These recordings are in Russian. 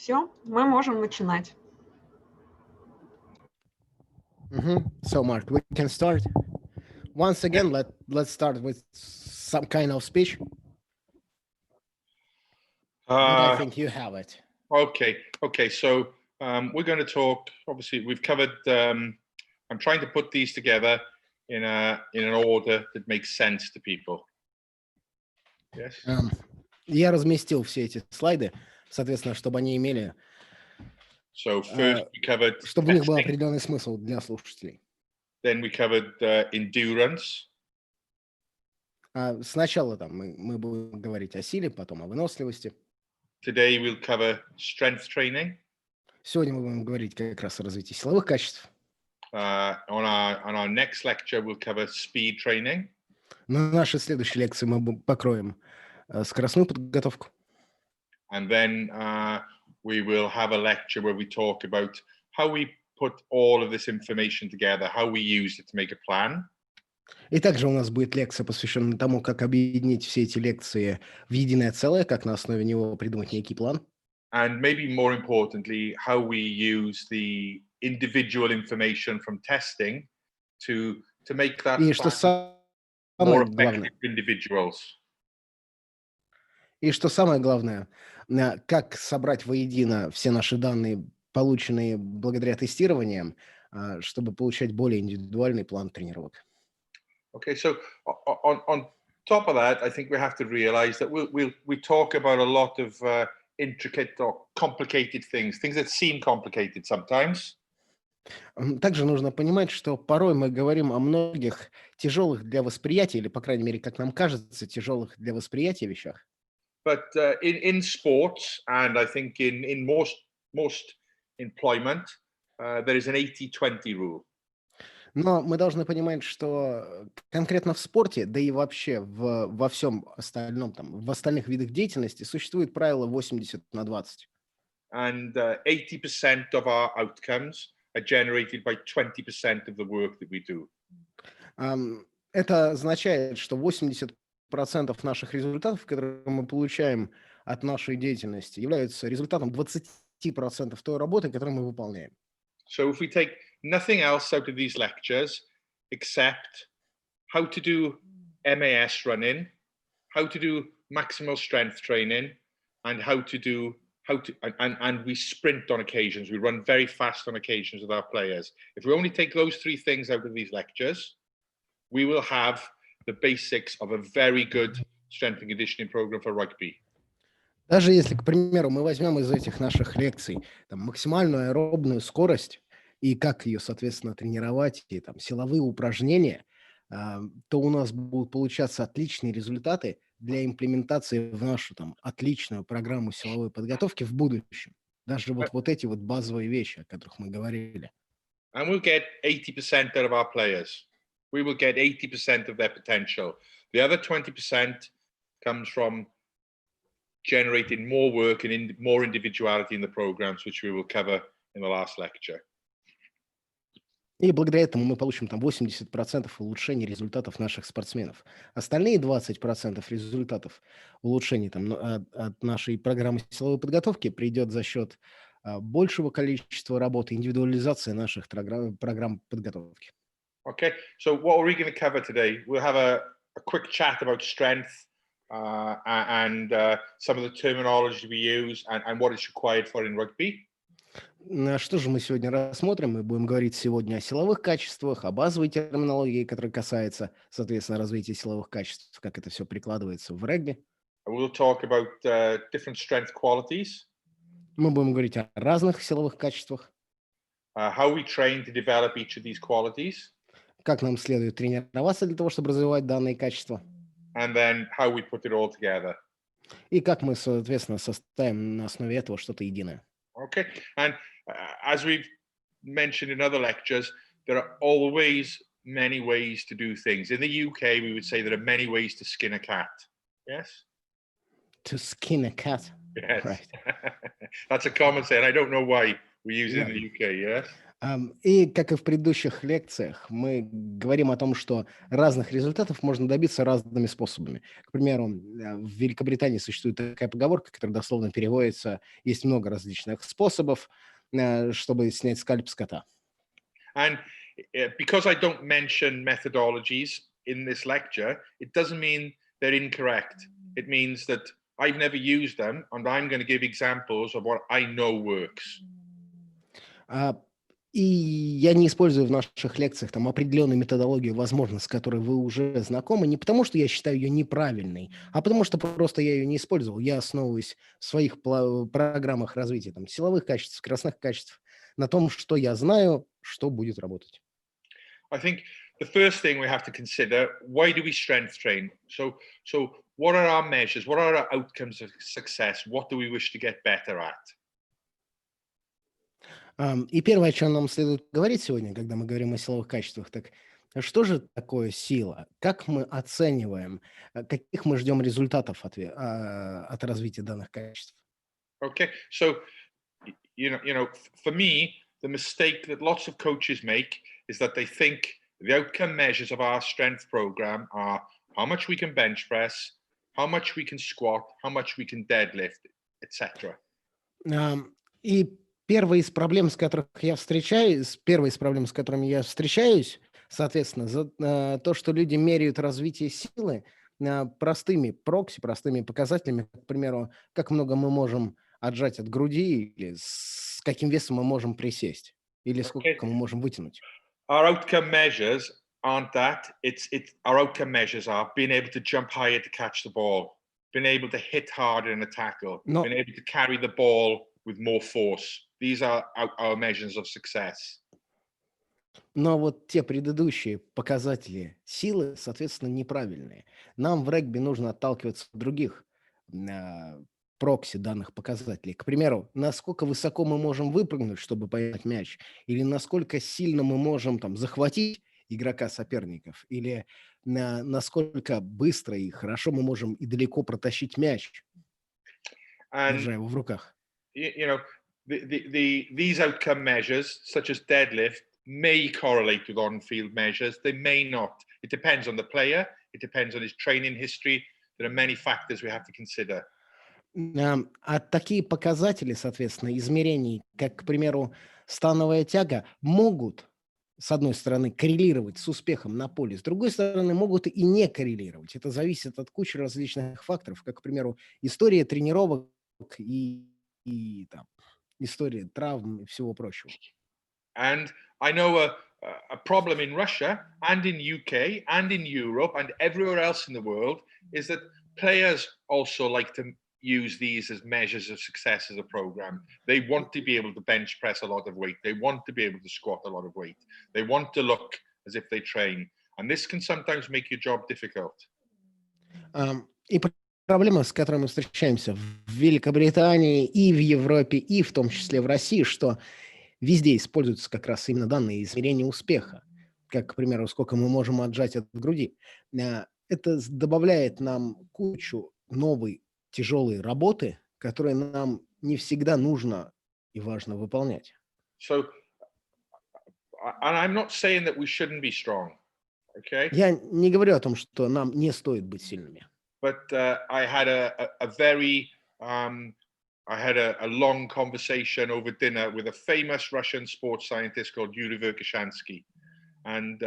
Все, мы можем начинать. So, Mark, we can start. Once again, let's start with some kind of speech. And I think you have it. Okay. So we're going to talk. Obviously, we've covered. I'm trying to put these together in an order that makes sense to people. Yes. Я разместил все эти слайды, соответственно, чтобы они имели, So first we covered чтобы в них был определенный смысл для слушателей. Then we covered endurance. Сначала там мы будем говорить о силе, потом о выносливости. Today we'll cover strength training. Сегодня мы будем говорить как раз о развитии силовых качеств. On our next lecture we'll cover speed training. На нашей следующей лекции мы покроем скоростную подготовку. And then we will have a lecture where we talk about how we put all of this information together, how we use it to make a plan. И также у нас будет лекция, посвященная тому, как объединить все эти лекции в единое целое, как на основе него придумать некий план. And maybe more importantly, how we use the individual information from testing to make that И что самое главное, individuals. И что самое главное, как собрать воедино все наши данные, полученные благодаря тестированиям, чтобы получать более индивидуальный план тренировок. Okay, so on top of that, I think we have to realize that we talk about a lot of intricate or complicated things that seem complicated sometimes. Также нужно понимать, что порой мы говорим о многих тяжелых для восприятия, или, по крайней мере, как нам кажется, тяжелых для восприятия вещах. But in sports, and I think in most employment, there is an 80-20 rule. Но мы должны понимать, что конкретно в спорте, да и вообще во всем остальном, в остальных видах деятельности существует правило 80/20. And 80% of our outcomes are generated by 20% of the work that we do. Это означает, что 80% наших результатов, которые мы получаем от нашей деятельности, являются результатом 20% той работы, которую мы выполняем. So if we take nothing else out of these lectures except how to do MAS running, how to do maximal strength training, and and we sprint on occasions. We run very fast on occasions with our players. If we only take those three things out of these lectures, we will have the basics of a very good strength and conditioning program for rugby. Даже если, к примеру, мы возьмем из этих наших лекций максимальную аэробную скорость и как ее, соответственно, тренировать, и силовые упражнения, то у нас будут получаться отличные результаты для имплементации в нашу отличную программу силовой подготовки в будущем. Даже вот эти базовые вещи, о которых мы говорили. And we'll get 80% out of our players. We will get 80% of their potential. The other 20% comes from generating more work and more individuality in the programs, which we will cover in the last lecture. И благодаря этому мы получим 80% улучшения результатов наших спортсменов. Остальные 20% результатов улучшений от нашей программы силовой подготовки придет за счет большего количества работы, индивидуализации наших программ подготовки. Okay, so what are we going to cover today? We'll have a quick chat about strength and some of the terminology we use and what is required for in rugby. Что же мы сегодня рассмотрим? Мы будем говорить сегодня о силовых качествах, о базовой терминологии, которая касается, соответственно, развития силовых качеств, как это все прикладывается в регби. We'll talk about different strength qualities. Мы будем говорить о разных силовых качествах. How we train to develop each of these qualities. Как нам следует тренироваться для того, чтобы развивать данные качества. And then how we put it all together. И как мы, соответственно, составим на основе этого что-то единое. Okay, and as we've mentioned in other lectures, there are always many ways to do things. In the UK, we would say there are many ways to skin a cat. Yes? To skin a cat? Yes. Right. That's a common saying. I don't know why we use it in the UK, yes? И, как и в предыдущих лекциях, мы говорим о том, что разных результатов можно добиться разными способами. К примеру, в Великобритании существует такая поговорка, которая дословно переводится: есть много различных способов, чтобы снять скальп с кота. And because I don't mention methodologies in this lecture, it doesn't mean they're incorrect. It means that I've never used them, and I'm going to give examples of what I know works. А, И я не использую в наших лекциях там определенную методологию, возможно, с которой вы уже знакомы, не потому что я считаю ее неправильной, а потому что просто я ее не использовал. Я основываюсь в своих программах развития там, силовых качеств, скоростных качеств на том, что я знаю, что будет работать. I think the first thing we have to consider, why do we strength train? So what are our measures? What are our outcomes of success? What do we wish to get better at? И первое, о чем нам следует говорить сегодня, когда мы говорим о силовых качествах, так что же такое сила? Как мы оцениваем, каких мы ждем результатов от развития данных качеств? Okay, so for me, the mistake that lots of coaches make is that they think the outcome measures of our strength program are how much we can bench press, how much we can squat, how much we can deadlift, etc. И первая из проблем, с которыми я встречаюсь, соответственно, то, что люди меряют развитие силы простыми прокси, простыми показателями, к примеру, как много мы можем отжать от груди, или с каким весом мы можем присесть, или Okay, сколько мы можем вытянуть. our outcome measures aren't that. It's our outcome measures are being able to jump higher to catch the ball, being able to hit harder in a tackle, Но being able to carry the ball with more force. These are our measures of success. Но вот те предыдущие показатели силы, соответственно, неправильные. Нам в регби нужно отталкиваться от других прокси данных показателей. К примеру, насколько высоко мы можем выпрыгнуть, чтобы поймать мяч, или насколько сильно мы можем там захватить игрока соперников, или насколько быстро и хорошо мы можем и далеко протащить мяч, And держа его в руках. you know, these outcome measures, such as deadlift, may correlate with on-field measures. They may not. It depends on the player. It depends on his training history. There are many factors we have to consider. А такие показатели, соответственно, измерений, как, к примеру, становая тяга, могут, с одной стороны, коррелировать с успехом на поле, с другой стороны, могут и не коррелировать. Это зависит от кучи различных факторов, как, к примеру, история тренировок и там, история травм и всего прочего. And I know a problem in Russia and in UK and in Europe and everywhere else in the world is that players also like to use these as measures of success as a program. They want to be able to bench press a lot of weight. They want to be able to squat a lot of weight. They want to look as if they train. And this can sometimes make your job difficult. И проблема, с которой мы встречаемся в Великобритании и в Европе, и в том числе в России, что везде используются как раз именно данные измерения успеха, как, к примеру, сколько мы можем отжать от груди. Это добавляет нам кучу новой тяжелой работы, которые нам не всегда нужно и важно выполнять. So, and I'm not saying that we shouldn't be strong, okay? Я не говорю о том, что нам не стоит быть сильными. But I had a long conversation over dinner with a famous Russian sports scientist called Yuri Verkhoshansky, and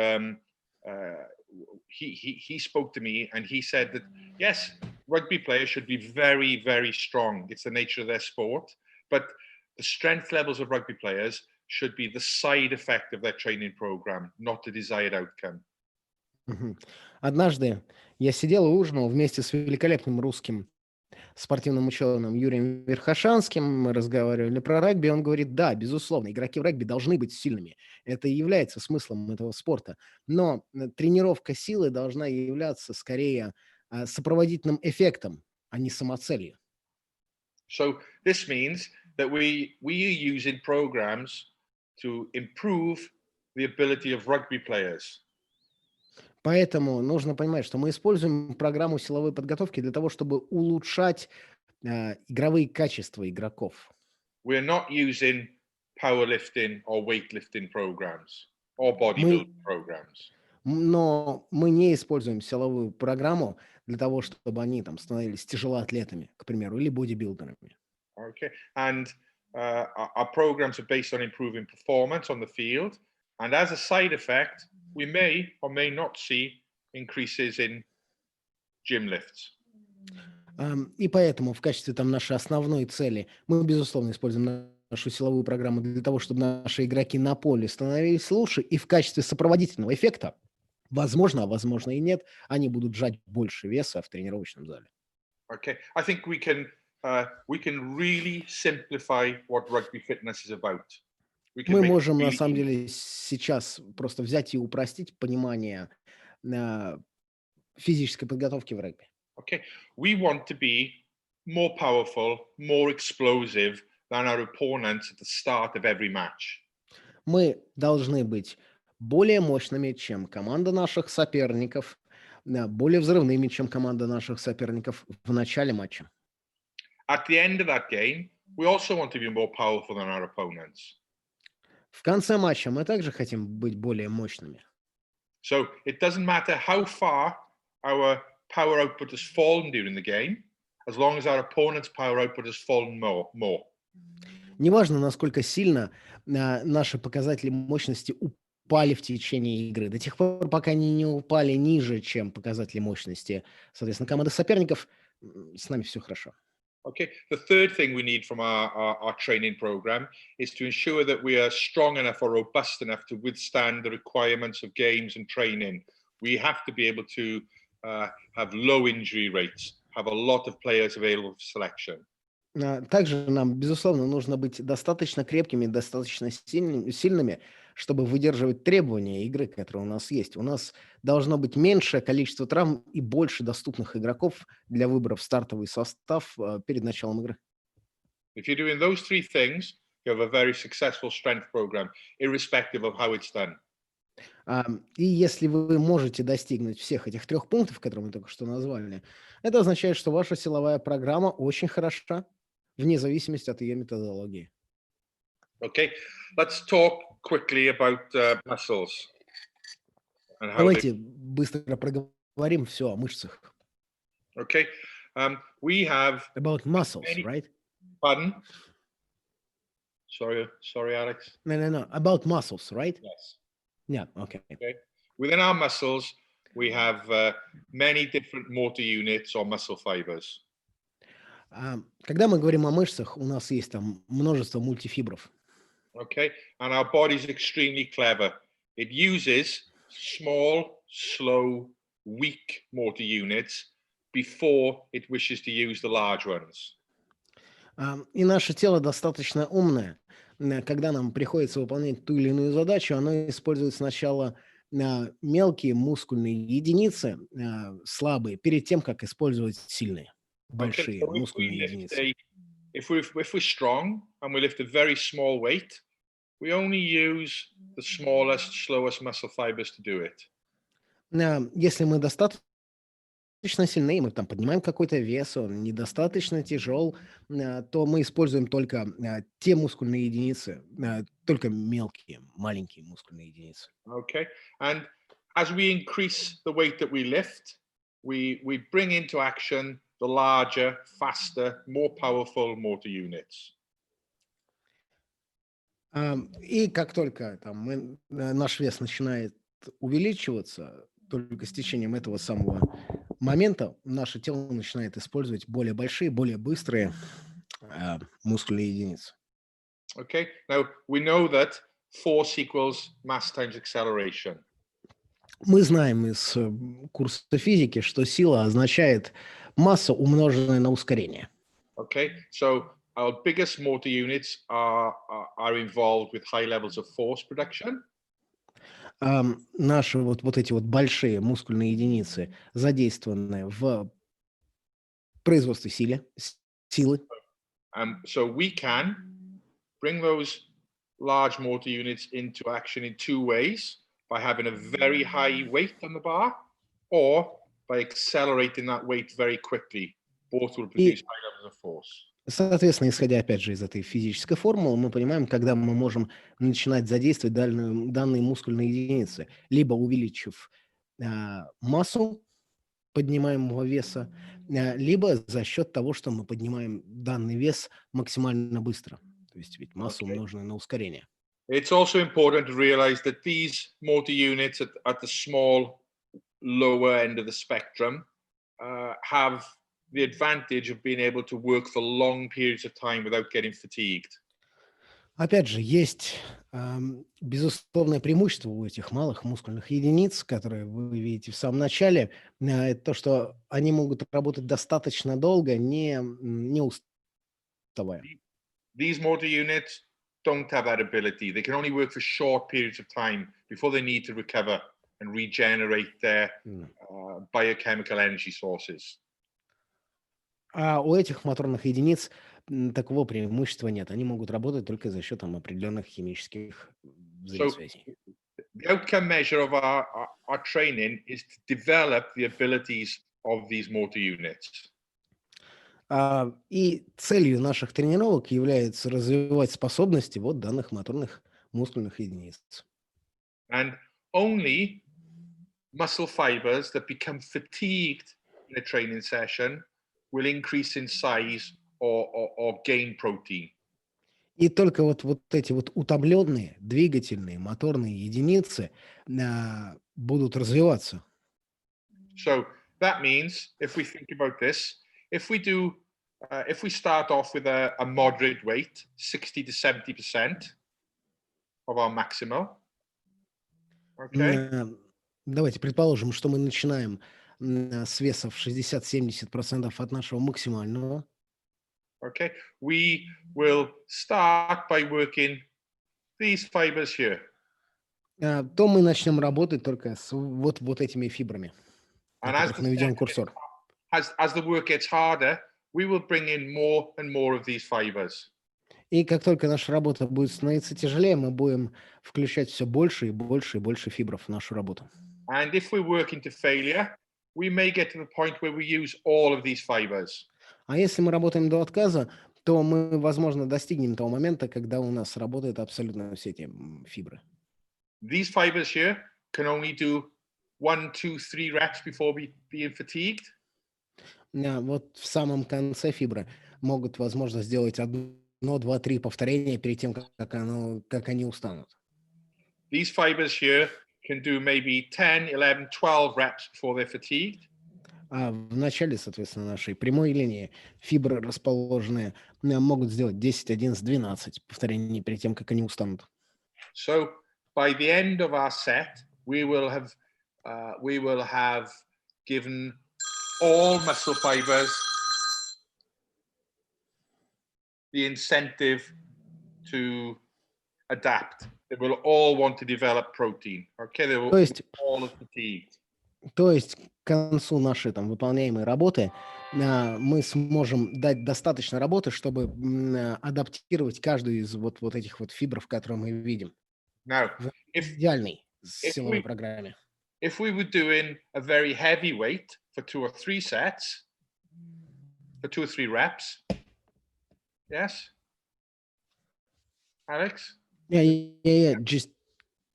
he spoke to me and he said that yes, rugby players should be very, very strong. It's the nature of their sport, but the strength levels of rugby players should be the side effect of their training program, not the desired outcome. Однажды я сидел и ужинал вместе с великолепным русским спортивным ученым Юрием Верхошанским. Мы разговаривали про регби. Он говорит, да, безусловно, игроки в регби должны быть сильными. Это и является смыслом этого спорта. Но тренировка силы должна являться скорее сопроводительным эффектом, а не самоцелью. So this means that we are using programs to improve the ability of rugby players. Поэтому нужно понимать, что мы используем программу силовой подготовки для того, чтобы улучшать игровые качества игроков. We're not using powerlifting or weightlifting programs or bodybuilding programs. Но мы не используем силовую программу для того, чтобы они там становились тяжелоатлетами, к примеру, или бодибилдерами. Okay, and our programs are based on improving performance on the field, and as a side effect, we may or may not see increases in gym lifts. И поэтому в качестве там нашей основной цели мы, безусловно, используем нашу силовую программу для того, чтобы наши игроки на поле становились лучше, и в качестве сопроводительного эффекта, возможно, а возможно и нет, они будут жать больше веса в тренировочном зале. Okay, I think we can really simplify what rugby fitness is about. Мы можем, на самом деле, сейчас просто взять и упростить понимание физической подготовки в регби. Okay, we want to be more powerful, more explosive than our opponents at the start of every match. Мы должны быть более мощными, чем команда наших соперников, более взрывными, чем команда наших соперников в начале матча. At the end of that game, we also want to be more powerful than our opponents. В конце матча мы также хотим быть более мощными. So it doesn't matter how far our power output has fallen during the game, as long as our opponent's power output has fallen more. Неважно, насколько сильно наши показатели мощности упали в течение игры, до тех пор, пока они не упали ниже, чем показатели мощности, соответственно, команды соперников, с нами все хорошо. Okay, the third thing we need from our training program is to ensure that we are strong enough or robust enough to withstand the requirements of games and training. We have to be able to have low injury rates, have a lot of players available for selection. Также нам, безусловно, нужно быть достаточно крепкими, достаточно сильными, чтобы выдерживать требования игры, которые у нас есть. У нас должно быть меньшее количество травм и больше доступных игроков для выбора в стартовый состав перед началом игры. If you're doing those three things, you have a very successful strength program, irrespective of how it's done. И если вы можете достигнуть всех этих трех пунктов, которые мы только что назвали, это означает, что ваша силовая программа очень хороша, вне зависимости от ее методологии. Okay, let's talk quickly about muscles. And how Давайте быстро проговорим все о мышцах. Okay, we have About muscles, right? Pardon? Sorry, Alex. No. About muscles, right? Yes. Yeah, okay. Okay. Within our muscles, we have many different motor units or muscle fibers. Когда мы говорим о мышцах, у нас есть там множество мультифибров. Okay, and our body is extremely clever. It uses small, slow, weak motor units before it wishes to use the large ones. И наше тело достаточно умное. Когда нам приходится выполнять ту или иную задачу, оно использует сначала мелкие мускульные единицы, слабые, перед тем, как использовать сильные, большие Okay, so мускульные единицы. if we're strong and we lift a very small weight, we only use the smallest, slowest muscle fibers to do it. Если мы достаточно сильны, мы там поднимаем какой-то вес, он недостаточно тяжел, то мы используем только те мускульные единицы, только мелкие, маленькие мускульные единицы. Okay, and as we increase the weight that we lift, we bring into action the larger, faster, more powerful motor units. И как только там наш вес начинает увеличиваться, только с течением этого самого момента наше тело начинает использовать более большие, более быстрые мускульные единицы. Okay, now we know that force equals mass times acceleration. Мы знаем из курса физики, что сила означает масса, умноженная на ускорение. Okay, so our biggest motor units are involved with high levels of force production. Наши вот эти вот большие мускульные единицы задействованы в производстве силы. So we can bring those large motor units into action in two ways: by having a very high weight on the bar, or by accelerating that weight very quickly. Both will produce high levels of force. Соответственно, исходя опять же из этой физической формулы, мы понимаем, когда мы можем начинать задействовать данные мускульные единицы, либо увеличив массу поднимаемого веса, либо за счет того, что мы поднимаем данный вес максимально быстро. То есть ведь масса Okay. умноженная на ускорение. It's also important to realize that these motor units at the small, lower end of the spectrum have the advantage of being able to work for long periods of time without getting fatigued. Опять же, есть безусловное преимущество у этих малых мускульных единиц, которые вы видите в самом начале, это то, что они могут работать достаточно долго, не уставая. These motor units don't have that ability. They can only work for short periods of time before they need to recover and regenerate their biochemical energy sources. А у этих моторных единиц такого преимущества нет. Они могут работать только за счет определенных химических So взаимосвязей. the outcome measure of our training is to develop the abilities of these motor units. И целью наших тренировок является развивать способности вот данных моторных мускульных единиц. And only muscle fibers that become fatigued in a training session will increase in size or gain protein. И только вот эти вот утомленные двигательные моторные единицы будут развиваться. So that means if we think about this, if we start off with a moderate weight, 60 to 70% of our maximal, okay, Давайте предположим, что мы начинаем с веса в 60-70% от нашего максимального. okay, we will start by working these fibers here. То мы начнем работать только с вот этими фибрами, на And которых наведем курсор. as the work gets harder, we will bring in more and more of these fibers. И как только наша работа будет становиться тяжелее, мы будем включать все больше и больше и больше фибров в нашу работу. And if we work into failure, we may get to the point where we use all of these fibers. А если мы работаем до отказа, то мы, возможно, достигнем того момента, когда у нас работают абсолютно все эти фибры. These fibers here can only do 1, 2, 3 reps before being fatigued. Вот в самом конце фибры могут, возможно, сделать 1, 2, 3 повторения перед тем, как они устанут. These fibers here can do maybe 10, 11, 12 reps before they're fatigued. А в начале, соответственно, нашей прямой линии фибры, расположенные, могут сделать 10, 11, 12 повторений перед тем, как они устанут. So by the end of our set, we will have given all muscle fibers the incentive to adapt. They will all want to develop protein. Okay, they will all fatigued. То есть к концу нашей выполняемой работы мы сможем дать достаточно работы, чтобы адаптировать каждую из вот этих вот фибр, которые мы видим. Now, В идеальной силовой программе. If we were doing a very heavy weight for 2 or 3 sets, for 2 or 3 reps, yes, Alex? Yeah, just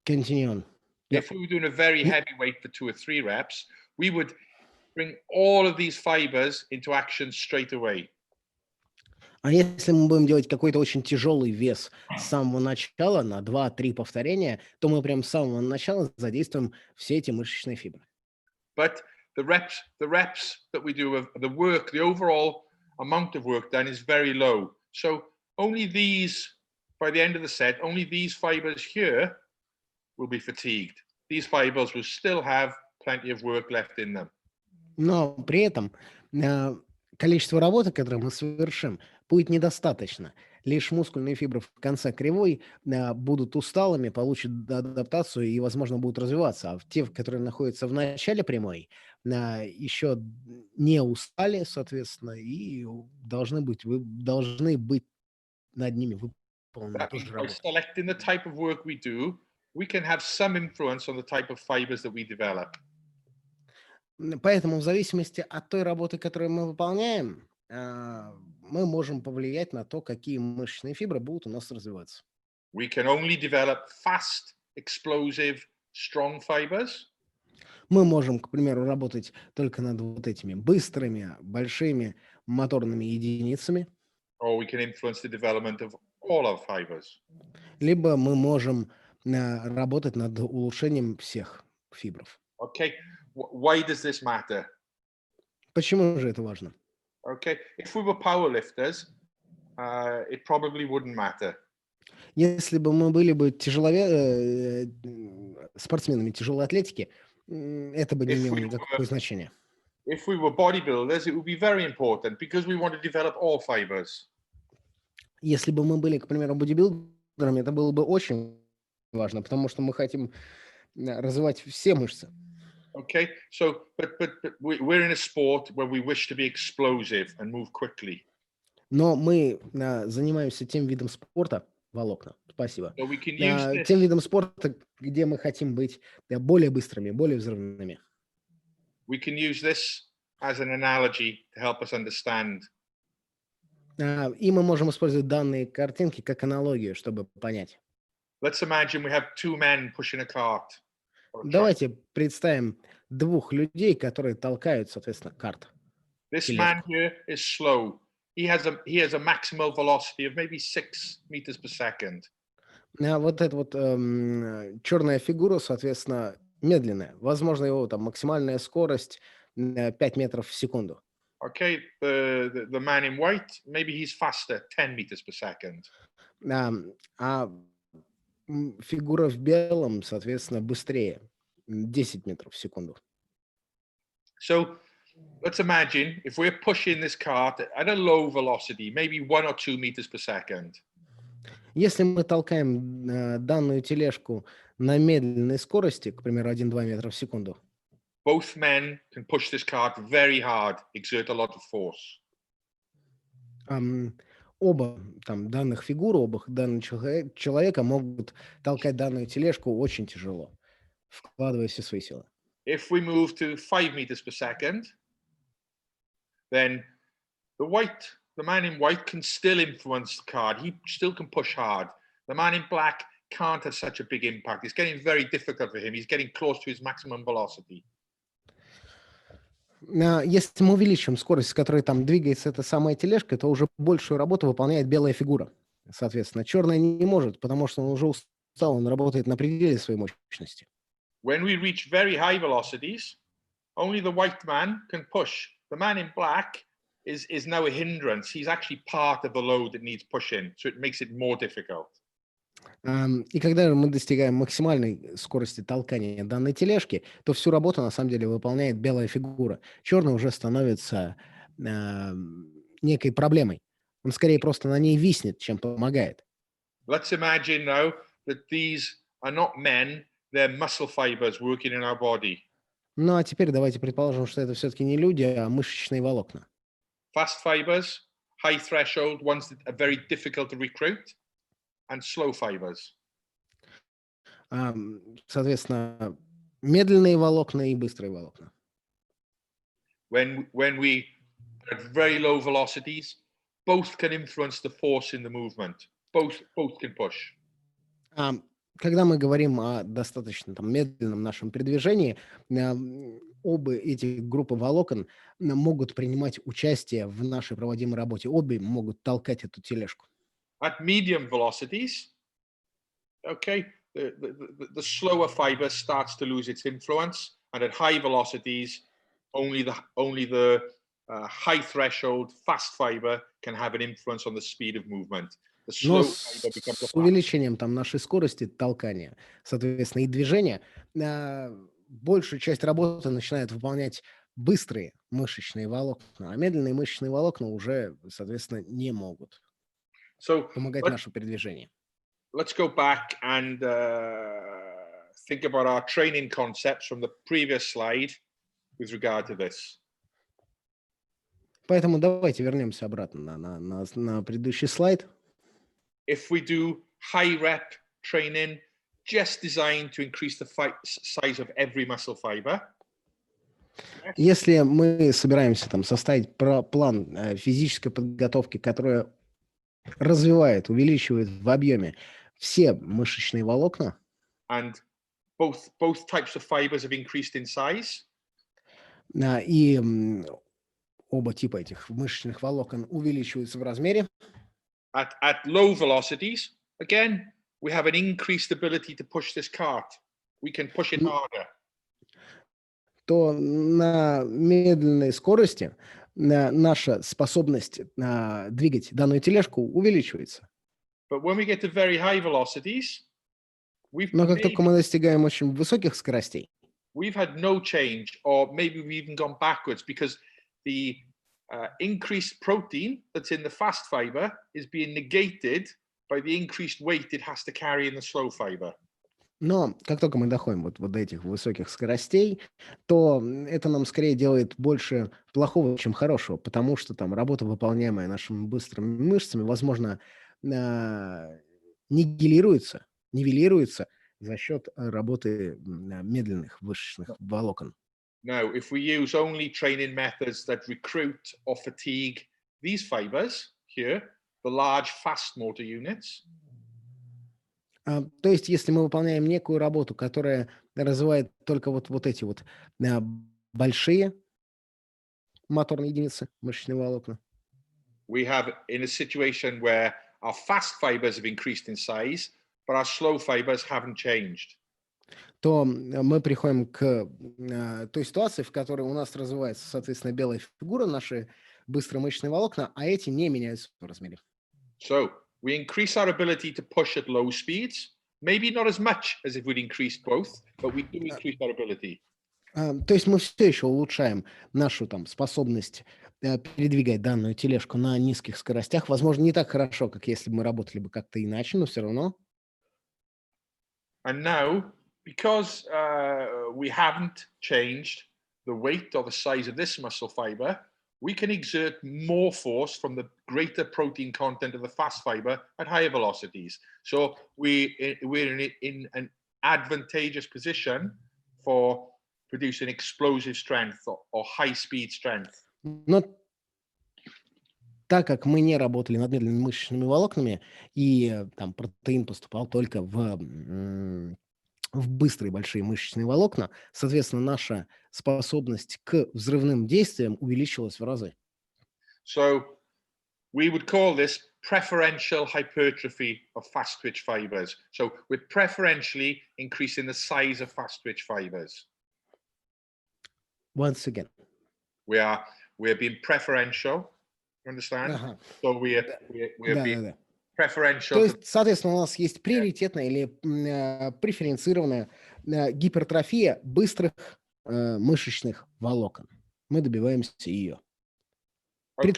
continue on. If we were doing a very heavy weight for 2 or 3 reps, we would bring all of these fibers into action straight away. А если мы будем делать какой-то очень тяжелый вес с самого начала на 2-3 повторения, то мы прям с самого начала задействуем все эти мышечные фибры. But the reps that we do, the overall amount of work done is very low. So only these, by the end of the set, only these fibers here will be fatigued. These fibers will still have plenty of work left in them. Но при этом количество работы, которое мы совершим, будет недостаточно. Лишь мускульные фибры в конце кривой будут усталыми, получат адаптацию и, возможно, будут развиваться. А те, которые находятся в начале прямой, еще не устали, соответственно, и должны быть над ними выполнены тоже работы. By selecting the type of work we do, we can have some influence on the type of fibers that we develop. Поэтому в зависимости от той работы, которую мы выполняем, мы можем повлиять на то, какие мышечные фибры будут у нас развиваться. We can only develop fast, explosive, strong fibers, Мы можем, к примеру, работать только над вот этими быстрыми, большими моторными единицами, or we can influence the development of all our fibers. либо мы можем работать над улучшением всех фибров. Okay, why does this matter? Почему же это важно? Okay, if we were powerlifters, it probably wouldn't matter. Если бы мы были бы спортсменами тяжелой атлетики, это бы не If имело we никакого were, значения. if we were bodybuilders, it would be very important because we want to develop all fibers. Если бы мы были, к примеру, бодибилдерами, это было бы очень важно, потому что мы хотим развивать все мышцы. Okay, so but we're in a sport where we wish to be explosive and move quickly. Но мы занимаемся тем видом спорта, волокна, спасибо, So we can use this. тем видом спорта, где мы хотим быть более быстрыми, более взрывными. We can use this as an analogy to help us understand. И мы можем использовать данные картинки как аналогию, чтобы понять. Let's imagine we have two men pushing a cart. or a truck. Давайте представим двух людей, которые толкают, соответственно, карт. This тележку. man here is slow. He has a maximal velocity of maybe 6 meters per second. Вот эта вот черная фигура, соответственно, медленная. Возможно, его там максимальная скорость 5 метров в секунду. Okay, the man in white, maybe he's faster, 10 meters per second. Фигура в белом, соответственно, быстрее. 10 метров в секунду. So let's imagine if we're pushing this cart at a low velocity, maybe 1 or 2 meters per second. Если мы толкаем данную тележку на медленной скорости, к примеру, 1-2 метра в секунду, Both men can push this cart very hard, exert a lot of force. оба там данных фигуры, оба данных человека могут толкать данную тележку очень тяжело, вкладывая все свои силы. If we move to 5 meters per second, then the man in white can still influence the cart. He still can push hard. The man in black can't have such a big impact. It's getting very difficult for him. He's getting close to his maximum velocity. Если мы увеличим скорость, с которой там двигается эта самая тележка, то уже большую работу выполняет белая фигура. Соответственно, черная не может, потому что он уже устал, он работает на пределе своей мощности. When we reach very high velocities, only the white man can push. The man in black is now a hindrance. He's actually part of the load that needs pushing, so it makes it more difficult. И когда мы достигаем максимальной скорости толкания данной тележки, то всю работу на самом деле выполняет белая фигура. Черный уже становится некой проблемой. Он скорее просто на ней виснет, чем помогает. Let's imagine now that these are not men, they're muscle fibers working in our body. Ну а теперь давайте предположим, что это все-таки не люди, а мышечные волокна. Fast fibers, high threshold, ones that are very difficult to recruit, and slow fibers. Соответственно, медленные волокна и быстрые волокна. When we are at very low velocities, both can influence the force in the movement. Both can push. Когда мы говорим о достаточно там, медленном нашем передвижении, оба эти группы волокон могут принимать участие в нашей проводимой работе. Обе могут толкать эту тележку. At medium velocities, okay, the slower fiber starts to lose its influence, and at high velocities, only the high threshold fast fiber can have an influence on the speed of movement. The slow Но fiber becomes с увеличением там, нашей скорости толкания, соответственно, и движения, большую часть работы начинают выполнять быстрые мышечные волокна, а медленные мышечные волокна уже, соответственно, не могут помогать нашему передвижению. Let's go back and think about our training concepts from the previous slide with regard to this. Поэтому давайте вернемся обратно на предыдущий слайд. If we do high rep training just designed to increase the size of every muscle fiber, Если мы собираемся там составить план физической подготовки, которая развивает, увеличивает в объеме все мышечные волокна, and both types of fibers have increased in size, и оба типа этих мышечных волокон увеличиваются в размере, at low velocities, again, we have an increased ability to push this cart. We can push it harder. то на медленной скорости наша способность двигать данную тележку увеличивается. But when we get to very high velocities, Но как только мы достигаем очень высоких скоростей, we've had no change, or maybe we've even gone backwards because the increased protein that's in the fast fiber is being negated by the increased weight it has to carry in the slow fiber. но как только мы доходим вот до этих высоких скоростей, то это нам скорее делает больше плохого, чем хорошего, потому что там работа, выполняемая нашими быстрыми мышцами, возможно, нивелируется за счет работы медленных мышечных волокон. Now, if we use only training methods that recruit or fatigue these fibers here, the large fast motor units, То есть, если мы выполняем некую работу, которая развивает только вот эти вот большие моторные единицы, мышечные волокна, we have in a situation where our fast fibers have increased in size, but our slow fibers haven't changed. то мы приходим к той ситуации, в которой у нас развивается, соответственно, белая фигура, наши быстрые мышечные волокна, а эти не меняются в размере. So we increase our ability to push at low speeds, maybe not as much as if we'd increased both, but we do increase our ability. То есть мы все еще улучшаем нашу там способность передвигать данную тележку на низких скоростях. Возможно, не так хорошо, как если бы мы работали бы как-то иначе, но все равно. And now, because we haven't changed the weight or the size of this muscle fiber, we can exert more force from the greater protein content of the fast fiber at higher velocities. So we're in an advantageous position for producing explosive strength or high speed strength. Но так как мы не работали над медленными мышечными волокнами, и там протеин поступал только в быстрые большие мышечные волокна, соответственно, наша способность к взрывным действиям увеличилась в разы. So we would call this preferential hypertrophy of fast twitch fibers. So we're preferentially increasing the size of fast twitch fibers. Once again. We're being preferential, you understand? Ага. So we're Да, being да. preferential. То есть, соответственно, у нас есть приоритетная или преференцированная гипертрофия быстрых мышечных волокон. Мы добиваемся ее. Okay.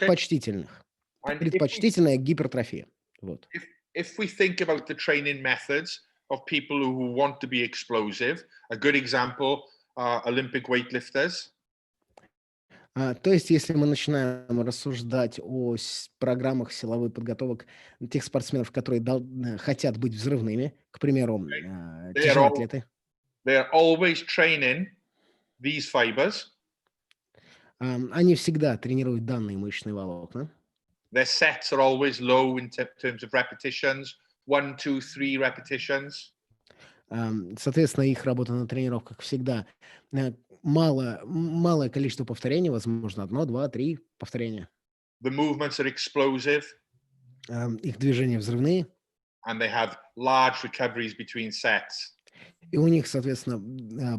And Предпочтительная гипертрофия. Вот. if we think about the training methods of people who want to be explosive, a good example are Olympic weightlifters. То есть, если мы начинаем рассуждать о программах силовых подготовок тех спортсменов, которые хотят быть взрывными, к примеру, тяжелоатлеты, They're always training these fibers. Они всегда тренируют данные мышечные волокна. Their sets are always low in terms of repetitions, 1, 2, 3 repetitions. Соответственно, их работа на тренировках всегда малое количество повторений, возможно, 1, 2, 3 повторения. The movements are explosive. Их движения взрывные. And they have large recoveries between sets. И у них, соответственно,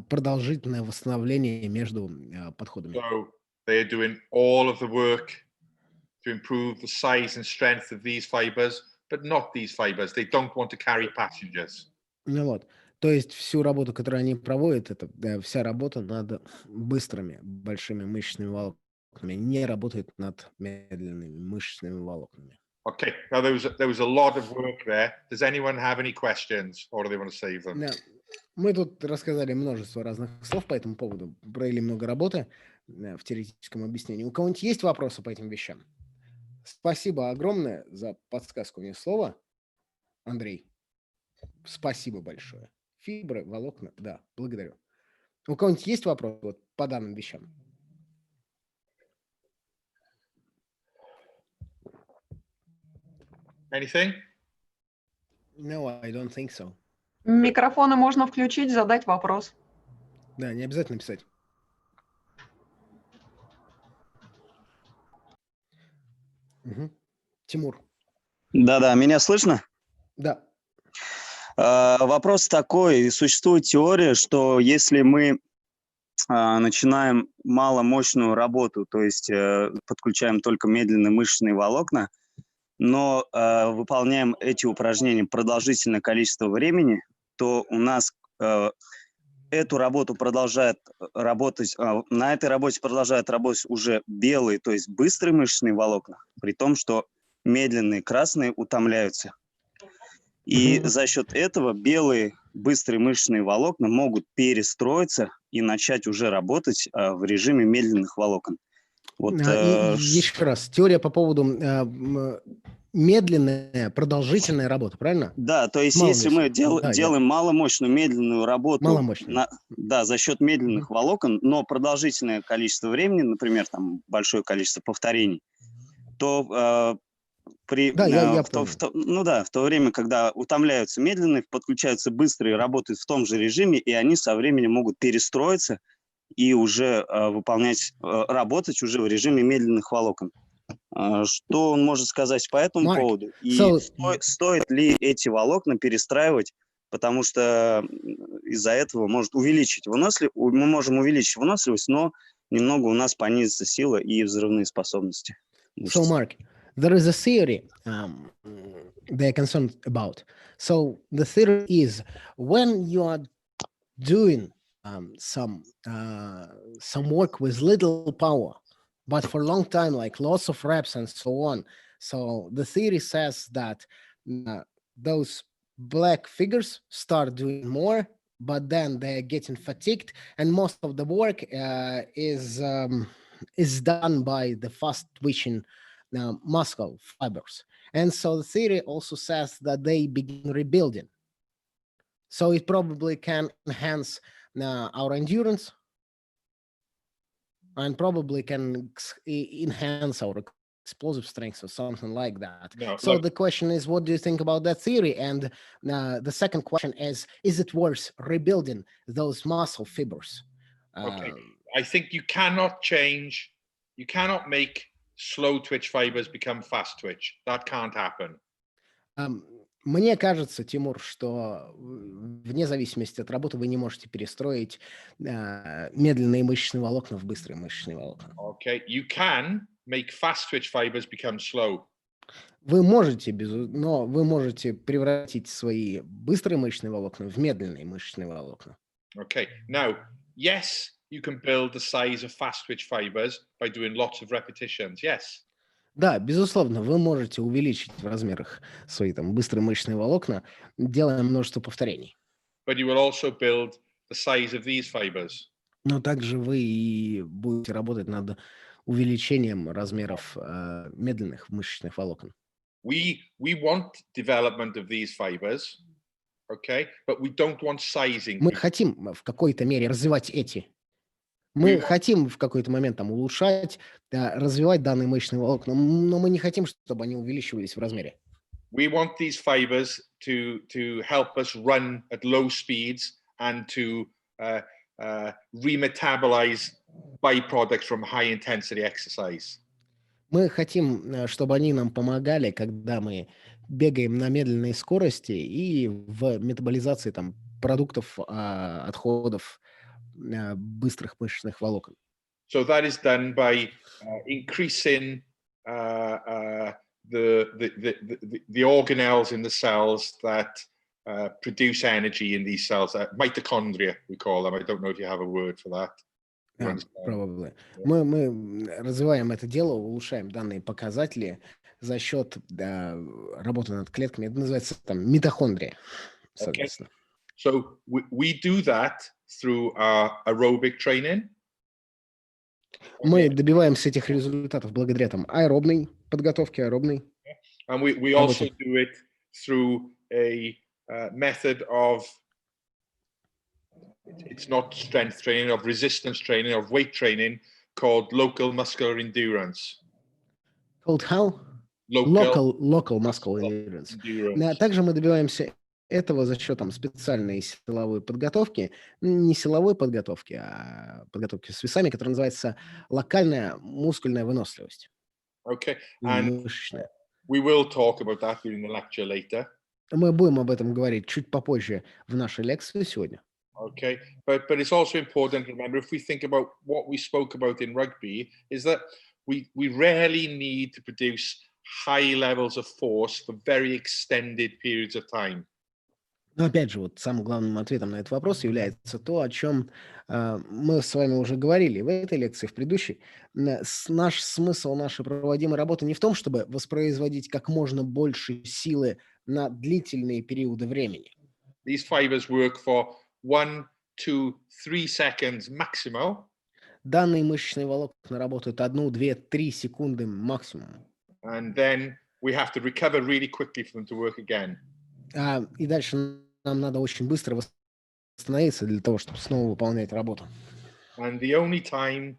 продолжительное восстановление между подходами. So they are doing all of the work to improve the size and strength of these fibers, but not these fibers. They don't want to carry passengers. Ну вот. То есть всю работу, которую они проводят, это вся работа над быстрыми большими мышечными волокнами, не работает над медленными мышечными волокнами. Okay, now there was a lot of work there. Does anyone have any questions, or do they want to save them? Да. Мы тут рассказали множество разных слов по этому поводу, провели много работы в теоретическом объяснении. У кого-нибудь есть вопросы по этим вещам? Спасибо огромное за подсказку мне слова, Андрей. Спасибо большое. Фибры, волокна, да, благодарю. У кого-нибудь есть вопрос вот, по данным вещам? Anything? No, I don't think so. Микрофоны можно включить, задать вопрос. Да, не обязательно писать. Угу. Тимур. Да-да, меня слышно? Да. Вопрос такой. Существует теория, что если мы начинаем маломощную работу, то есть подключаем только медленные мышечные волокна, но выполняем эти упражнения продолжительное количество времени, то у нас эту работу продолжает работать, на этой работе продолжают работать уже белые, то есть быстрые мышечные волокна, при том, что медленные красные утомляются. И за счет этого белые быстрые мышечные волокна могут перестроиться и начать уже работать в режиме медленных волокон. Вот, еще раз, теория по поводу медленная, продолжительная работа, правильно? Да, то есть если мы делаем маломощную медленную работу за счет медленных волокон, но продолжительное количество времени, например, там большое количество повторений, то в то время, когда утомляются медленные, подключаются быстрые, работают в том же режиме, и они со временем могут перестроиться и уже работать уже в режиме медленных волокон. Что он может сказать по этому поводу? И стоит ли эти волокна перестраивать, потому что из-за этого может увеличить выносливость, мы можем увеличить выносливость, но немного у нас понизится сила и взрывные способности. So, Mark, there is a theory they're concerned about. So the theory is when you are doing some work with little power, but for a long time, like lots of reps and so on. So the theory says that those black figures start doing more, but then they're getting fatigued, and most of the work is done by the fast twitching muscle fibers. And so the theory also says that they begin rebuilding. So it probably can enhance our endurance and probably can enhance our explosive strength or something like that. No, so the question is, what do you think about that theory? And the second question is it worth rebuilding those muscle fibers? Okay, I think you cannot make slow twitch fibers become fast twitch. That can't happen. Мне кажется, Тимур, что вне зависимости от работы вы не можете перестроить медленные мышечные волокна в быстрые мышечные волокна. Okay, you can make fast twitch fibers become slow. Вы можете, но вы можете превратить свои быстрые мышечные волокна в медленные мышечные волокна. Okay, now, yes, you can build the size of fast twitch fibers by doing lots of repetitions, yes. Да, безусловно, вы можете увеличить в размерах свои там быстрые мышечные волокна, делая множество повторений. But you will also build the size of these fibers. Но также вы и будете работать над увеличением размеров медленных мышечных волокон. We want development of these fibers, okay, but we don't want sizing. Мы хотим в какой-то мере развивать эти. Мы хотим в какой-то момент там улучшать, развивать данные мышечные волокна, но мы не хотим, чтобы они увеличивались в размере. We want these fibers to help us run at low speeds and to remetabolize byproducts from high intensity exercise. Мы хотим, чтобы они нам помогали, когда мы бегаем на медленной скорости и в метаболизации там продуктов, отходов быстрых мышечных волокон. So that is done by increasing the organelles in the cells that produce energy in these cells. Mitochondria, we call them. I don't know if you have a word for that. Probably. Мы развиваем это дело, улучшаем данные показатели за счет работы над клетками. Это называется там митохондрия, соответственно. So we do that through our aerobic training. Мы добиваемся этих результатов благодаря там аэробной подготовке, аэробной. And we also do it through a method of it's not strength training, of resistance training, of weight training, called local muscular endurance. Called how? Local muscle endurance. Также мы добиваемся этого за счет специальной силовой подготовки, не силовой подготовки, а подготовки с весами, которая называется локальная мускульная выносливость. Okay, and Мышечная. we will talk about that during the lecture later. Мы будем об этом говорить чуть попозже в нашей лекции сегодня. Okay, but it's also important to remember, if we think about what we spoke about in rugby, is that we rarely need to produce high levels of force for very extended periods of time. Но опять же, самым главным ответом на этот вопрос является то, о чем мы с вами уже говорили в этой лекции, в предыдущей. Наш смысл нашей проводимой работы не в том, чтобы воспроизводить как можно больше силы на длительные периоды времени. These fibers work for 1, 2, 3 seconds maximal. Данные мышечные волокна работают 1, 2, 3 секунды максимум. And then we have to recover really quickly for them to work again. И дальше нам надо очень быстро восстановиться для того, чтобы снова выполнять работу. And the only time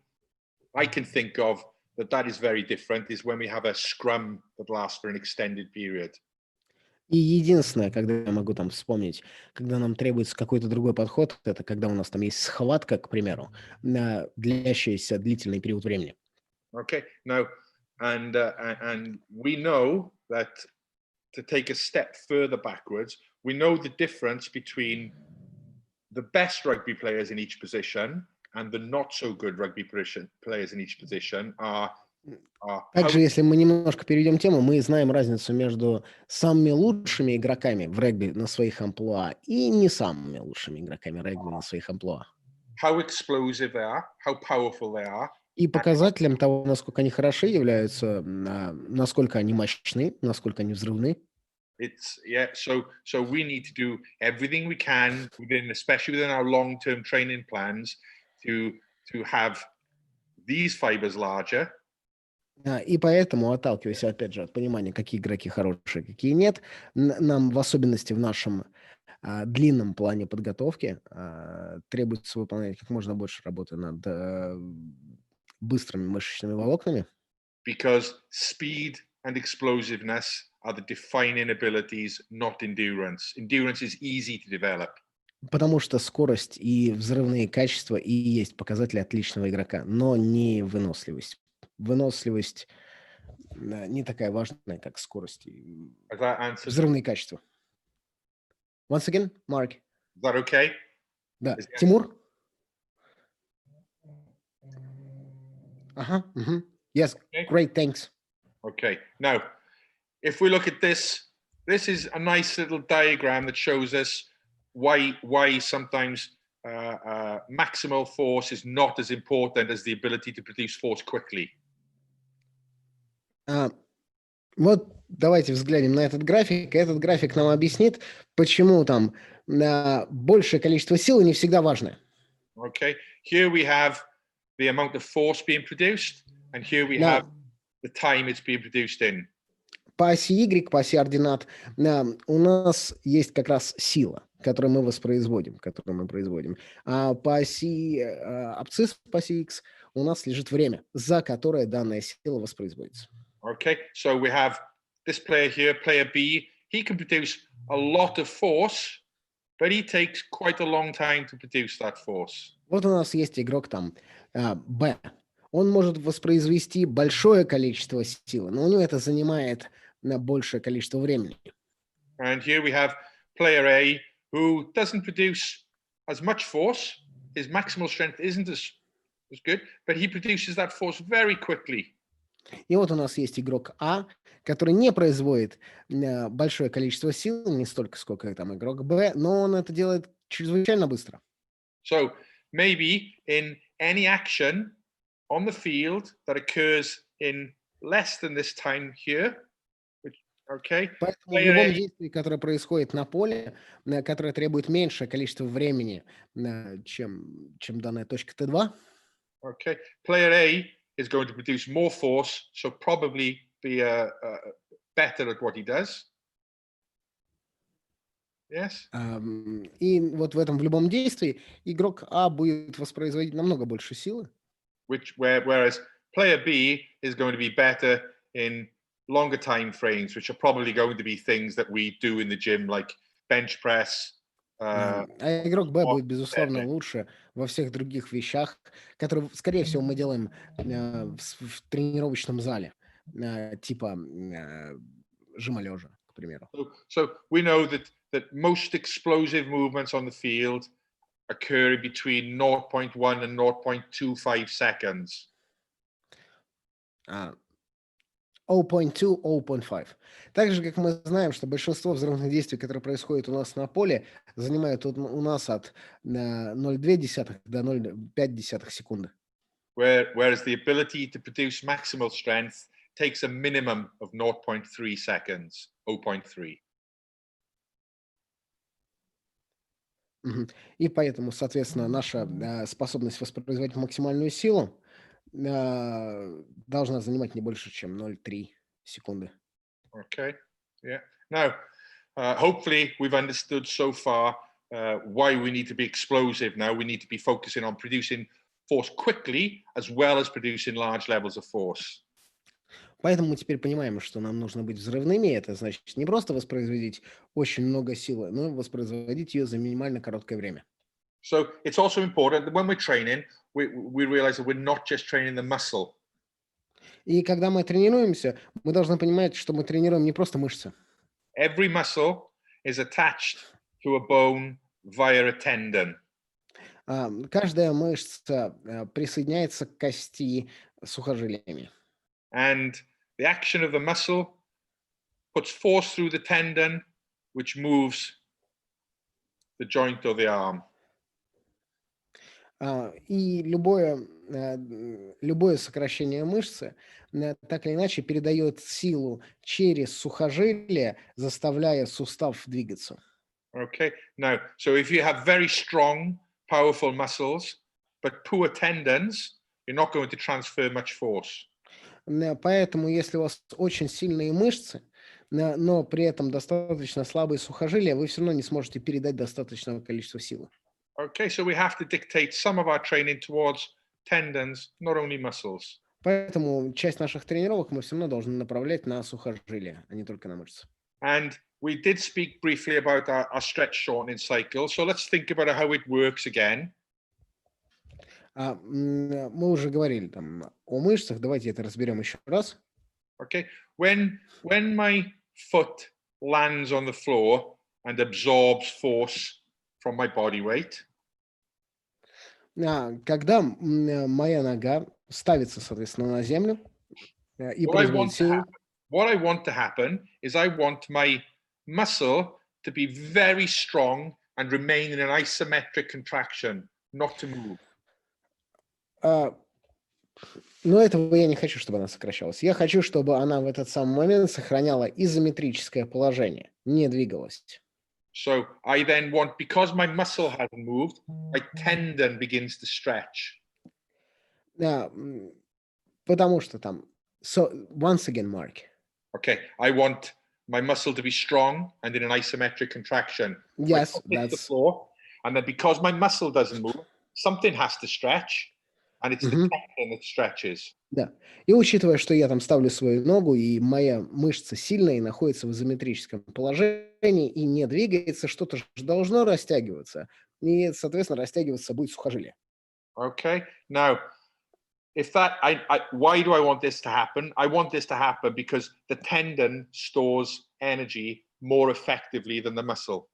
I can think of that is very different is when we have a scrum that lasts for an extended period. И единственное, когда я могу вспомнить, когда нам требуется какой-то другой подход, это когда у нас есть схватка, к примеру, длящаяся длительный период времени. Okay, now, and we know that to take a step further backwards, we know the difference between the best rugby players in each position and the not so good rugby players in each position are Также, если мы немножко перейдем тему, мы знаем разницу между самыми лучшими игроками в регби на своих амплуа и не самыми лучшими игроками регби на своих амплуа. How explosive they are, how powerful they are. И показателем того, насколько они хороши, являются, насколько они мощны, насколько они взрывны. So we need to do everything we can especially within our long-term training plans to have these fibers larger. И поэтому, отталкиваясь, опять же, от понимания, какие игроки хорошие, какие нет, нам в особенности в нашем длинном плане подготовки требуется выполнять как можно больше работы над быстрыми мышечными волокнами. Because speed and explosiveness are the defining abilities, not endurance. Endurance is easy to develop. Потому что скорость и взрывные качества и есть показатели отличного игрока, но не выносливость. Выносливость не такая важная, как скорость и взрывные качества. Once again, Mark. Is that okay? Да. Тимур? Yes, Okay. Great, thanks. Okay. Now, if we look at this is a nice little diagram that shows us why sometimes maximal force is not as important as the ability to produce force quickly. Вот давайте взглянем на этот график. Этот график нам объяснит, почему большее количество силы не всегда важно. Okay. Here we have the amount of force being produced, and here we have the time it's being produced in. По оси Y, по оси ординат, у нас есть как раз сила, которую мы воспроизводим, которую мы производим. А по оси абсцисс, по оси X, у нас лежит время, за которое данная сила воспроизводится. Okay, so we have this player here, player B. He can produce a lot of force, but he takes quite a long time to produce that force. Вот у нас есть игрок Б. Он может воспроизвести большое количество силы, но у него это занимает большее количество времени. And here we have player A, who doesn't produce as much force. His maximal strength isn't as good, but he produces that force very quickly. И вот у нас есть игрок А, который не производит большое количество сил, не столько, сколько игрок Б, но он это делает чрезвычайно быстро. So maybe in any action on the field that occurs in less than this time here, okay. Поэтому в любом действии, которое происходит на поле, которое требует меньшее количество времени, чем данная точка Т2. Okay, player A is going to produce more force, so probably be better at what he does. Yes. И вот в этом в любом действии игрок А будет воспроизводить намного больше силы, Whereas player B is going to be better in longer time frames, which are probably going to be things that we do in the gym, like bench press. а игрок Б будет, безусловно, Deadlift. лучше во всех других вещах, которые, скорее всего, мы делаем в тренировочном зале, типа жима лежа, к примеру. So we know that most explosive movements on the field occur between 0.1 and 0.25 seconds. 0.2, 0.5. Так же, как мы знаем, что большинство взрывных действий, которые происходят у нас на поле, занимают у нас от 0,2 до 0,5 секунды. Whereas the ability to produce maximal strength takes a minimum of 0.3 seconds, 0.3. И поэтому, соответственно, наша способность воспроизводить максимальную силу должна занимать не больше, чем 0,3 секунды. Okay. Yeah. Now, hopefully, we've understood so far why we need to be explosive. Now, we need to be focusing on producing force quickly as well as producing large levels of force. Поэтому мы теперь понимаем, что нам нужно быть взрывными. Это значит не просто воспроизводить очень много силы, но и воспроизводить ее за минимально короткое время. So it's also important that when we're training, we realize that we're not just training the muscle. И когда мы тренируемся, мы должны понимать, что мы тренируем не просто мышцы. Every muscle is attached to a bone via a tendon. Каждая мышца присоединяется к кости сухожилиями. And the action of the muscle puts force through the tendon, which moves the joint or the arm. И любое сокращение мышцы так или иначе передает силу через сухожилие, заставляя сустав двигаться. Okay. Now, so if you have very strong, powerful muscles, but poor tendons, you're not going to transfer much force. Поэтому, если у вас очень сильные мышцы, но при этом достаточно слабые сухожилия, вы все равно не сможете передать достаточного количества силы. Okay, so we have to dictate some of our training towards tendons, not only muscles. Поэтому часть наших тренировок мы все равно должны направлять на сухожилия, а не только на мышцы. And we did speak briefly about our stretch shortening cycle. So let's think about how it works again. Мы уже говорили там о мышцах, давайте это разберем еще раз. Okay, when my foot lands on the floor and absorbs force from my body weight, Когда моя нога ставится, соответственно, на землю и производит силу, what I want to happen is I want my muscle to be very strong and remain in an isometric contraction, not to move. но этого я не хочу, чтобы она сокращалась. Я хочу, чтобы она в этот самый момент сохраняла изометрическое положение, не двигалась. So I then want, because my muscle hasn't moved, my tendon begins to stretch. Потому что там, so once again, Mark. Okay, I want my muscle to be strong and in an isometric contraction. Yes, My foot hits the that's. floor, and then because my muscle doesn't move, something has to stretch, and it's the tendon that stretches. Да. И учитывая, что я там ставлю свою ногу, и моя мышца сильная и находится в изометрическом положении и не двигается, что-то же должно растягиваться. И, соответственно, растягиваться будет сухожилие. Okay, now, if that, why do I want this to happen? I want this to happen because the tendon stores energy more effectively than the muscle.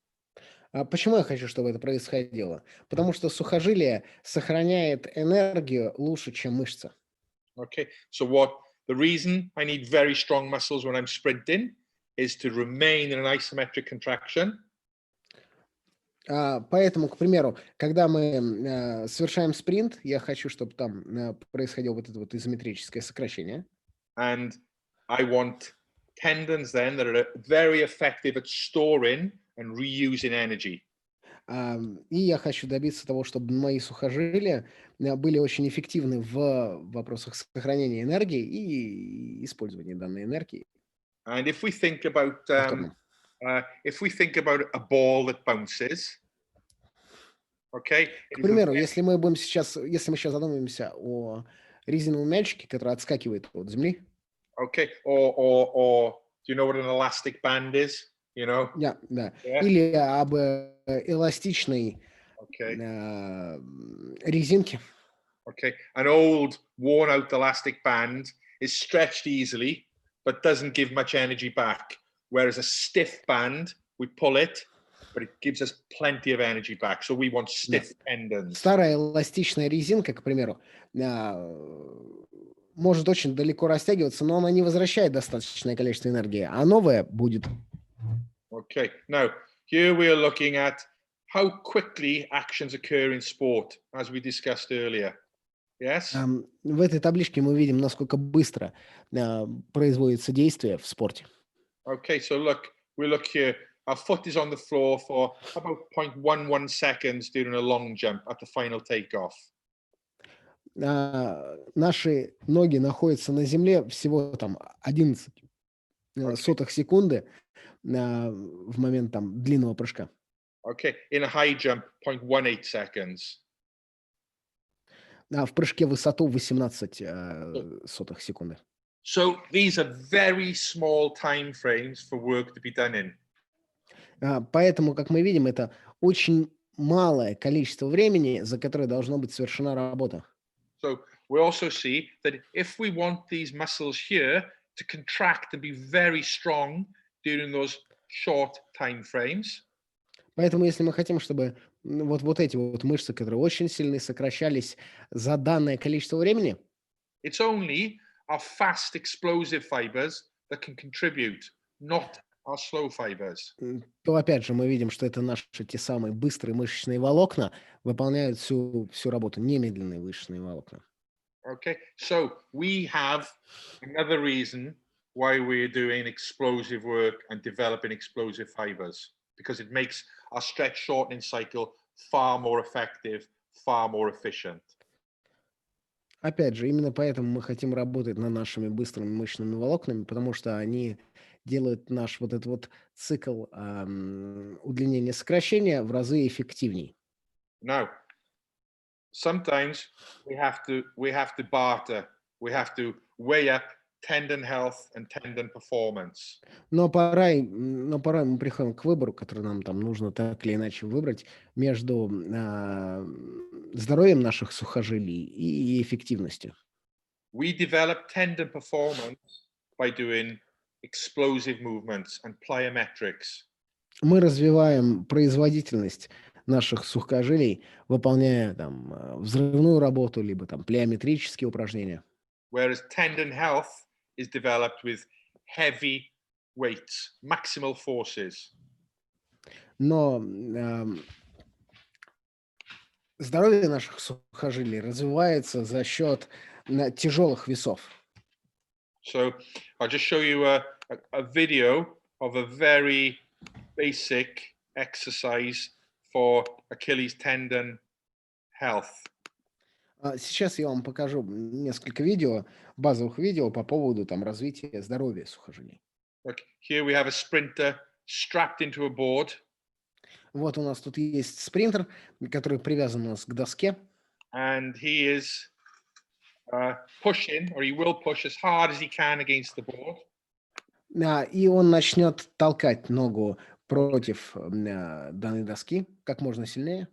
Почему я хочу, чтобы это происходило? Потому что сухожилие сохраняет энергию лучше, чем мышца. Okay, so the reason I need very strong muscles when I'm sprinting is to remain in an isometric contraction. Поэтому, к примеру, когда мы совершаем спринт, я хочу, чтобы там происходило вот это вот изометрическое сокращение. And I want tendons then that are very effective at storing and reusing energy. И я хочу добиться того, чтобы мои сухожилия были очень эффективны в вопросах сохранения энергии и использования данной энергии. And if we think about повторно. if we think about a ball that bounces, okay. К примеру, если мы сейчас задумаемся о резиновом мячике, который отскакивает от земли. Okay, or do you know what an elastic band is? You know? Да. Yeah. Или об эластичной Okay. резинке. Okay, an old worn-out elastic band is stretched easily, but doesn't give much energy back. Whereas a stiff band, we pull it, but it gives us plenty of energy back. So we want stiff tendons. Старая эластичная резинка, к примеру, может очень далеко растягиваться, но она не возвращает достаточное количество энергии, а новая будет. Okay, now here we are looking at how quickly actions occur in sport, as we discussed earlier. Yes? В этой табличке мы видим, насколько быстро производится действие в спорте. Okay, so we look here. Our foot is on the floor for about 0.11 seconds during a long jump at the final takeoff. Наши ноги находятся на земле всего там 11 сотых секунды в момент там длинного прыжка. Okay, in a high jump, 0.18 seconds. В прыжке в высоту 18 сотых секунды. So these are very small time frames for work to be done in. Поэтому, как мы видим, это очень малое количество времени, за которое должна быть совершена работа. So we also see that if we want these muscles here to contract and be very strong during those short time frames. Поэтому, если мы хотим, чтобы вот эти вот мышцы, которые очень сильны, сокращались за данное количество времени, it's only our fast explosive fibers that can contribute, not our slow fibers. то опять же мы видим, что это наши те самые быстрые мышечные волокна выполняют всю работу, немедленные мышечные волокна. Okay, so we have another reason why we're doing explosive work and developing explosive fibers, because it makes our stretch shortening cycle far more effective, far more efficient. Опять же, именно поэтому мы хотим работать над нашими быстрыми мышечными волокнами, потому что они делают наш вот этот вот цикл удлинения-сокращения в разы эффективней. Now, sometimes we have to barter. We have to weigh up tendon health and tendon performance. Но порой мы приходим к выбору, который нам там нужно так или иначе выбрать между здоровьем наших сухожилий и эффективностью. We develop tendon performance by doing explosive movements and plyometrics. Мы развиваем производительность наших сухожилий, выполняя там взрывную работу, либо там плеометрические упражнения. Whereas tendon health is developed with heavy weights, maximal forces. Но здоровье наших сухожилий развивается за счет тяжелых весов. So I'll just show you a video of a very basic exercise for Achilles tendon health. Сейчас я вам покажу несколько базовых видео по поводу там развития здоровья сухожилий. Look, here we have a sprinter strapped into a board. Вот у нас тут есть спринтер, который привязан у нас к доске. And he is pushing, or he will push as hard as he can against the board. И он начнет толкать ногу против данной доски как можно сильнее.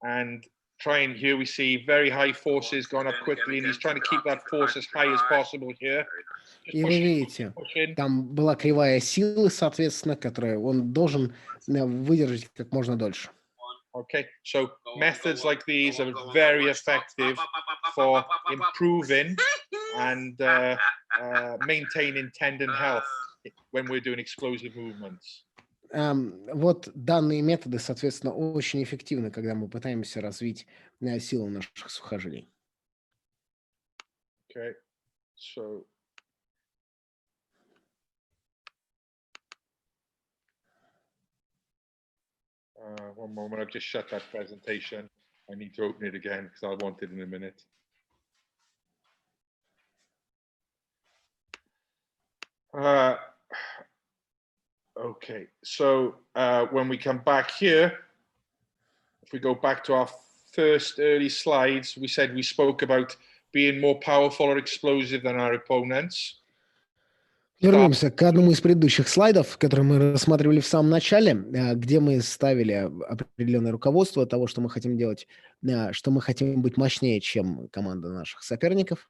And here we see very high forces going up quickly, and he's trying to keep that force as high as possible here. И вы видите, там была кривая силы, соответственно, которую он должен выдержать как можно дольше. Okay, so methods like these are very effective for improving and maintaining tendon health when we're doing explosive movements. Вот данные методы, соответственно, очень эффективны, когда мы пытаемся развить силу наших сухожилий. Okay, so one moment, I've just shut that presentation. I need to open it again because I'll want it in a minute. Okay, so when we come back here, if we go back to our first early slides, we said we spoke about being more powerful or explosive than our opponents. Вернемся к одному из предыдущих слайдов, который мы рассматривали в самом начале, где мы ставили определенное руководство того, что мы хотим делать, что мы хотим быть мощнее, чем команда наших соперников.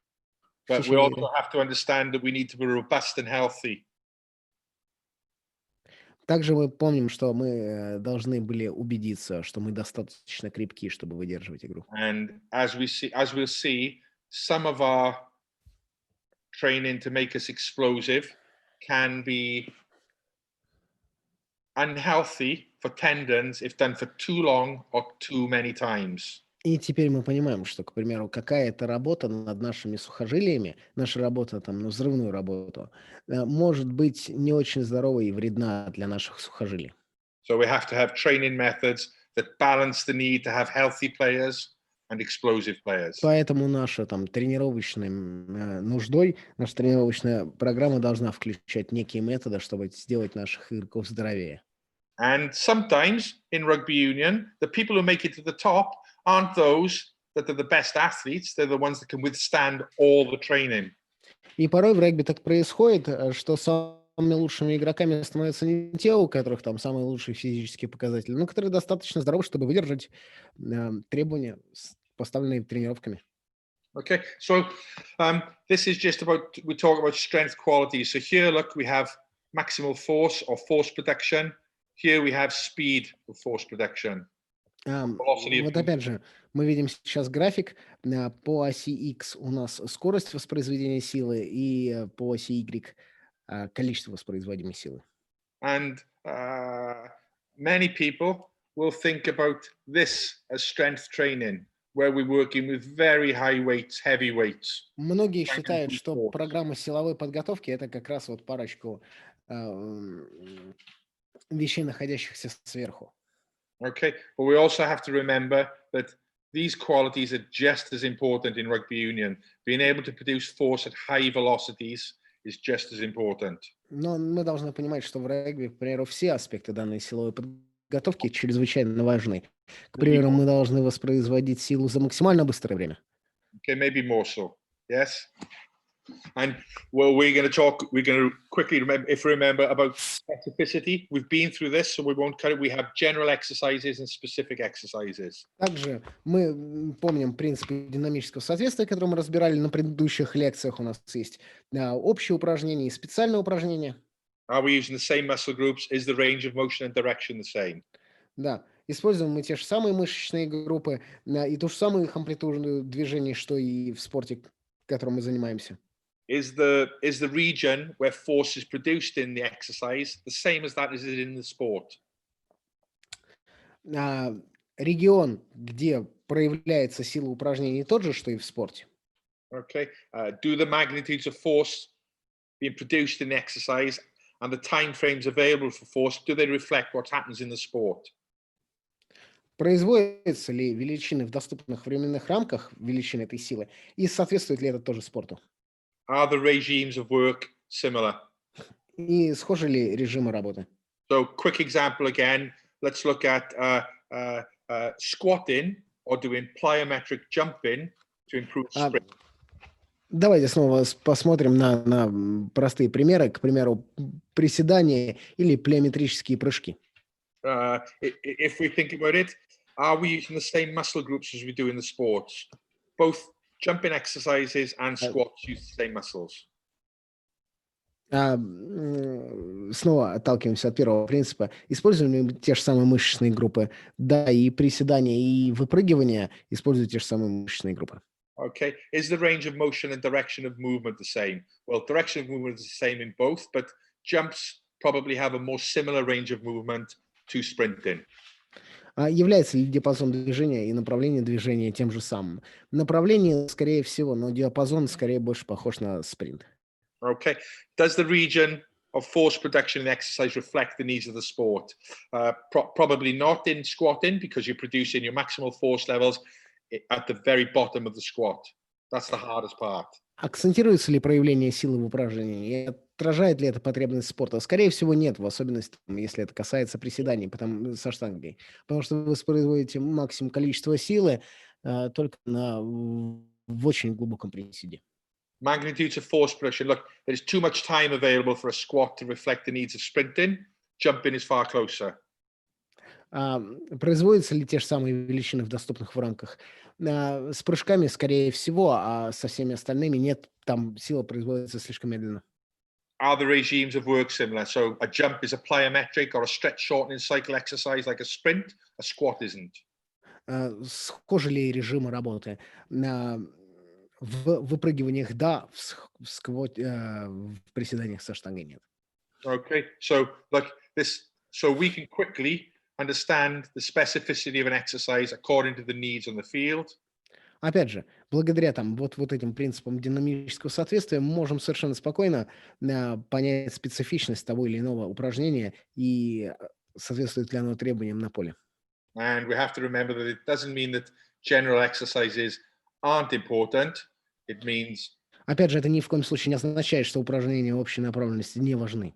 But we also have to understand that we need to be robust and healthy. Также мы помним, что мы должны были убедиться, что мы достаточно крепки, чтобы выдерживать игру. And as we'll see, some of our training to make us explosive can be unhealthy for tendons if done for too long or too many times. И теперь мы понимаем, что, к примеру, какая-то работа над нашими сухожилиями, наша работа там на взрывную работу, может быть не очень здоровой и вредна для наших сухожилий. So we have to have training methods that balance the need to have healthy players and explosive players. Поэтому наша там тренировочной нуждой, наша тренировочная программа должна включать некие методы, чтобы сделать наших игроков здоровее. And sometimes in rugby union, the people who make it to the top aren't those that are the best athletes. They're the ones that can withstand all the training. И порой в регби так происходит, что самыми лучшими игроками становятся не те, у которых там самые лучшие физические показатели, но которые достаточно здоровы, чтобы выдержать требования, поставленные тренировками. Okay, so this is just about, we talk about strength qualities. So here, look, we have maximal force or force production. Here we have speed of force production. Вот опять же, мы видим сейчас график. По оси X у нас скорость воспроизведения силы и по оси Y количество воспроизводимой силы. And many people will think about this as strength training, where we're working with very high weights, heavy weights. Многие считают, что программа силовой подготовки это как раз вот парочку вещей, находящихся сверху. Okay, but we also have to remember that these qualities are just as important in rugby union. Being able to produce force at high velocities is just as important. Но мы должны понимать, что в регби, к примеру, все аспекты данной силовой подготовки чрезвычайно важны. К примеру, мы должны воспроизводить силу за максимально быстрое время. Okay, maybe more so. Yes. And well, we're going to quickly remember about specificity. We've been through this, so we won't cut it. We have general exercises and specific exercises. Также мы помним принципы динамического соответствия, которые мы разбирали на предыдущих лекциях. У нас есть общие упражнения и специальные упражнения. Are we using the same muscle groups? Is the range of motion and direction the same? Да, используем мы те же самые мышечные группы и ту же самую их амплитуду движений, что и в спорте, которым мы занимаемся. Is the region where force is produced in the exercise the same as that is it in the sport? Регион, где проявляется сила упражнений, тот же, что и в спорте. Okay. Do the magnitudes of force being produced in the exercise and the time frames available for force, do they reflect what happens in the sport? Производятся ли величины в доступных временных рамках, величины этой силы, и соответствует ли это тоже спорту? Are the regimes of work similar? И схожи ли режимы работы? So, quick example again. Let's look at squatting or doing plyometric jumping to improve sprint. Давайте снова посмотрим на простые примеры, к примеру, приседания или плеометрические прыжки. If we think about it, are we using the same muscle groups as we do in the sports? Both jumping exercises and squats use the same muscles. Снова отталкиваемся от первого принципа. Используем ли те же самые мышечные группы? Да, и приседания, и выпрыгивания используют те же самые мышечные группы. Okay. Is the range of motion and direction of movement the same? Well, direction of movement is the same in both, but jumps probably have a more similar range of movement to sprinting. Является ли диапазон движения и направление движения тем же самым? Направление, скорее всего, но диапазон скорее больше похож на спринт. Okay. Does the region of force production in exercise reflect the needs of the sport? Probably not in squatting because you're producing your maximal force levels at the very bottom of the squat. That's the hardest part. Акцентируется ли проявление силы в упражнении? отражает ли это потребность спорта? Скорее всего, нет, в особенности, если это касается приседаний со штангой. Потому что вы воспроизводите максимум количества силы только в очень глубоком приседе. Magnitudes of force production. Look, there's too much time available for a squat to reflect the needs of sprinting. Jumping is far closer. Производятся ли те же самые величины в доступных в рамках? С прыжками, скорее всего, а со всеми остальными нет, там сила производится слишком медленно. Are the regimes of work similar? So a jump is a plyometric or a stretch shortening cycle exercise like a sprint. A squat isn't. Схожи ли режимы работы? В выпрыгиваниях да, в приседаниях со штангой нет. Okay, so like this, so we can quickly understand the specificity of an exercise according to the needs on the field. Опять же, благодаря вот этим принципам динамического соответствия мы можем совершенно спокойно понять специфичность того или иного упражнения и соответствует ли оно требованиям на поле. And we have to remember that it doesn't mean that general exercises aren't important. It means Опять же, это ни в коем случае не означает, что упражнения общей направленности не важны.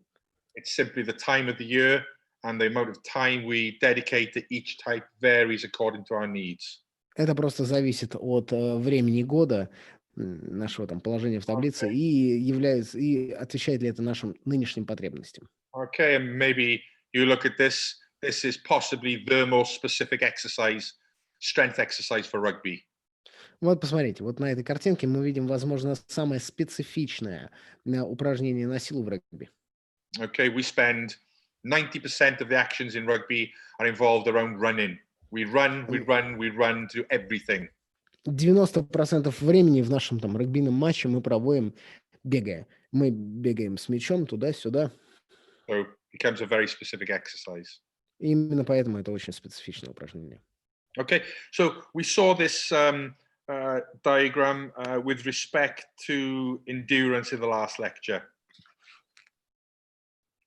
it's simply the time of the year and the amount of time we dedicate to each type varies according to our needs. Это просто зависит от времени года, нашего там положения в таблице, и отвечает ли это нашим нынешним потребностям. Okay, and maybe you look at this. This is possibly the most specific exercise, strength exercise for rugby. Вот посмотрите, вот на этой картинке мы видим, возможно, самое специфичное упражнение на силу в регби. Okay, we spend 90% of the actions in rugby are involved around running. We run to everything. 90% времени в нашем там регбийном матче мы проводим бегая. Мы бегаем с мячом туда-сюда. So it becomes a very specific exercise. И именно поэтому это очень специфичное упражнение. Okay, so we saw this diagram with respect to endurance in the last lecture.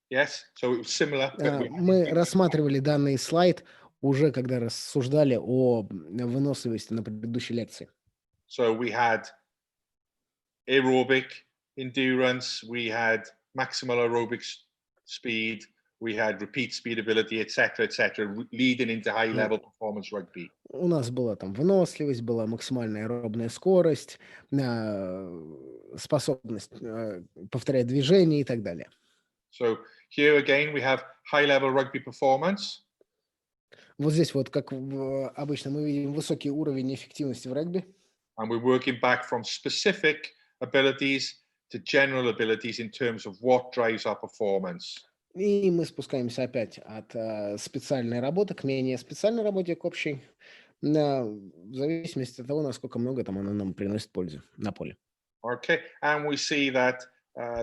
Yes, so it was similar. Мы рассматривали данный слайд уже когда рассуждали о выносливости на предыдущей лекции. So we had aerobic endurance, we had maximal aerobic speed, we had repeat speed ability, etc., leading into high-level performance rugby. У нас была там выносливость, была максимальная аэробная скорость, способность повторять движения и так далее. So here again we have high-level rugby performance. Вот здесь вот, как обычно, мы видим высокий уровень эффективности в регби. And we're working back from specific abilities to general abilities in terms of what drives our performance. И мы спускаемся опять от специальной работы к менее специальной работе, к общей, в зависимости от того, насколько много там она нам приносит пользы на поле. Okay, and we see that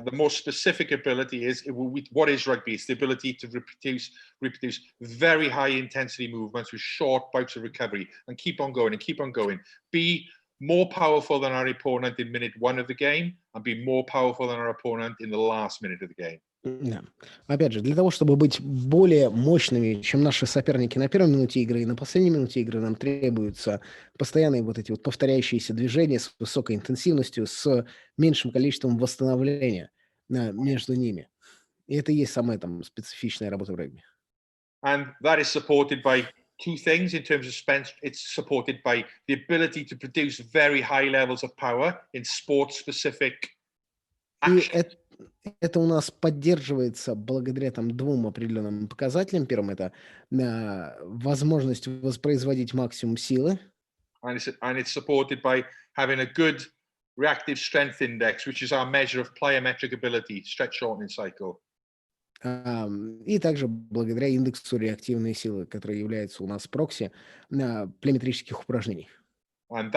the most specific ability is what is rugby? It's the ability to reproduce very high intensity movements with short bouts of recovery and keep on going and keep on going. Be more powerful than our opponent in minute 1 of the game and be more powerful than our opponent in the last minute of the game. Да. Опять же, для того, чтобы быть более мощными, чем наши соперники на первой минуте игры и на последней минуте игры, нам требуются постоянные вот эти вот повторяющиеся движения с высокой интенсивностью, с меньшим количеством восстановления между ними. И это и есть самая там специфичная работа в регби. And that is supported by two things in terms of strength. It's supported by the ability to produce very high levels of power in sport-specific actions. И это у нас поддерживается благодаря там двум определенным показателям. Первым это возможность воспроизводить максимум силы. And it's supported by having a good reactive strength index, which is our measure of plyometric ability, stretch shortening cycle. И также благодаря индексу реактивной силы, который является у нас прокси плеометрических упражнений. And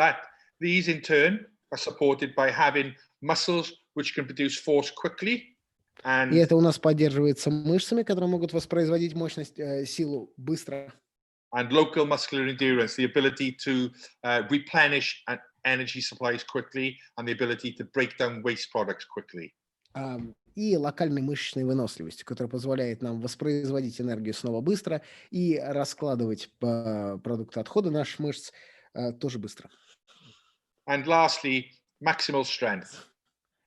these in turn are supported by having muscles which can produce force quickly. И это у нас поддерживается мышцами, которые могут воспроизводить мощность, силу быстро. And local muscular endurance, the ability to replenish energy supplies quickly and the ability to break down waste products quickly. И локальной мышечной выносливости, которая позволяет нам воспроизводить энергию снова быстро и раскладывать продукты отхода наших мышц тоже быстро. And lastly, maximal strength.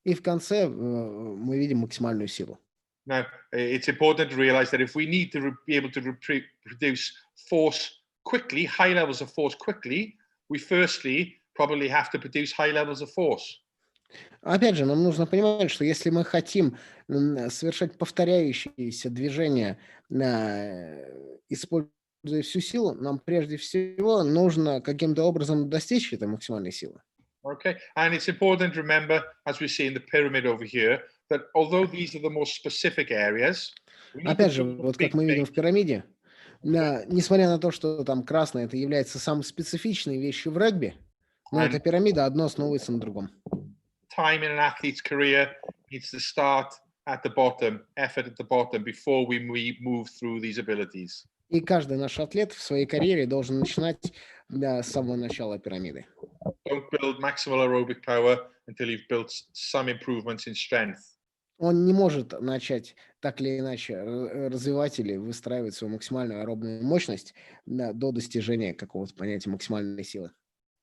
И в конце мы видим максимальную силу. Now, it's important to realize that if we need to be able to produce force quickly, high levels of force quickly, we firstly probably have to produce high levels of force. Опять же, нам нужно понимать, что если мы хотим совершать повторяющиеся движения, используя всю силу, нам прежде всего нужно каким-то образом достичь этой максимальной силы. Okay, and it's important to remember, as we see in the pyramid over here, that although these are the most specific areas, we need to Опять же, do вот big как мы видим things. в пирамиде, несмотря на то, что там красное, это является самой специфичной вещью в регби, но эта пирамида одно основывается на другом. Time in an athlete's career needs to start at the bottom, effort at the bottom, before we move through these abilities. И каждый наш атлет в своей карьере должен начинать с самого начала пирамиды. Don't build maximal aerobic power until you've built some improvements in strength. Он не может начать так или иначе развивать или выстраивать свою максимальную аэробную мощность до достижения какого-то понятия максимальной силы.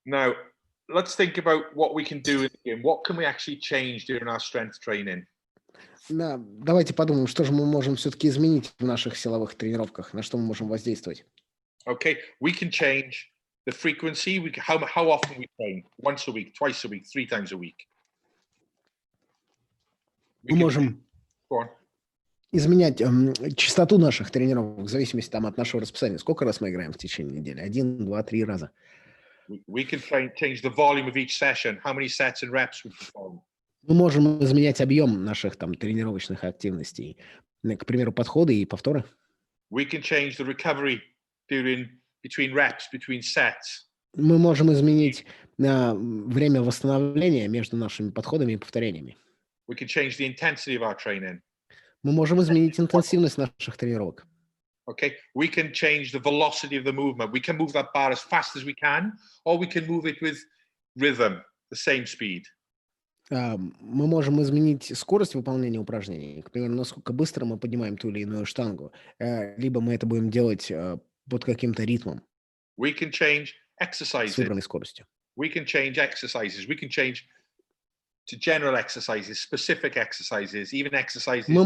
Now, let's think about what we can do in the game. What can we actually change during our strength training? Давайте подумаем, что же мы можем все-таки изменить в наших силовых тренировках, на что мы можем воздействовать. Okay, we can change the frequency. How often we train? Once a week, twice a week, 3 times a week. Мы можем Go on. изменять частоту наших тренировок в зависимости от нашего расписания. Сколько раз мы играем в течение недели? 1, 2, 3 раза. We can change the volume of each session. How many sets and reps we perform. Мы можем изменять объем наших тренировочных активностей. К примеру, подходы и повторы. We can change the recovery between reps, between sets. Мы можем изменить время восстановления между нашими подходами и повторениями. We can change the intensity of our training. Мы можем изменить интенсивность наших тренировок. Okay, we can change the velocity of the movement. We can move that bar as fast as we can, or we can move it with rhythm, the same speed. Мы можем изменить скорость выполнения упражнений. К примеру, насколько быстро мы поднимаем ту или иную штангу. Либо мы это будем делать под каким-то ритмом. We can change С exercises. выбранной скоростью. We can change exercises. We can change to general exercises, specific exercises, even exercises. Мы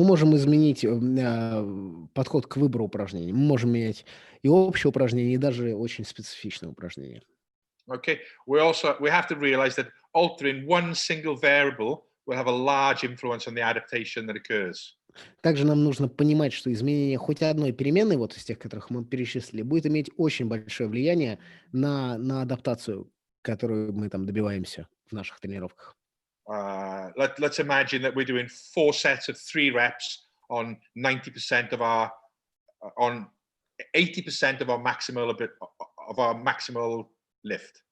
можем изменить подход к выбору упражнений. Мы можем менять и общее упражнение, и даже очень специфичное упражнение. Okay, we have to realize that altering one single variable will have a large influence on the adaptation that occurs. Также нам нужно понимать, что изменение хоть одной переменной, вот из тех, которых мы перечислили, будет иметь очень большое влияние на адаптацию, которую мы там добиваемся в наших тренировках. Let's imagine that we're doing 4 sets of 3 reps on 90% of on 80% of our maximal lift.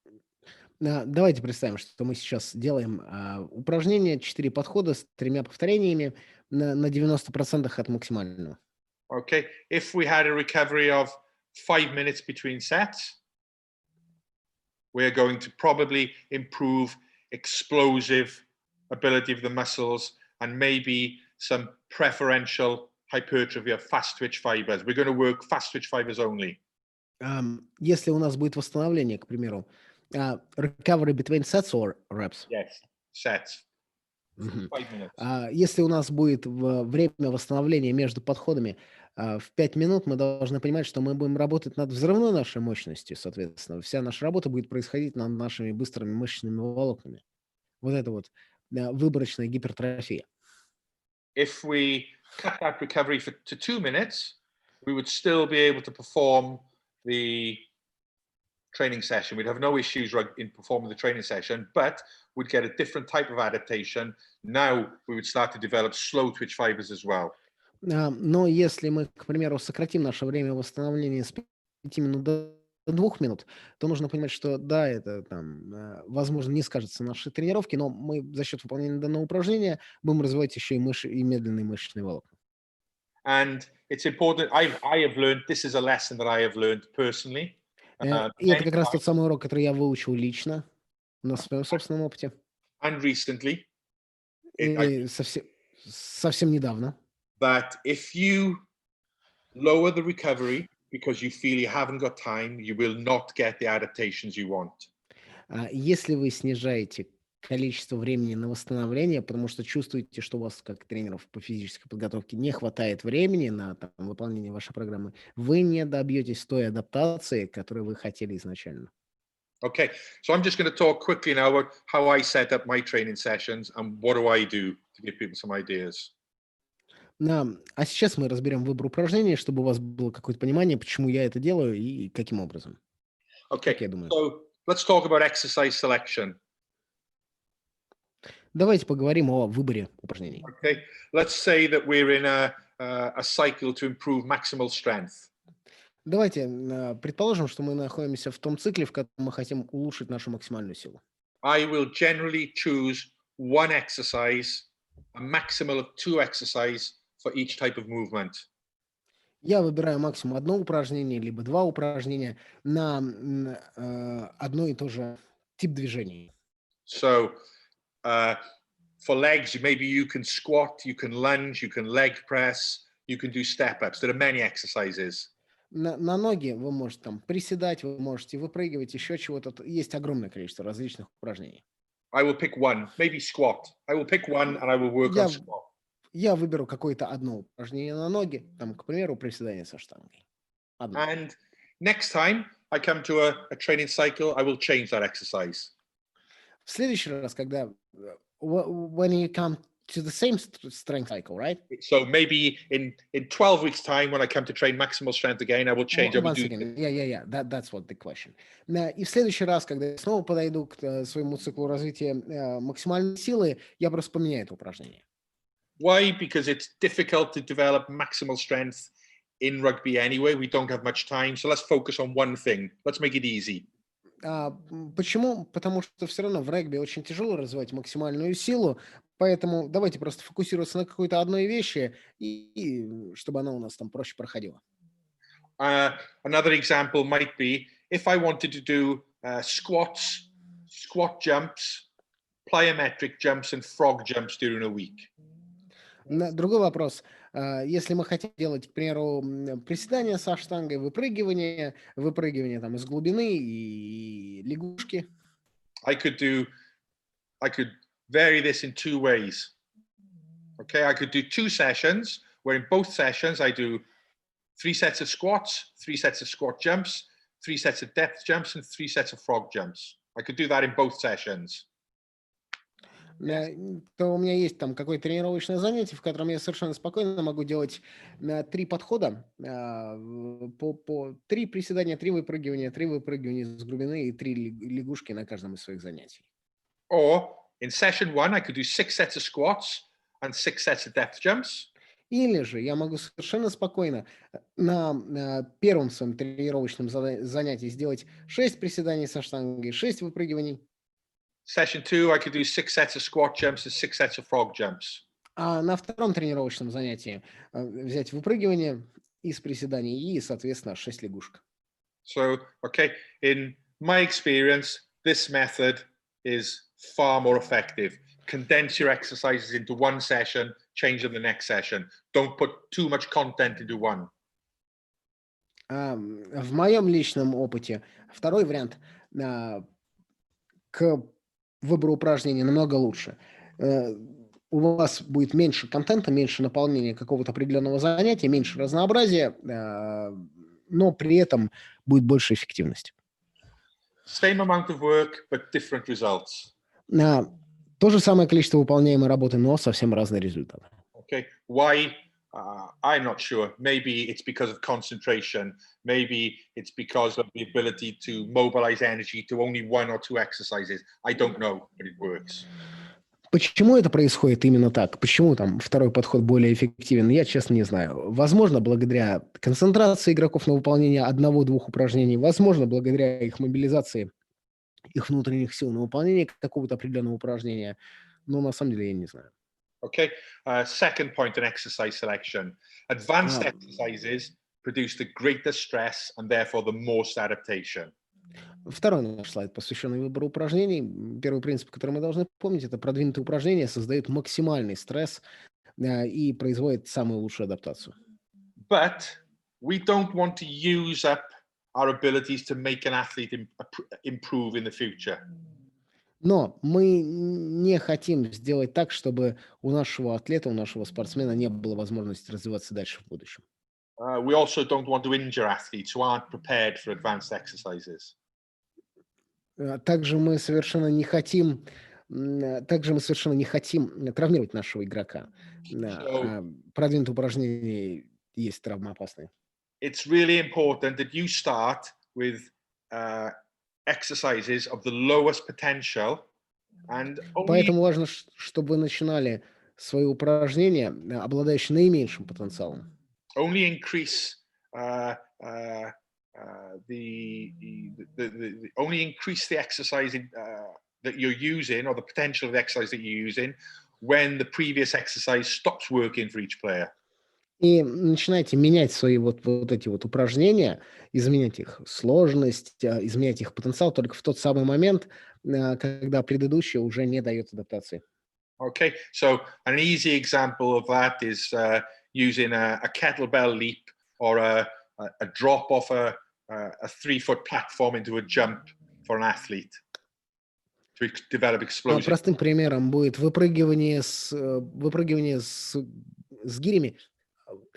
Давайте представим, что мы сейчас делаем упражнение, 4 подхода с 3 повторениями на 90% от максимального. Okay, if we had a recovery of 5 minutes between sets, we're going to probably improve explosive ability of the muscles and maybe some preferential hypertrophy of fast twitch fibers. We're going to work fast twitch fibers only. Если у нас будет восстановление, к примеру, recovery between sets or reps? Yes, sets. 5 minutes. Если у нас будет время восстановления между подходами в 5 минут, мы должны понимать, что мы будем работать над взрывной нашей мощностью, соответственно. Вся наша работа будет происходить над нашими быстрыми мышечными волокнами. Вот это вот выборочная гипертрофия. If we cut that recovery to 2 minutes, we would still be able to perform the training session. We'd have no issues in performing the training session, but we'd get a different type of adaptation. Now we would start to develop slow twitch fibers as well. Но если мы, к примеру, сократим наше время восстановления с 5 минут до 2 минут, то нужно понимать, что да, это возможно, не скажется на нашей тренировке, но мы за счет выполнения данного упражнения будем развивать еще и медленные мышечные волокна. And it's important. I have learned, this is a lesson that I have learned personally. И это как раз тот самый урок, который я выучил лично на своем собственном опыте. And recently. И совсем недавно. That if you lower the recovery because you feel you haven't got time, you will not get the adaptations you want. Если вы снижаете количество времени на восстановление, потому что чувствуете, что у вас, как тренеров по физической подготовке, не хватает времени на там, выполнение вашей программы, вы не добьетесь той адаптации, которую вы хотели изначально. Okay, so I'm just going to talk quickly now about how I set up my training sessions and what do I do to give people some ideas. А сейчас мы разберем выбор упражнений, чтобы у вас было какое-то понимание, почему я это делаю и каким образом. Как я Okay, думаю. so let's talk about exercise selection. Давайте поговорим о выборе упражнений. Okay, let's say that we're in a cycle to improve maximal strength. Давайте предположим, что мы находимся в том цикле, в котором мы хотим улучшить нашу максимальную силу. I will generally choose one exercise, a maximal of 2 exercise for each type of movement. Я выбираю максимум одно упражнение, либо два упражнения на одно и то же тип движений. So for legs, maybe you can squat, you can lunge, you can leg press, you can do step ups. There are many exercises. На ноги вы можете там приседать, вы можете выпрыгивать, еще чего-то. Есть огромное количество различных упражнений. I will pick one, maybe squat. I will pick one and I will work on squat. Я выберу какое-то одно упражнение на ноги, там, к примеру, приседание со штангой. Одно. And next time I come to a training cycle, I will change that exercise. В следующий раз, когда when you come to the same strength cycle, right? So maybe in 12 weeks' time, when I come to train maximal strength again, I will change. I will do Yeah. That's what the question. И в следующий раз, когда я снова подойду к своему циклу развития максимальной силы, я просто поменяю это упражнение. Why? Because it's difficult to develop maximal strength in rugby anyway. We don't have much time, so let's focus on one thing. Let's make it easy. Почему? Потому что все равно в регби очень тяжело развивать максимальную силу, поэтому давайте просто фокусироваться на какой-то одной вещи, и чтобы она у нас там проще проходила. Another example might be if I wanted to do squats, squat jumps, plyometric jumps, and frog jumps during a week. Другой вопрос. Если мы хотим делать, к примеру, приседания со штангой, выпрыгивание там из глубины и лягушки. I could vary this in 2 ways. Okay, I could do 2 sessions where in both sessions I do 3 sets of squats, 3 sets of squat jumps, 3 sets of depth jumps, and 3 sets of frog jumps. I could do that in both sessions. То у меня есть там какое-то тренировочное занятие, в котором я совершенно спокойно могу делать 3 подхода, по 3 приседания, 3 выпрыгивания с глубины и 3 лягушки на каждом из своих занятий. Or in session 1, I could do 6 sets of squats and 6 sets of depth jumps. Или же я могу совершенно спокойно на первом своем тренировочном занятии сделать 6 приседаний со штангой, 6 выпрыгиваний. Session 2, I could do 6 sets of squat jumps and 6 sets of frog jumps. А на втором тренировочном занятии взять выпрыгивание из приседаний и, соответственно, 6 лягушек. So, okay, in my experience, this method is far more effective. Condense your exercises into one session, change them the next session. Don't put too much content into one. В моем личном опыте второй вариант к выбору упражнений намного лучше. У вас будет меньше контента, меньше наполнения какого-то определенного занятия, меньше разнообразия, но при этом будет больше эффективности. Same amount of work, but different results. То же самое количество выполняемой работы, но совсем разные результаты. Okay, why? I'm not sure. Maybe it's because of concentration. Maybe it's because of the ability to mobilize energy to only 1 or 2 exercises. I don't know, but it works. Почему это происходит именно так? Почему там второй подход более эффективен? Я, честно, не знаю. Возможно, благодаря концентрации игроков на выполнение 1-2 упражнений. Возможно, благодаря их мобилизации, их внутренних сил на выполнение какого-то определенного упражнения. Но на самом деле я не знаю. Okay, second point in exercise selection. Advanced exercises produce the greatest stress and therefore the most adaptation. Второй наш слайд, посвященный выбору упражнений. Первый принцип, который мы должны помнить, это продвинутые упражнения создают максимальный стресс и производят самую лучшую адаптацию. But we don't want to use up our abilities to make an athlete improve in the future. Но мы не хотим сделать так, чтобы у нашего атлета, у нашего спортсмена не было возможности развиваться дальше в будущем. We also don't want to injure athletes who aren't prepared for advanced exercises. Также мы совершенно не хотим травмировать нашего игрока. Продвинутые упражнения есть травмоопасные. It's really important that you start with exercises of the lowest potential, and Поэтому важно, чтобы вы начинали свои упражнения, обладающие наименьшим потенциалом. only increase the exercise that you're using, or the potential of the exercise that you're using, when the previous exercise stops working for each player. И начинайте менять свои вот эти вот упражнения, изменять их сложность, изменять их потенциал только в тот самый момент, когда предыдущее уже не дает адаптации. Okay, so an easy example of that is using a kettlebell leap or a drop off a 3-foot platform into a jump for an athlete to develop explosive. Простым примером будет выпрыгивание с гирями.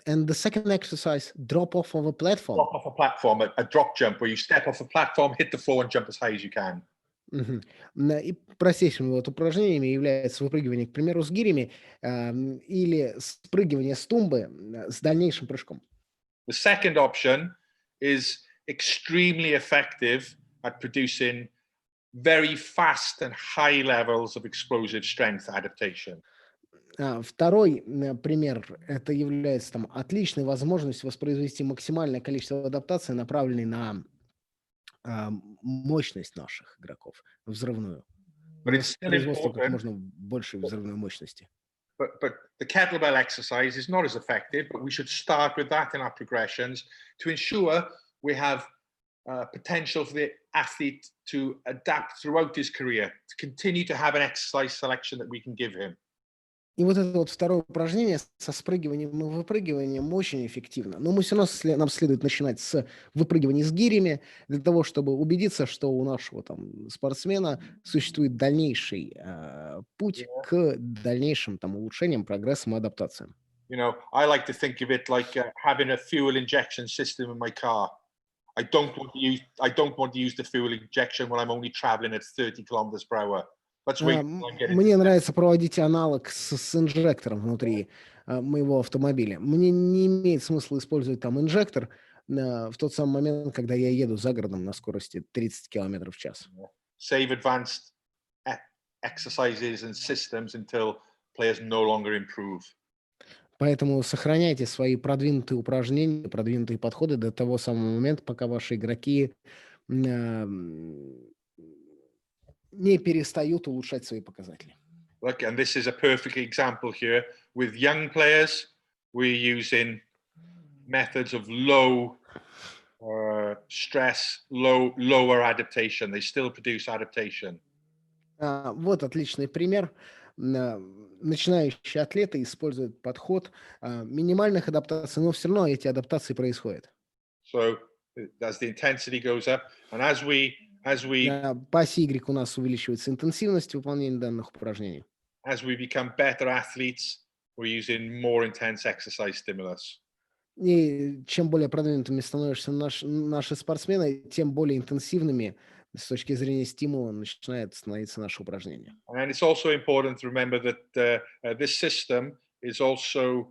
And the second exercise, drop off of a platform. Drop off a platform, a drop jump where you step off a platform, hit the floor and jump as high as you can. И простейшим вот упражнениями является выпрыгивание, к примеру, с гирями или спрыгивание с тумбы с дальнейшим прыжком. The second option is extremely effective at producing very fast and high levels of explosive strength adaptation. Второй пример – это является там отличной возможностью воспроизвести максимальное количество адаптаций, направленной на мощность наших игроков, взрывную. Производство как можно большей взрывной мощности. But the kettlebell exercise is not as effective, but we should start with that in our progressions to ensure we have potential for the athlete to adapt throughout his career, to continue to have an exercise selection that we can give him. И вот это вот второе упражнение со спрыгиванием и выпрыгиванием очень эффективно. Но мы все равно нам следует начинать с выпрыгивания с гирями для того, чтобы убедиться, что у нашего там спортсмена существует дальнейший путь к дальнейшим там улучшениям, прогрессам и адаптациям. You know, I like to think of it like having a fuel injection system in my car. I don't want to use the fuel injection when I'm only traveling at 30 kilometers per hour. Мне нравится проводить аналог с инжектором внутри моего автомобиля. Мне не имеет смысла использовать там инжектор в тот самый момент, когда я еду за городом на скорости 30 км в час. Save advanced exercises and systems until players no longer improve. Поэтому сохраняйте свои продвинутые упражнения, продвинутые подходы до того самого момента, пока ваши игроки не перестают улучшать свои показатели. Look, and this is a perfect example here. With young players, we're using methods of low stress, lower adaptation. They still produce adaptation. Вот отличный пример. Начинающие атлеты используют подход минимальных адаптаций, но все равно эти адаптации происходят. So as the intensity goes up, and as we по оси Y у нас увеличивается интенсивность выполнения данных упражнений. As we become better athletes, we're using more intense exercise stimulus. И чем более продвинутыми становятся наши спортсмены, тем более интенсивными с точки зрения стимула начинает становиться наше упражнение. And it's also important to remember that this system is also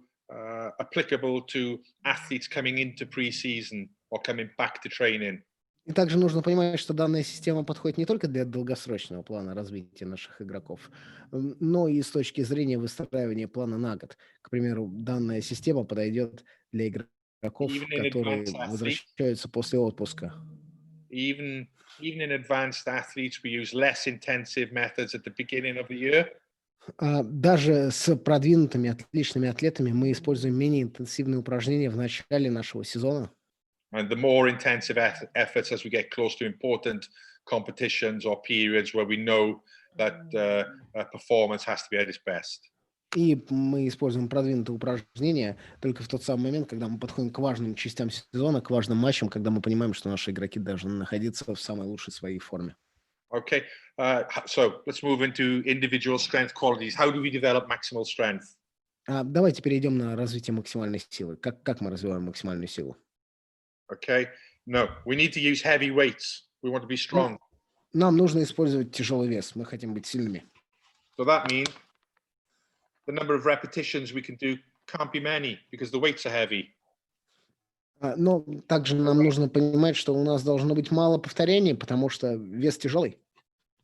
applicable to athletes coming into pre-season or coming back to training. И также нужно понимать, что данная система подходит не только для долгосрочного плана развития наших игроков, но и с точки зрения выстраивания плана на год. К примеру, данная система подойдет для игроков, которые возвращаются после отпуска. Even in advanced athletes, we use less intensive methods at the beginning of the year. Даже с продвинутыми отличными атлетами мы используем менее интенсивные упражнения в начале нашего сезона. And the more intensive efforts as we get close to important competitions or periods where we know that performance has to be at its best. И мы используем продвинутые упражнения только в тот самый момент, когда мы подходим к важным частям сезона, к важным матчам, когда мы понимаем, что наши игроки должны находиться в самой лучшей своей форме. Okay, so let's move into individual strength qualities. How do we develop maximal strength? Давайте перейдем на развитие максимальной силы. Как мы развиваем максимальную силу? Okay, no, we need to use heavy weights. We want to be strong. Нам нужно использовать тяжелый вес. Мы хотим быть сильными. So that means the number of repetitions we can do can't be many because the weights are heavy. Но также нам нужно понимать, что у нас должно быть мало повторений, потому что вес тяжелый.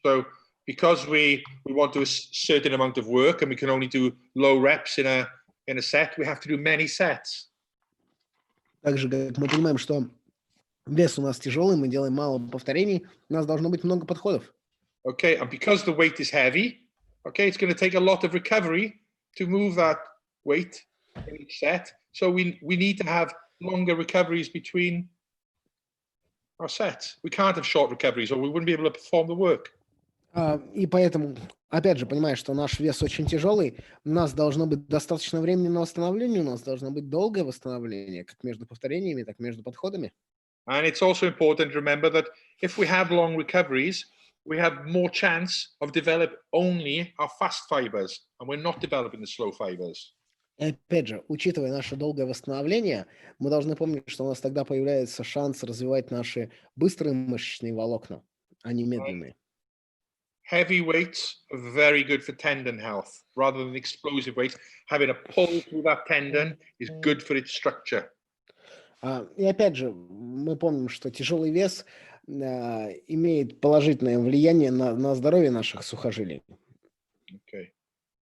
So because we want to do a certain amount of work and we can only do low reps in a set, we have to do many sets. Также, как мы понимаем, что вес у нас тяжелый, мы делаем мало повторений, у нас должно быть много подходов. Okay, and because the weight is heavy, okay, it's going to take a lot of recovery to move that weight in each set. So we need to have longer recoveries between our sets. We can't have short recoveries or we wouldn't be able to perform the work. И поэтому, опять же, понимая, что наш вес очень тяжелый, у нас должно быть достаточно времени на восстановление, у нас должно быть долгое восстановление, как между повторениями, так и между подходами. And it's also important to remember that if we have long recoveries, we have more chance of develop only our fast fibers, and we're not developing the slow fibers. И опять же, учитывая наше долгое восстановление, мы должны помнить, что у нас тогда появляется шанс развивать наши быстрые мышечные волокна, а не медленные. Heavy weights are very good for tendon health rather than explosive weights. Having a pull through that tendon is good for its structure. И опять же, мы помним, что тяжелый вес имеет положительное влияние на здоровье наших сухожилий. Okay.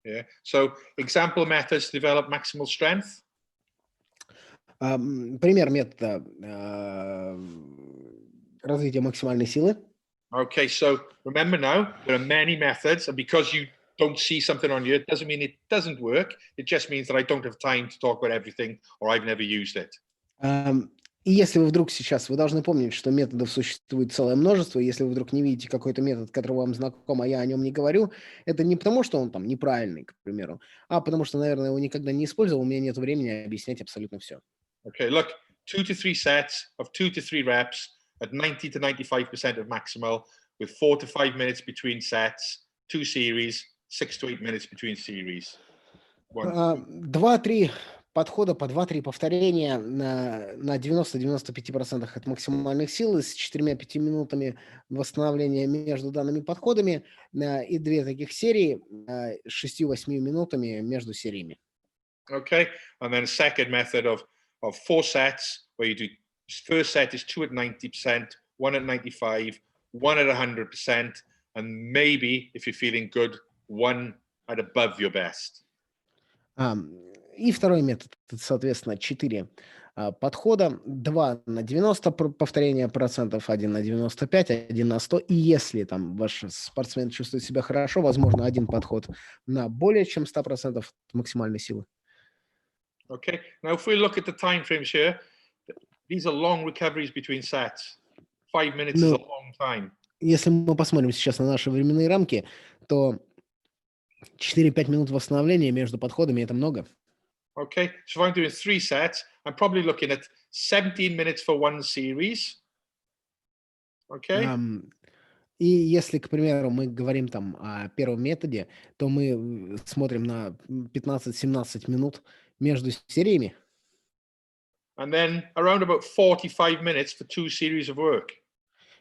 Yeah. So example methods to develop maximal strength. Пример метода развития максимальной силы. Okay, so remember now, there are many methods, and because you don't see something on here, it doesn't mean it doesn't work. It just means that I don't have time to talk about everything, or I've never used it. И если вы вдруг сейчас, вы должны помнить, что методов существует целое множество, если вы вдруг не видите какой-то метод, который вам знаком, а я о нем не говорю, это не потому, что он там неправильный, к примеру, а потому что, наверное, его никогда не использовал, у меня нет времени объяснять абсолютно все. Okay, look, 2 to 3 sets of 2 to 3 reps at 90 to 95% of maximal, with 4 to 5 minutes between sets, 2 series, 6 to 8 minutes between series. 2-3 подхода по 2-3 повторения на 90-95% от максимальных сил с 4-5 минутами восстановления между данными подходами и 2 таких серии 6-8 минутами между сериями. Okay, and then a second method of 4 sets where you do first set is 2 at 90%, 1 at 95, 1 at 100%, and maybe if you're feeling good, 1 at above your best. И второй метод, это, соответственно, 4 подхода, 2 на 90 повторения процентов, 1 на 95, 1 на 100. И если там ваш спортсмен чувствует себя хорошо, возможно, один подход на более чем 100% максимальной силы. Okay, now if we look at the time frames here, these are long recoveries between sets. 5 minutes is a long time. Если мы посмотрим сейчас на наши временные рамки, то 4-5 минут восстановления между подходами – это много. Okay, so if I'm doing 3 sets, I'm probably looking at 17 minutes for one series. Okay. И если, к примеру, мы говорим там о первом методе, то мы смотрим на 15-17 минут между сериями. And then around about 45 minutes for 2 series of work.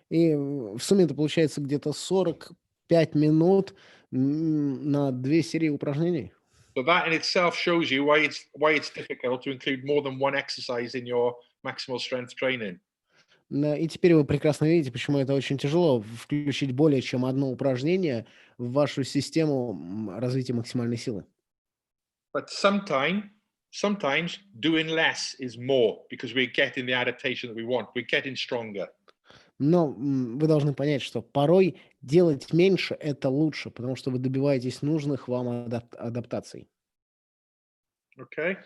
И в сумме это получается где-то 45 минут на 2 серии упражнений. So that in itself shows you why it's difficult to include more than one exercise in your maximal strength training. И теперь вы прекрасно видите, почему это очень тяжело включить более чем одно упражнение в вашу систему развития максимальной силы. But sometimes doing less is more because we're getting the adaptation that we want. We're getting stronger. Но вы должны понять, что порой делать меньше – это лучше, потому что вы добиваетесь нужных вам адаптаций. Okay.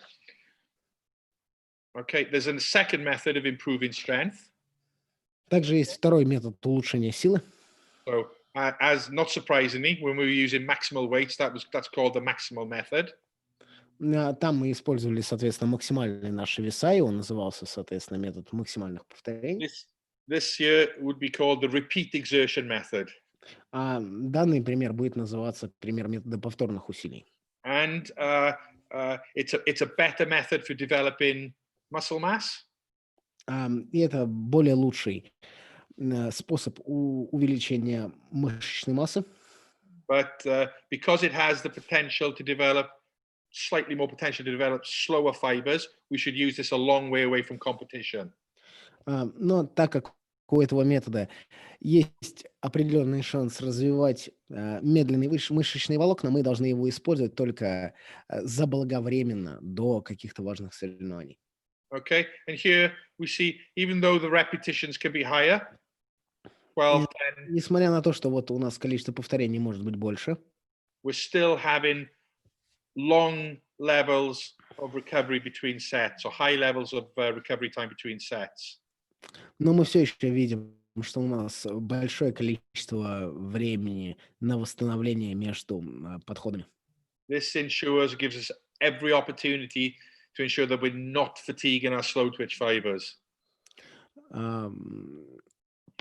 Okay, there's a second method of improving strength. Также есть второй метод улучшения силы. So, as not surprisingly, when we were using maximal weights, that's called the maximal method. Там мы использовали, соответственно, максимальные наши веса, и он назывался, соответственно, метод максимальных повторений. This here would be called the repeat exertion method. А данный пример будет называться пример метода повторных усилий. And it's a better method for developing muscle mass. И это более лучший способ увеличения мышечной массы. But because it has the potential to develop, slightly more potential to develop slower fibers, we should use this a long way away from competition. Но так как у этого метода есть определенный шанс развивать медленные мышечные волокна, мы должны его использовать только заблаговременно до каких-то важных соревнований. Okay, and here we see, even though the repetitions can be higher, 12, 10, Несмотря на то, что вот у нас количество повторений может быть больше, we're still having long levels of recovery between sets, or high levels of recovery time between sets. но мы все еще видим, что у нас большое количество времени на восстановление между подходами. This ensures, gives us every opportunity to ensure that we're not fatiguing our slow twitch fibers.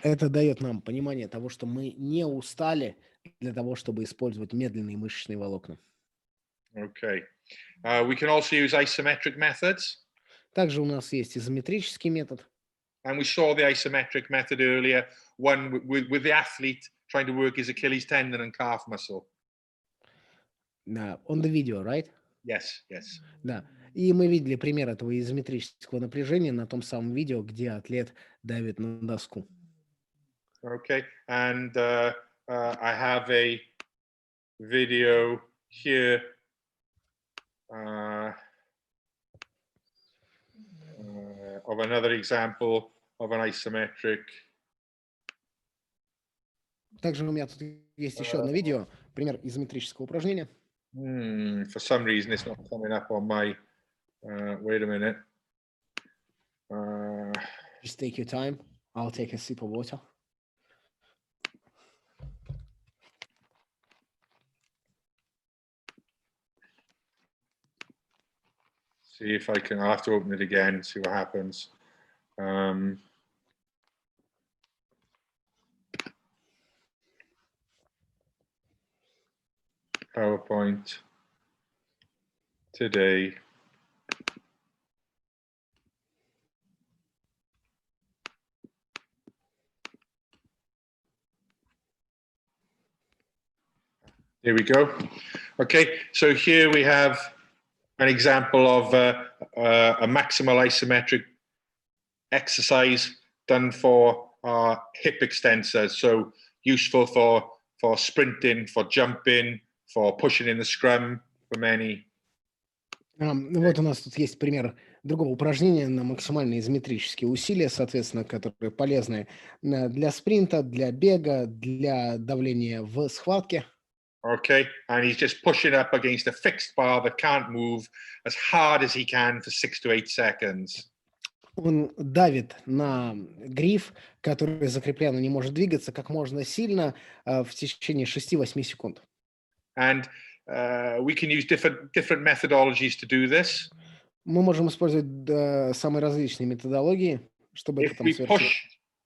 Это дает нам понимание того, что мы не устали для того, чтобы использовать медленные мышечные волокна. Okay. We can also use isometric methods. Также у нас есть изометрический метод. And we saw the isometric method earlier, one with the athlete trying to work his Achilles tendon and calf muscle. On the video, right? Yes, yes. Да. И мы видели пример этого изометрического напряжения на том самом видео, где атлет давит на доску. Okay. And I have a video here of another example of an isometric. Также у меня тут есть еще одно видео, пример изометрического упражнения. For some reason, it's not coming up on my. Wait a minute. Just take your time. I'll take a sip of water. See if I can. I'll have to open it again. See what happens. PowerPoint today. There we go. Okay, so here we have an example of a maximal isometric exercise done for our hip extensors. So useful for sprinting, for jumping, for pushing in the scrum, for many. Вот у нас тут есть пример другого упражнения на максимальные изометрические усилия, соответственно, которые полезны для спринта, для бега, для давления в схватке. Okay, and he's just pushing up against a fixed bar that can't move as hard as he can for 6 to 8 seconds. Он давит на гриф, который закреплен и не может двигаться, как можно сильно в течение 6-8 секунд. And we can use different methodologies to do this. Мы можем использовать самые различные методологии, чтобы это If там we совершить. push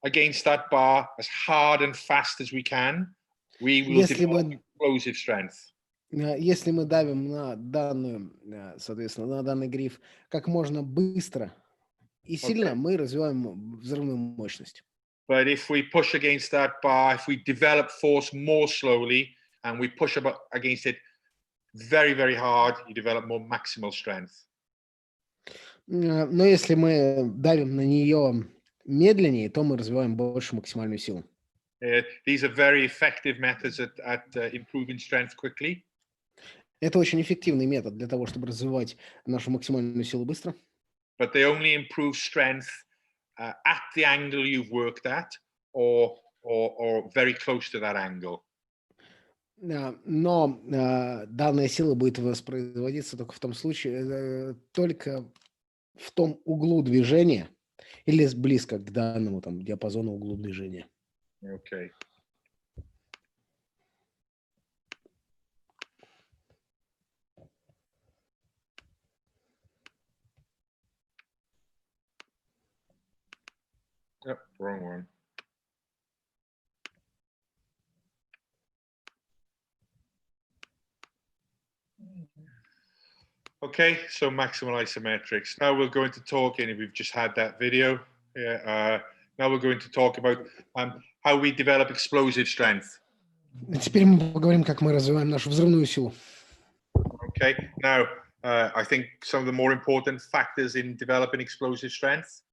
against that bar as hard and fast as we can, we will develop explosive strength. Если мы давим на данную, соответственно, на данный гриф как можно быстро и сильно, мы развиваем взрывную мощность. But if we push against that bar, if we develop force more slowly and we push against it very, very hard, you develop more maximal strength. Но если мы давим на нее медленнее, то мы развиваем больше максимальную силу. These are very effective methods at improving strength quickly. Это очень эффективный метод для того, чтобы развивать нашу максимальную силу быстро. But they only improve strength at the angle you've worked at, or very close to that angle. Но данная сила будет воспроизводиться только в том случае, только в том углу движения или близко к данному там диапазону углу движения. Okay. Yep, wrong one. Okay, so maximal isometrics. Now we're going to talk, and we've just had that video. Yeah, now we're going to talk about how we develop explosive strength. Теперь мы поговорим, как мы развиваем нашу взрывную силу. Okay, now I think some of the more important factors in developing explosive strength.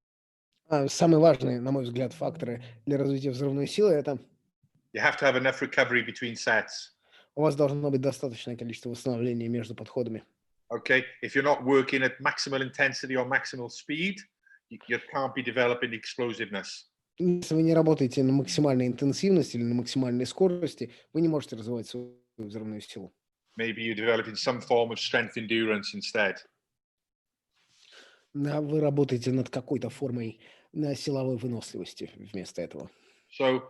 Самые важные, на мой взгляд, факторы для развития взрывной силы – это You have to have enough recovery between sets. у вас должно быть достаточное количество восстановления между подходами. Okay, if you're not working at maximal intensity or maximal speed, you can't be developing explosiveness. Если вы не работаете на максимальной интенсивности или на максимальной скорости, вы не можете развивать свою взрывную силу. Maybe you're developing some form of strength endurance instead. Вы работаете над какой-то формой силовой выносливости вместо этого. So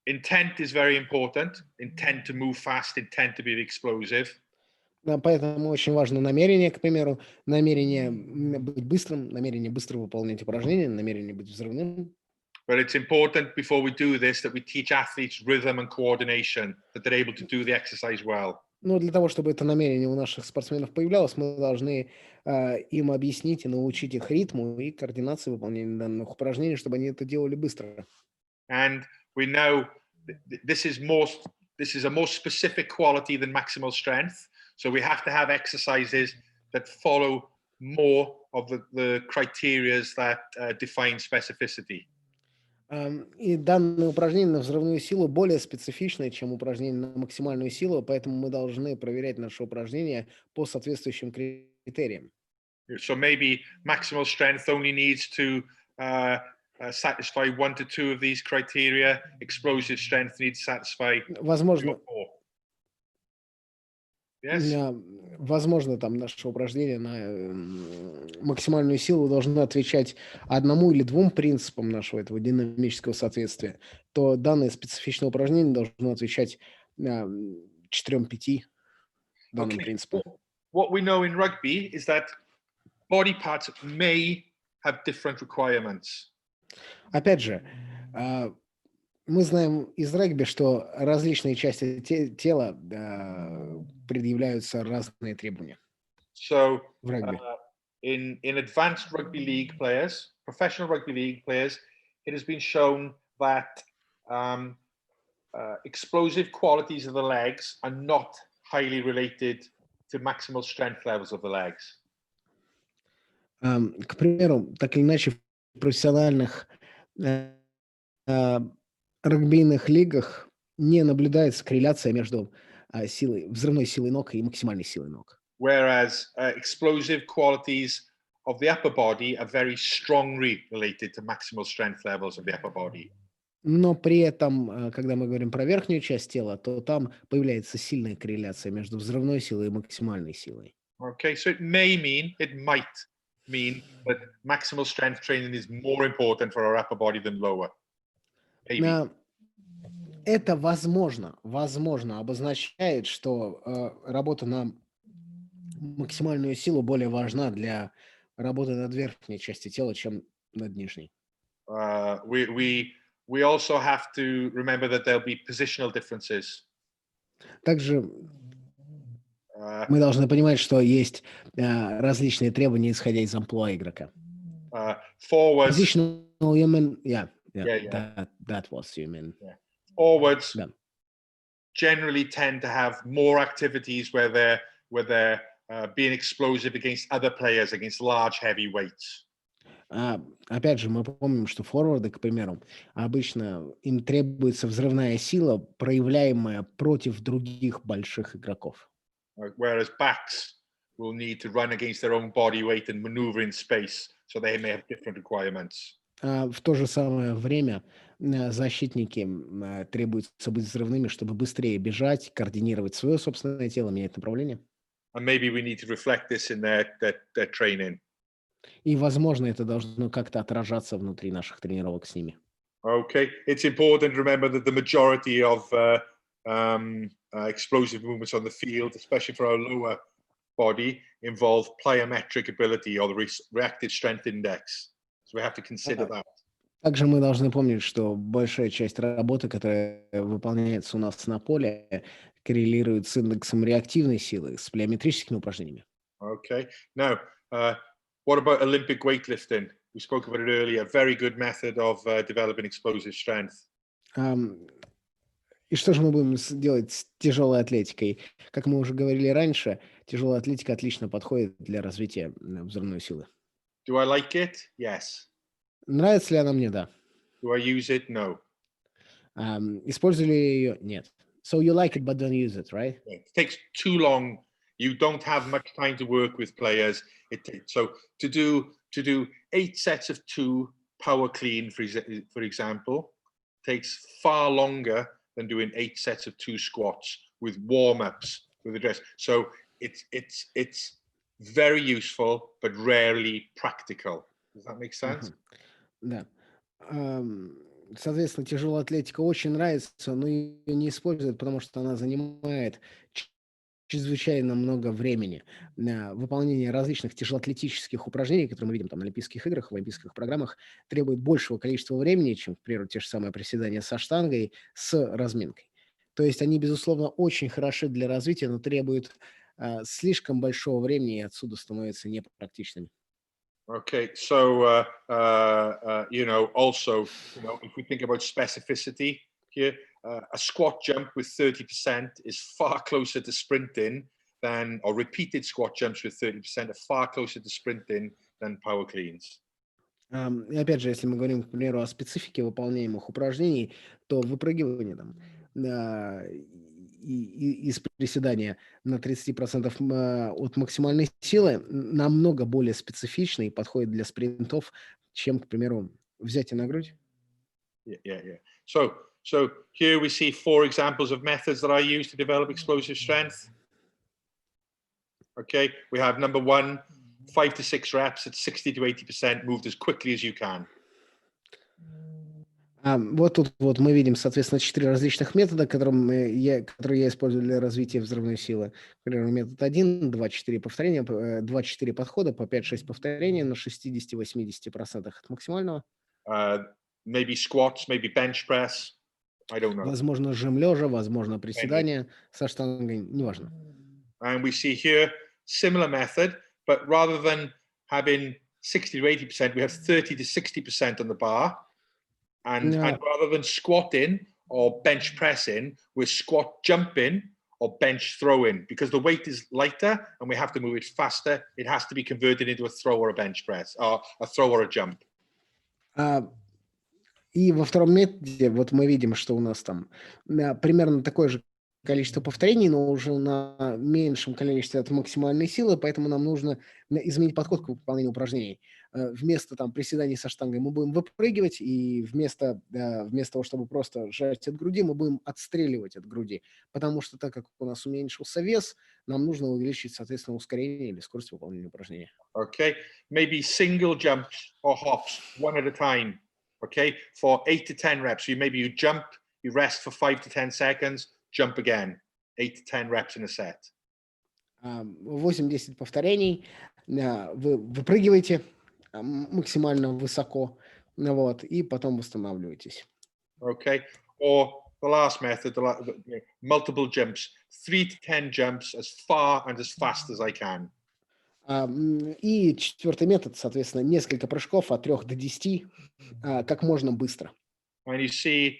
intent is very important. Intent to move fast, intent to be explosive. Поэтому очень важно намерение, к примеру, намерение быть быстрым, намерение быстро выполнять упражнения, намерение быть взрывным. But it's important before we do this that we teach athletes rhythm and coordination, that they're able to do the exercise well. Но для того, чтобы это намерение у наших спортсменов появлялось, мы должны им объяснить и научить их ритму и координации выполнения данных упражнений, чтобы они это делали быстро. And we know this is a more specific quality than maximal strength. So we have to have exercises that follow more of the criteria that define specificity. И данное упражнение на взрывную силу более специфичное, чем упражнение на максимальную силу, поэтому мы должны проверять наши упражнения по соответствующим критериям. So maybe maximal strength only needs to satisfy 1 to 2 of these criteria. Explosive strength needs to satisfy 3 Возможно, or 4. Yes? возможно, там наше упражнение на максимальную силу должно отвечать одному или двум принципам нашего этого динамического соответствия, то данное специфичное упражнение должно отвечать 4-5 данным принципам. What we know in rugby is that body parts may have different requirements. Опять же, мы знаем из регби, что различные части тела предъявляются разные требования So в регби. in advanced rugby league players, professional rugby league players, it has been shown that explosive qualities of the legs are not highly related to maximal strength levels of the legs. К примеру, так или иначе, в профессиональных регбийных лигах не наблюдается корреляция между взрывной силой ног и максимальной силой ног. Whereas explosive qualities of the upper body are very strongly related to maximal strength levels of the upper body. Но при этом, когда мы говорим про верхнюю часть тела, то там появляется сильная корреляция между взрывной силой и максимальной силой. Okay, so it might mean that maximal strength training is more important for our upper body than lower. Maybe. Это возможно обозначает, что работа на максимальную силу более важна для работы над верхней частью тела, чем над нижней. We also have to remember that there'll be positional differences. Также мы должны понимать, что есть различные требования, исходя из амплуа игрока. Forwards. Positional human, Yeah. That was human. Yeah. Forwards Yeah. generally tend to have more activities where they're being explosive against other players, against large heavy weights. Опять же, мы помним, что форварды, к примеру, обычно им требуется взрывная сила, проявляемая против других больших игроков. Whereas backs will need to run against their own body weight and maneuver in space, so they may have different requirements. В то же самое время защитники требуются быть взрывными, чтобы быстрее бежать, координировать свое собственное тело, менять направление. And maybe we need to reflect this in their training. И, возможно, это должно как-то отражаться внутри наших тренировок с ними. Okay, it's important to remember that the majority of explosive movements on the field, especially for our lower body, involve plyometric ability or the reactive strength index. So we have to consider that. Также мы должны помнить, что большая часть работы, которая выполняется у нас на поле, коррелирует с индексом реактивной силы, с плеометрическими упражнениями. Okay. Now, what about Olympic weightlifting? We spoke about it earlier. Very good method of developing explosive strength. Ам, И что же мы будем делать с тяжелой атлетикой? Как мы уже говорили раньше, тяжелая атлетика отлично подходит для развития взрывной силы. Do I like it? Yes. Нравится ли она мне? Да. Do I use it? No. Использую ли ее? Нет. So you like it, but don't use it, right? It takes too long. You don't have much time to work with players. So to do 8 sets of 2 power clean, for example, takes far longer than doing 8 sets of 2 squats with warm-ups with the dress. So it's very useful, but rarely practical. Does that make sense? Да. Соответственно, тяжелая атлетика очень нравится, но ее не используют, потому что она занимает чрезвычайно много времени на выполнение различных тяжелоатлетических упражнений, которые мы видим там на Олимпийских играх, в олимпийских программах, требует большего количества времени, чем, к примеру, те же самые приседания со штангой с разминкой. То есть они, безусловно, очень хороши для развития, но требуют слишком большого времени и отсюда становятся непрактичными. Okay, so also, if we think about specificity here, a squat jump with 30% is far closer to sprinting than, or repeated squat jumps with 30% are far closer to sprinting than power cleans. И опять же, если мы говорим, к примеру, о специфике выполняемых упражнений, то выпрыгивание там из приседания на 30% от максимальной силы намного более специфично и подходит для спринтов, чем, к примеру, взятие на грудь. Yeah. So here we see 4 examples of methods that I use to develop explosive strength. Okay, we have number 1, 5 to 6 reps at 60 to 80% moved as quickly as you can. Вот тут вот мы видим, соответственно, 4 различных метода, которые я использую для развития взрывной силы. Например, метод 1, 2-4 повторения, 2-4 подхода по 5-6 повторений на 60-80% от максимального. Maybe squats, maybe bench press. I don't know. Возможно, жим лежа, возможно, приседания со штангой, неважно. And we see here similar method, but rather than having 60 to 80%, we have 30 to 60% on the bar. And rather than squatting or bench pressing, we're squat jumping or bench throwing because the weight is lighter and we have to move it faster. It has to be converted into a throw or a bench press, or a throw or a jump. И во втором методе вот мы видим, что у нас там примерно такое же количество повторений, но уже на меньшем количестве от максимальной силы, поэтому нам нужно изменить подход к выполнению упражнений. Вместо там приседаний со штангой мы будем выпрыгивать, и вместо того, чтобы просто сжать от груди, мы будем отстреливать от груди, потому что так как у нас уменьшился вес, нам нужно увеличить, соответственно, ускорение или скорость выполнения упражнения. Okay, maybe single jumps or hops, one at a time. Okay, for 8 to 10 reps. So maybe you jump, you rest for 5 to 10 seconds, jump again. 8 to 10 reps in a set. 8-10 повторений. Вы выпрыгиваете максимально высоко, вот, и потом восстанавливаетесь. Okay, or the last method, multiple jumps, 3 to 10 jumps as far and as fast as I can. И четвертый метод, соответственно, несколько прыжков от 3 до 10, как можно быстро. And you see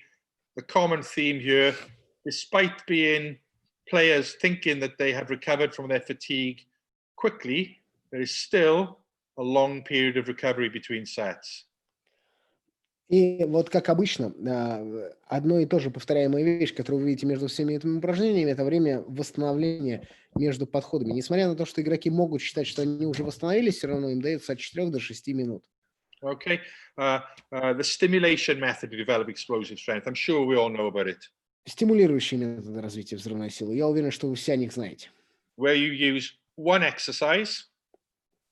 the common theme here, despite being players thinking that they have recovered from their fatigue quickly, there is still a long period of recovery between sets. И вот как обычно, одно и то же повторяемая вещь, которую вы видите между всеми этими упражнениями, это время восстановления между подходами. Несмотря на то, что игроки могут считать, что они уже восстановились, все равно им дается от 4 до 6 минут. Okay, the stimulation method to develop explosive strength. I'm sure we all know about it. Стимулирующие методы развития взрывной силы. Я уверен, что вы все о них знаете. Where you use one exercise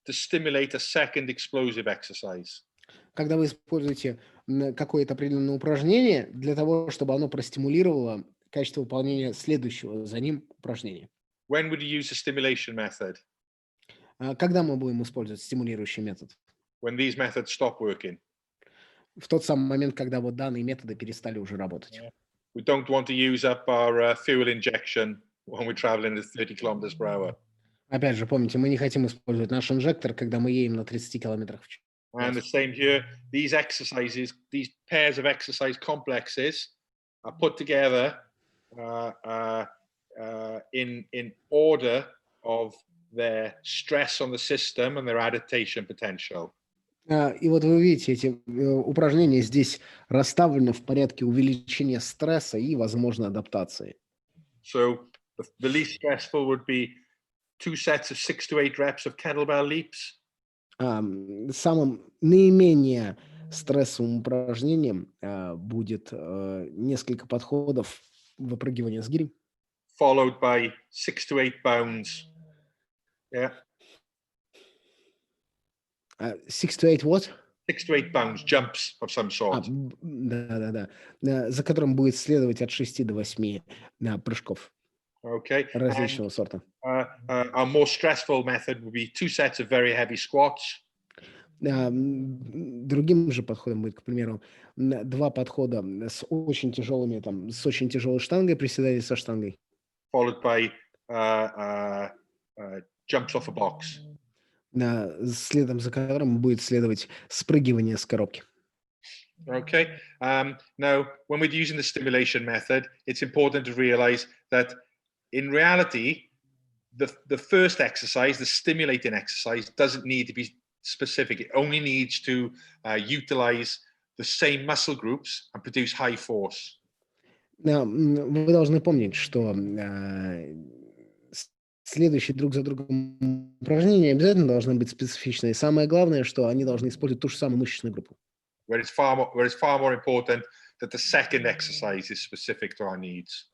to stimulate a second explosive exercise. Когда вы используете какое-то определенное упражнение для того, чтобы оно простимулировало качество выполнения следующего за ним упражнения. When would you use the stimulation method? Когда мы будем использовать стимулирующий метод? When these methods stop working. в тот самый момент, когда вот данные методы перестали уже работать. We don't want to use up our fuel injection when we're traveling at 30 kilometers per hour. Опять же, помните, мы не хотим использовать наш инжектор, когда мы едем на 30 километрах в час. And the same here, these exercises, these pairs of exercise complexes are put together in order of their stress on the system and their adaptation potential. И вот вы видите, эти упражнения здесь расставлены в порядке увеличения стресса и, возможно, адаптации. So the least stressful would be 2 sets of 6 to 8 reps of kettlebell leaps. Самым наименее стрессовым упражнением будет несколько подходов выпрыгивания с гири. Followed by 6 to 8 bounds. Yeah. 6 to 8 what? 6 to 8 bounds, jumps of some sort. Да. За которым будет следовать от 6 до 8 прыжков Okay. различного сорта. Our more stressful method would be 2 sets of very heavy squats. Другим же подходом будет, к примеру, 2 подхода с очень тяжелыми, с очень тяжелой штангой, приседания со штангой. Followed by jumps off a box. Следом за которым будет следовать спрыгивание с коробки. Okay. Now, when we're using the stimulation method, it's important to realize that in reality, the first exercise, the stimulating exercise, doesn't need to be specific. It only needs to utilize the same muscle groups and produce high force. Вы должны помнить, что следующие друг за другом упражнения обязательно должны быть специфичные. Самое главное, что они должны использовать ту же самую мышечную группу. Where it's far more important that the second exercise is specific to our needs.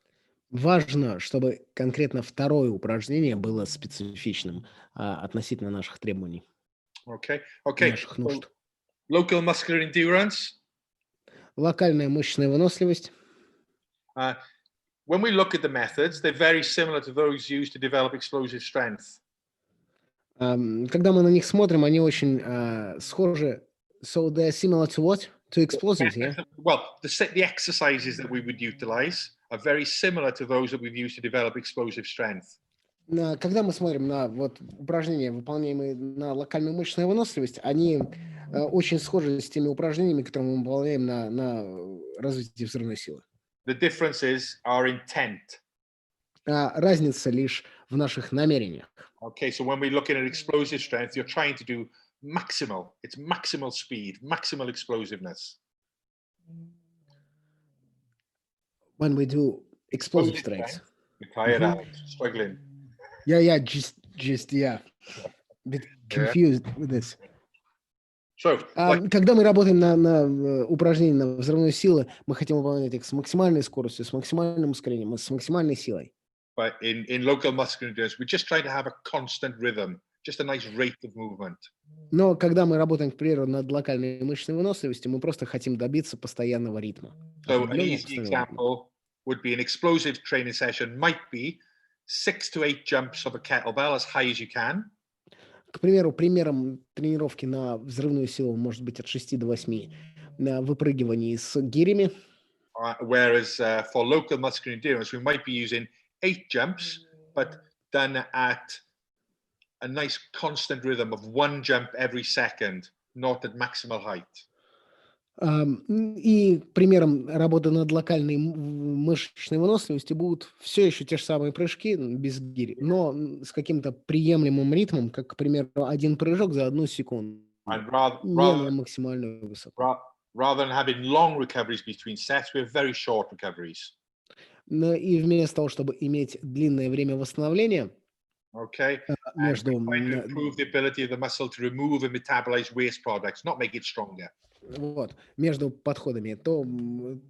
Важно, чтобы конкретно второе упражнение было специфичным относительно наших требований, Okay. наших нужд. Local muscular endurance. Локальная мышечная выносливость. When we look at the methods, they're very similar to those used to develop explosive strength. Когда мы на них смотрим, они очень схожи. So they're similar to what? To explosives, yeah? Well, the exercises that we would utilize are very similar to those that we've used to develop explosive strength. Когда мы смотрим на упражнения, выполняемые на локальную мышечную выносливость, они очень схожи с теми упражнениями, которые мы выполняем на развитие взрывной силы. The difference is our intent. Разница лишь в наших намерениях. Okay, so when we're looking at explosive strength, you're trying to do maximal. It's maximal speed, maximal explosiveness. When we do explosive strength. You're tired out, struggling. Just bit confused with this. So, когда мы работаем на упражнении на взрывную силу, мы хотим выполнять их с максимальной скоростью, с максимальным ускорением, с максимальной силой. But in local muscular endurance, we're just trying to have a constant rhythm, just a nice rate of movement. Но когда мы работаем, к примеру, над локальной мышечной выносливостью, мы просто хотим добиться постоянного ритма. So an easy example would be an explosive training session might be 6 to 8 jumps of a kettlebell as high as you can. К примеру, примером тренировки на взрывную силу может быть от 6 до 8 на выпрыгивании с гирями. Whereas for local muscular endurance, we might be using 8 jumps, but done at a nice constant rhythm of 1 jump every second, not at maximal height. И примером работы над локальной мышечной выносливостью будут все еще те же самые прыжки без гири, но с каким-то приемлемым ритмом, как, к примеру, 1 прыжок за 1 секунду. Не на максимальную высоту. Rather than having long recoveries between sets, we have very short recoveries. И вместо того, чтобы иметь длинное время восстановления, между... improve the ability of the muscle to remove and metabolize waste products, not make it stronger. Вот, между подходами, то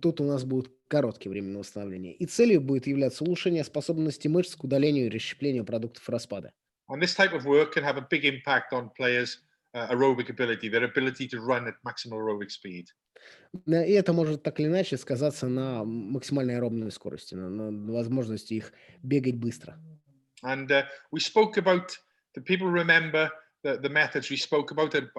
тут у нас будет короткое время на восстановление. И целью будет являться улучшение способности мышц к удалению и расщеплению продуктов распада. And this type of work can have a big impact on players' aerobic ability, their ability to run at maximal aerobic speed. И это может так или иначе сказаться на максимальной аэробной скорости, на возможности их бегать быстро. And we spoke about, the people remember the methods we spoke about at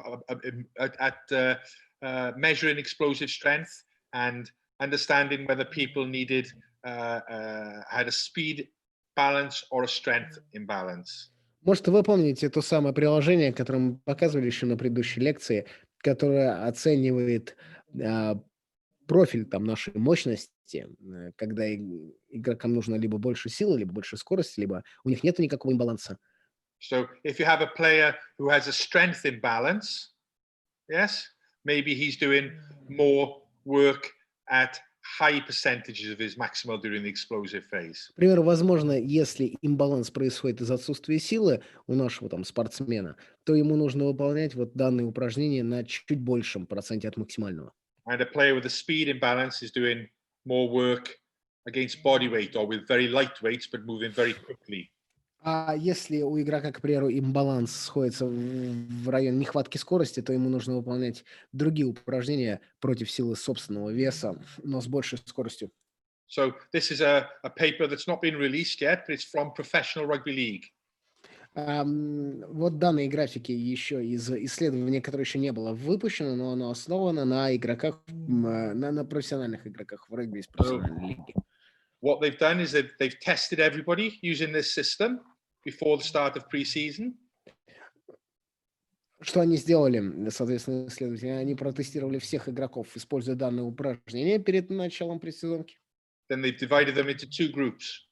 measuring explosive strength and understanding whether people needed had a speed balance or a strength imbalance. Может, вы помните то самое приложение, которое мы показывали еще на предыдущей лекции, которое оценивает профиль там нашей мощности, когда игрокам нужно либо больше силы, либо больше скорости, либо у них нет никакого имбаланса. So if you have a player who has a strength imbalance, yes, maybe he's doing more work at high percentages of his maximal during the explosive phase. К примеру, возможно, если имбаланс происходит из отсутствия силы у нашего там спортсмена, то ему нужно выполнять вот данные упражнения на чуть большем проценте от максимального. And a player with a speed imbalance is doing more work against body weight or with very light weights but moving very quickly. А если у игрока, к примеру, имбаланс сходится в районе нехватки скорости, то ему нужно выполнять другие упражнения против силы собственного веса, но с большей скоростью. So this is a paper that's not been released yet, but it's from Professional Rugby League. Вот данные графики еще из исследования, которое еще не было выпущено, но оно основано на игроках, на профессиональных игроках в регби из профессиональной лиги. What they've done is that they've tested everybody using this system before the start of pre-season. Что они сделали, соответственно, исследователи? Они протестировали всех игроков, используя данные упражнения перед началом предсезонки. Then they've divided them into two groups.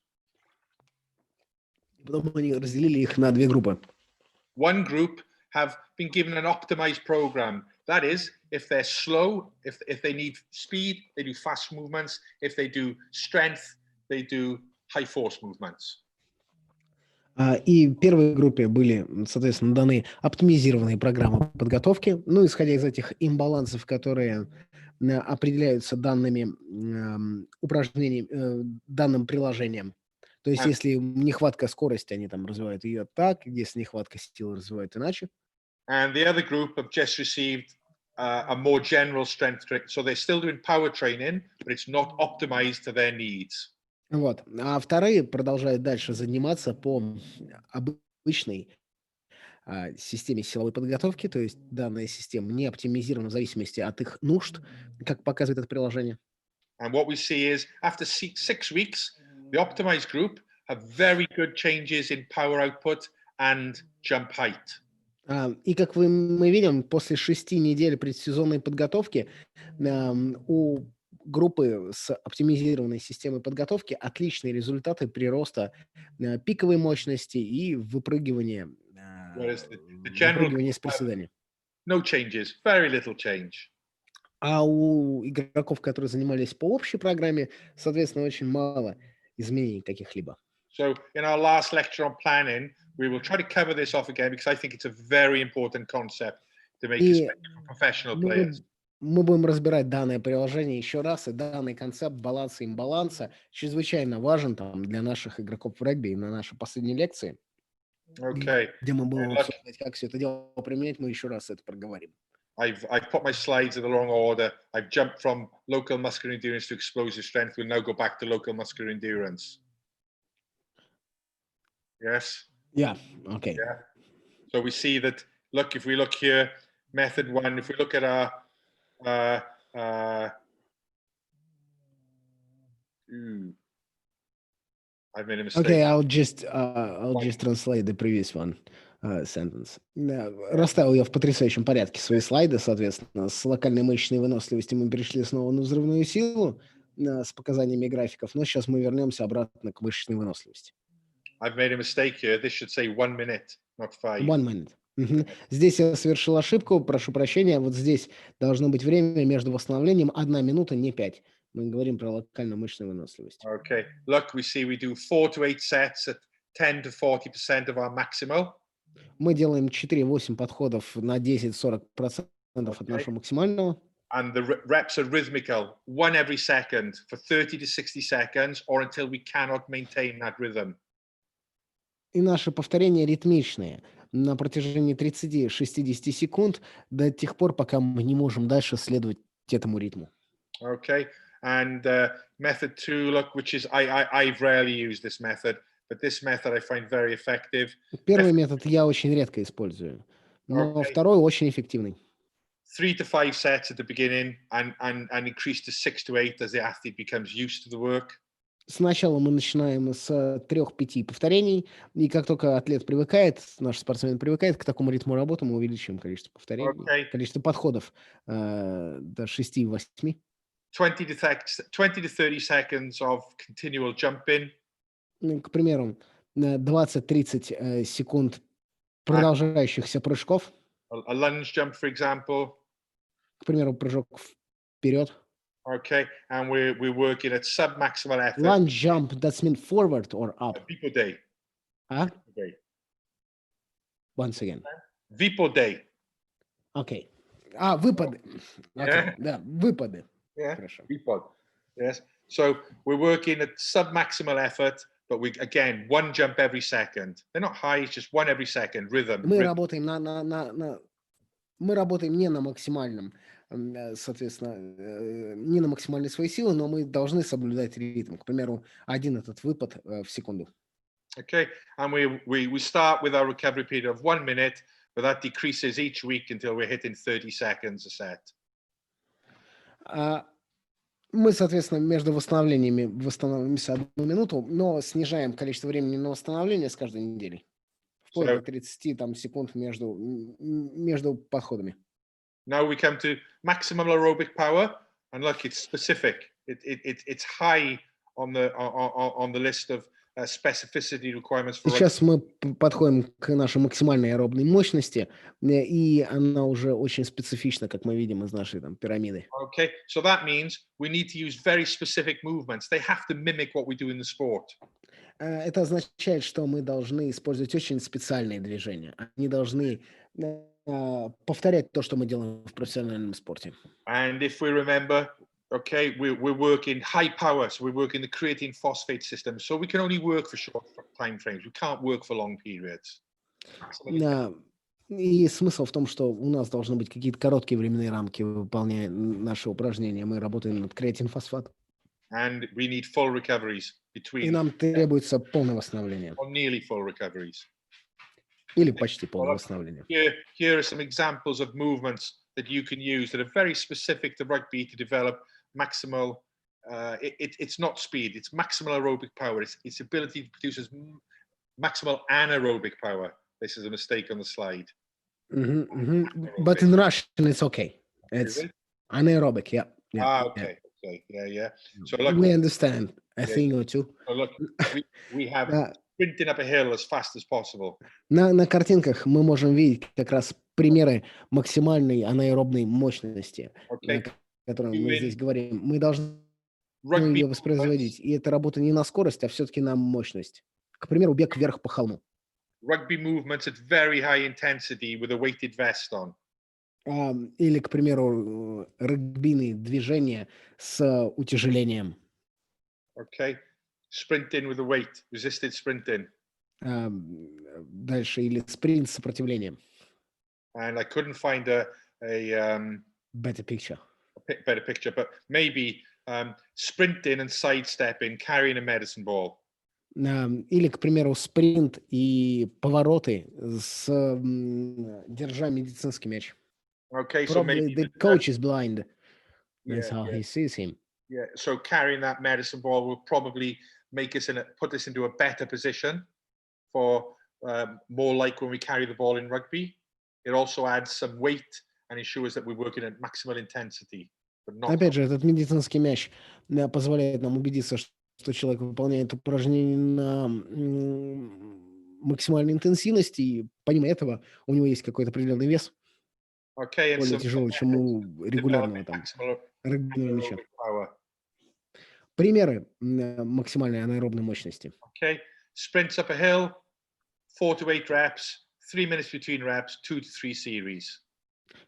Потом они разделили их на две группы. One group have been given an optimized program. That is, if they're slow, if they need speed, they do fast movements. If they do strength, they do high force movements. И первой группе были, соответственно, даны оптимизированные программы подготовки, ну, исходя из этих имбалансов, которые определяются данными упражнениями, данным приложением. То есть, если нехватка скорости, они там развивают ее так, если нехватка силы, развивают иначе. And the other group have just received a more general strength training. So they're still doing power training, but it's not optimized to their needs. Вот. А вторые продолжают дальше заниматься по обычной системе силовой подготовки, то есть данная система не оптимизирована в зависимости от их нужд, как показывает это приложение. And what we see is after 6 weeks, the optimized group have very good changes in power output and jump height. И как мы видим, после 6 недель предсезонной подготовки у группы с оптимизированной системой подготовки отличные результаты прироста пиковой мощности и выпрыгивания с приседания. No changes, very little change. А у игроков, которые занимались по общей программе, соответственно, очень мало изменений каких-либо. So in our last lecture on planning, we will try to cover this off again because I think it's a very important concept to make it for professional players. Мы будем разбирать данное приложение еще раз, и данный концепт баланса и имбаланса чрезвычайно важен там для наших игроков в регби и на нашей последней лекции, где мы будем обсуждать, как все это дело применять, мы еще раз это проговорим. I've put my slides in the wrong order. I've jumped from local muscular endurance to explosive strength. We'll now go back to local muscular endurance. Yes? Yeah, okay. Yeah. So we see that, look, if we look here, method one, if we look at our I've made a mistake. Okay, I'll just translate the previous one sentence. Расставил я в потрясающем порядке свои слайды, соответственно, с локальной мышечной выносливостью мы перешли снова на взрывную силу с показаниями графиков, но сейчас мы вернемся обратно к мышечной выносливости. I've made a mistake here. This should say 1 minute, not 5. 1 minute. Здесь я совершил ошибку, прошу прощения. Вот здесь должно быть время между восстановлением 1 минута, не 5. Мы говорим про локальную мышечную выносливость. Okay. Look, we see we do 4 to 8 sets at 10 to 40% of our maximal. Мы делаем 4-8 подходов на 10-40% от нашего максимального. And the reps are rhythmical, 1 every second for 30 to 60 seconds or until we cannot maintain that rhythm. И наши повторения ритмичные на протяжении 30-60 секунд до тех пор, пока мы не можем дальше следовать этому ритму. Okay. And method 2, look, which is, I've rarely used this method, but this method I find very effective. Первый метод я очень редко использую, но второй очень эффективный. 3 to 5 sets at the beginning and increase to 6 to 8 as the athlete becomes used to the work. Сначала мы начинаем с 3-5 повторений, и как только атлет привыкает, наш спортсмен привыкает к такому ритму работы, мы увеличиваем количество повторений, Okay. количество подходов до 6-8. 20 to 30 seconds of continual jumping. К примеру, 20-30 секунд продолжающихся прыжков. A lunge jump, for example. К примеру, прыжок вперед. Okay, and we're working at sub-maximal effort. Lunge jump, that's mean forward or up? Vipo day. А? Okay. Once again. Vipo day. Окей. Выпады. Окей, да, выпады. Yeah, Хорошо. Vipod. Yes. So we're working at sub-maximal effort, but again, one jump every second. They're not high, it's just one every second, rhythm. Мы работаем мы работаем не на максимальном, соответственно, не на максимальной своей силы, но мы должны соблюдать ритм. К примеру, один этот выпад в секунду. Okay, and we start with our recovery period of 1 minute, but that decreases each week until we're hitting 30 seconds a set. Мы, соответственно, между восстановлениями восстанавливаемся 1 минуту, но снижаем количество времени на восстановление с каждой неделей. Вплоть до 30 секунд между подходами. Now we come to maximal aerobic power, and look, it's specific. It's high on the list of specificity requirements for. Сейчас мы подходим к нашей максимальной аэробной мощности, и она уже очень специфична, как мы видим из нашей там пирамиды. Okay, so that means we need to use very specific movements. They have to mimic what we do in the sport. Это означает, что мы должны использовать очень специальные движения. Они должны повторять то, что мы делаем в профессиональном спорте. And if we remember, okay, we're working high power, so we're working the creatine phosphate system. So we can only work for short time frames. We can't work for long periods. И смысл в том, что у нас должны быть какие-то короткие временные рамки, выполняя наши упражнения. Мы работаем над креатин-фосфатом. And we need full recoveries between. И нам требуется полное восстановление. Or nearly full recoveries. Или почти полное восстановление. Here are some examples of movements that you can use that are very specific to rugby to develop maximal. It's not speed; it's maximal aerobic power. It's ability to produce maximal anaerobic power. This is a mistake on the slide. But in Russian, it's okay. It's anaerobic. Yeah. Okay. Okay. Yeah. So look, we understand a thing or two. So look, we have sprinting up a hill as fast as possible. На картинках мы можем видеть как раз примеры максимальной анаэробной мощности, о которой мы здесь говорим. Мы должны ее воспроизводить. И это работа не на скорость, а все-таки на мощность. К примеру, бег вверх по холму. Rugby movements at very high intensity with a weighted vest on. Или, к примеру, регбийные движения с утяжелением. Okay. Sprinting with a weight, resisted sprinting. Дальше, или спринт с сопротивлением. And I couldn't find a better picture. Better picture, but maybe sprinting and sidestepping, carrying a medicine ball. Или, к примеру, спринт и повороты, держа медицинский мяч. Okay, so maybe the coach is blind. That's how he sees him. Yeah, so carrying that medicine ball will probably put us into a better position for more like when we carry the ball in rugby. It also adds some weight and ensures that we're working at maximal intensity. Опять же, этот медицинский мяч позволяет нам убедиться, что человек выполняет упражнения на максимальной интенсивности, и помимо этого у него есть какой-то определенный вес, более тяжелый, чем у регулярного там регбийного мяча. Примеры максимальной анаэробной мощности. Okay, sprints up a hill, 4 to 8 reps, 3 minutes between reps, 2 to 3 series.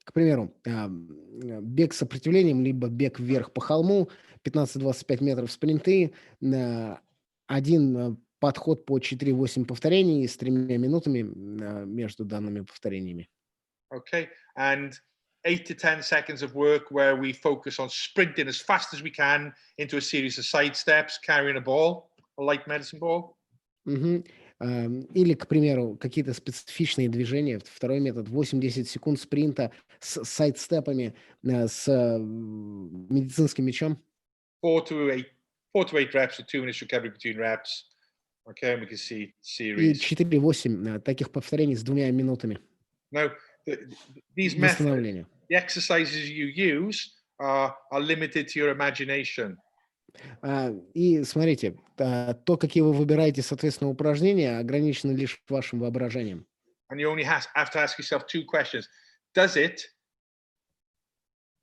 К примеру, бег с сопротивлением, либо бег вверх по холму, 15-25 метров спринты, один подход по 4-8 повторений с 3 минутами между данными повторениями. Okay, and 8 to 10 seconds of work where we focus on sprinting as fast as we can into a series of side steps, carrying a ball, a light medicine ball. Или, к примеру, какие-то специфичные движения. Второй метод — 8-10 секунд спринта с сайдстепами, с медицинским мячом. 4 to 8 reps with 2 minutes recovery between reps. Okay, and we can see И series. 4-8 таких повторений с 2 минутами Now, these methods, восстановления. the exercises you use are limited to your imagination. И смотрите, то, какие вы выбираете, соответственно, упражнения, ограничены лишь вашим воображением. And you only have to ask yourself 2 questions. Does it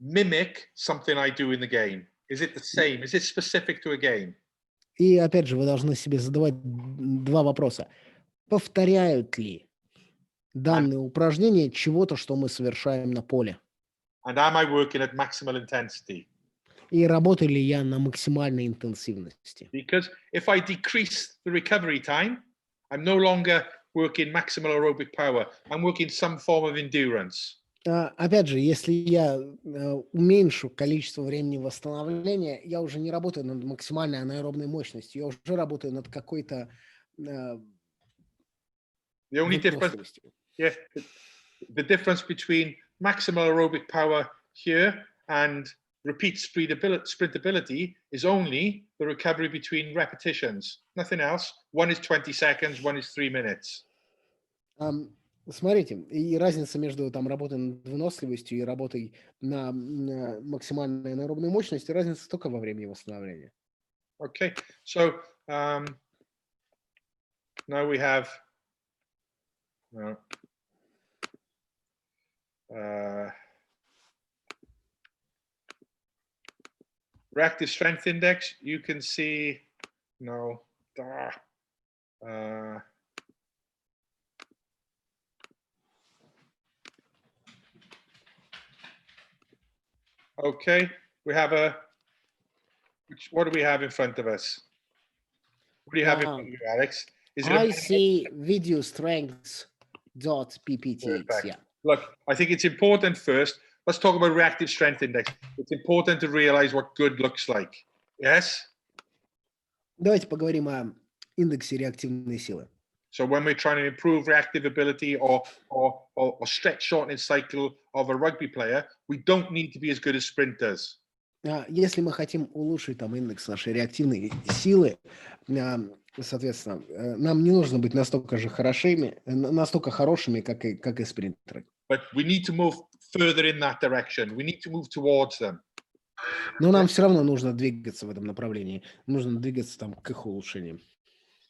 mimic something I do in the game? Is it the same? Is it specific to a game? И опять же, вы должны себе задавать 2 вопроса. Повторяют ли данные упражнения чего-то, что мы совершаем на поле? And am I working at maximal intensity? И работаю ли я на максимальной интенсивности? Because if I decrease the recovery time, I'm no longer working maximal aerobic power. I'm working some form of endurance. Опять же, если я уменьшу количество времени восстановления, я уже не работаю над максимальной анаэробной мощностью, я уже работаю над какой-то The only difference, выносливостью. yeah, the difference between maximal aerobic power here and repeat sprintability is only the recovery between repetitions. Nothing else. One is 20 seconds, one is 3 minutes. Смотрите, и разница между там работой над выносливостью и работой на максимальной анаэробной мощности, разница только во времени восстановления. Okay, so now we have reactive strength index. You can see okay, we have what do we have in front of us? What do you have in front of you, Alex? Is it I see video strengths.pptx. Yeah. Look, I think it's important first. Let's talk about reactive strength index. It's important to realize what good looks like. Yes? Давайте поговорим о индексе реактивной силы. So when we're trying to improve reactive ability or stretch shortening cycle of a rugby player, we don't need to be as good as sprinters. Если мы хотим улучшить там индекс нашей реактивной силы, соответственно, нам не нужно быть настолько хорошими, как и спринтеры. But we need to move further in that direction. We need to move towards them. Но нам все равно нужно двигаться в этом направлении. Нужно двигаться там к их улучшению.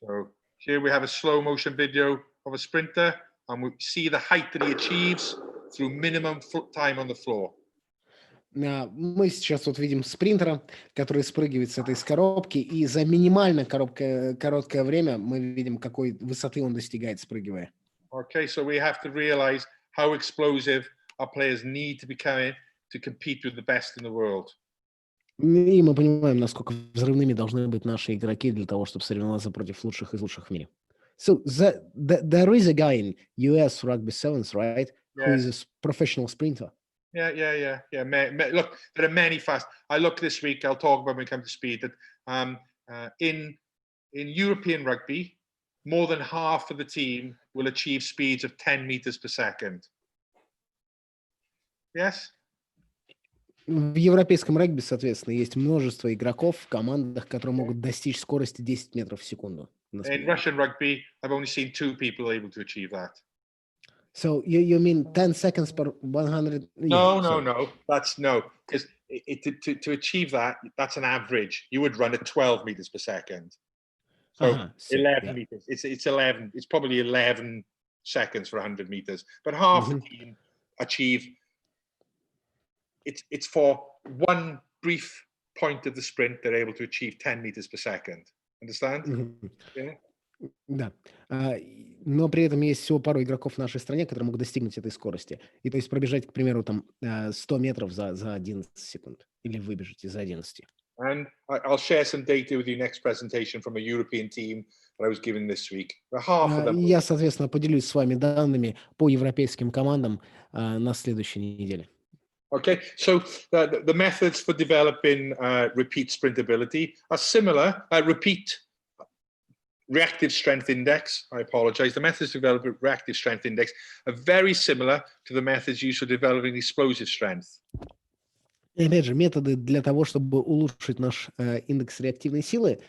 So here we have a slow motion video of a sprinter, and we see the height that he achieves through minimum time on the floor. Мы сейчас вот видим спринтера, который спрыгивает с этой коробки, и за минимально короткое время мы видим, какой высоты он достигает, спрыгивая. Okay, so we have to realize how explosive our players need to become to compete with the best in the world. И мы понимаем, насколько взрывными должны быть наши игроки для того, чтобы соревноваться против лучших из лучших в мире. So there is a guy in US Rugby Sevens, right? Yes. Who is a professional sprinter. Yeah. Look, there are many fast. I look this week. I'll talk about when we come to speed. That in European rugby, more than half of the team will achieve speeds of 10 meters per second. Yes. В европейском регби, соответственно, есть множество игроков в командах, которые могут достичь скорости 10 метров в секунду. In Russian rugby, I've only seen 2 people able to achieve that. So you mean 10 seconds per 100? No. That's no. Because to achieve that, that's an average. You would run at 12 meters per second. So 11 meters. It's 11. It's probably 11 seconds for 100 meters. But half the team achieve. It's for one brief point of the sprint they're able to achieve 10 meters per second. Understand? Yeah. Да. Но при этом есть всего пару игроков в нашей стране, которые могут достигнуть этой скорости. И то есть пробежать, к примеру, там 100 метров за 11 секунд. Или выбежать за 11. And I'll share some data with you next presentation from a European team that I was given this week. Half of them. Я, соответственно, поделюсь с вами данными по европейским командам на следующей неделе. Okay, so the methods for developing repeat sprintability are similar. reactive strength index, I apologize, the methods to develop a reactive strength index are very similar to the methods used for developing explosive strength. И опять же, методы для того, чтобы улучшить наш индекс реактивной силы,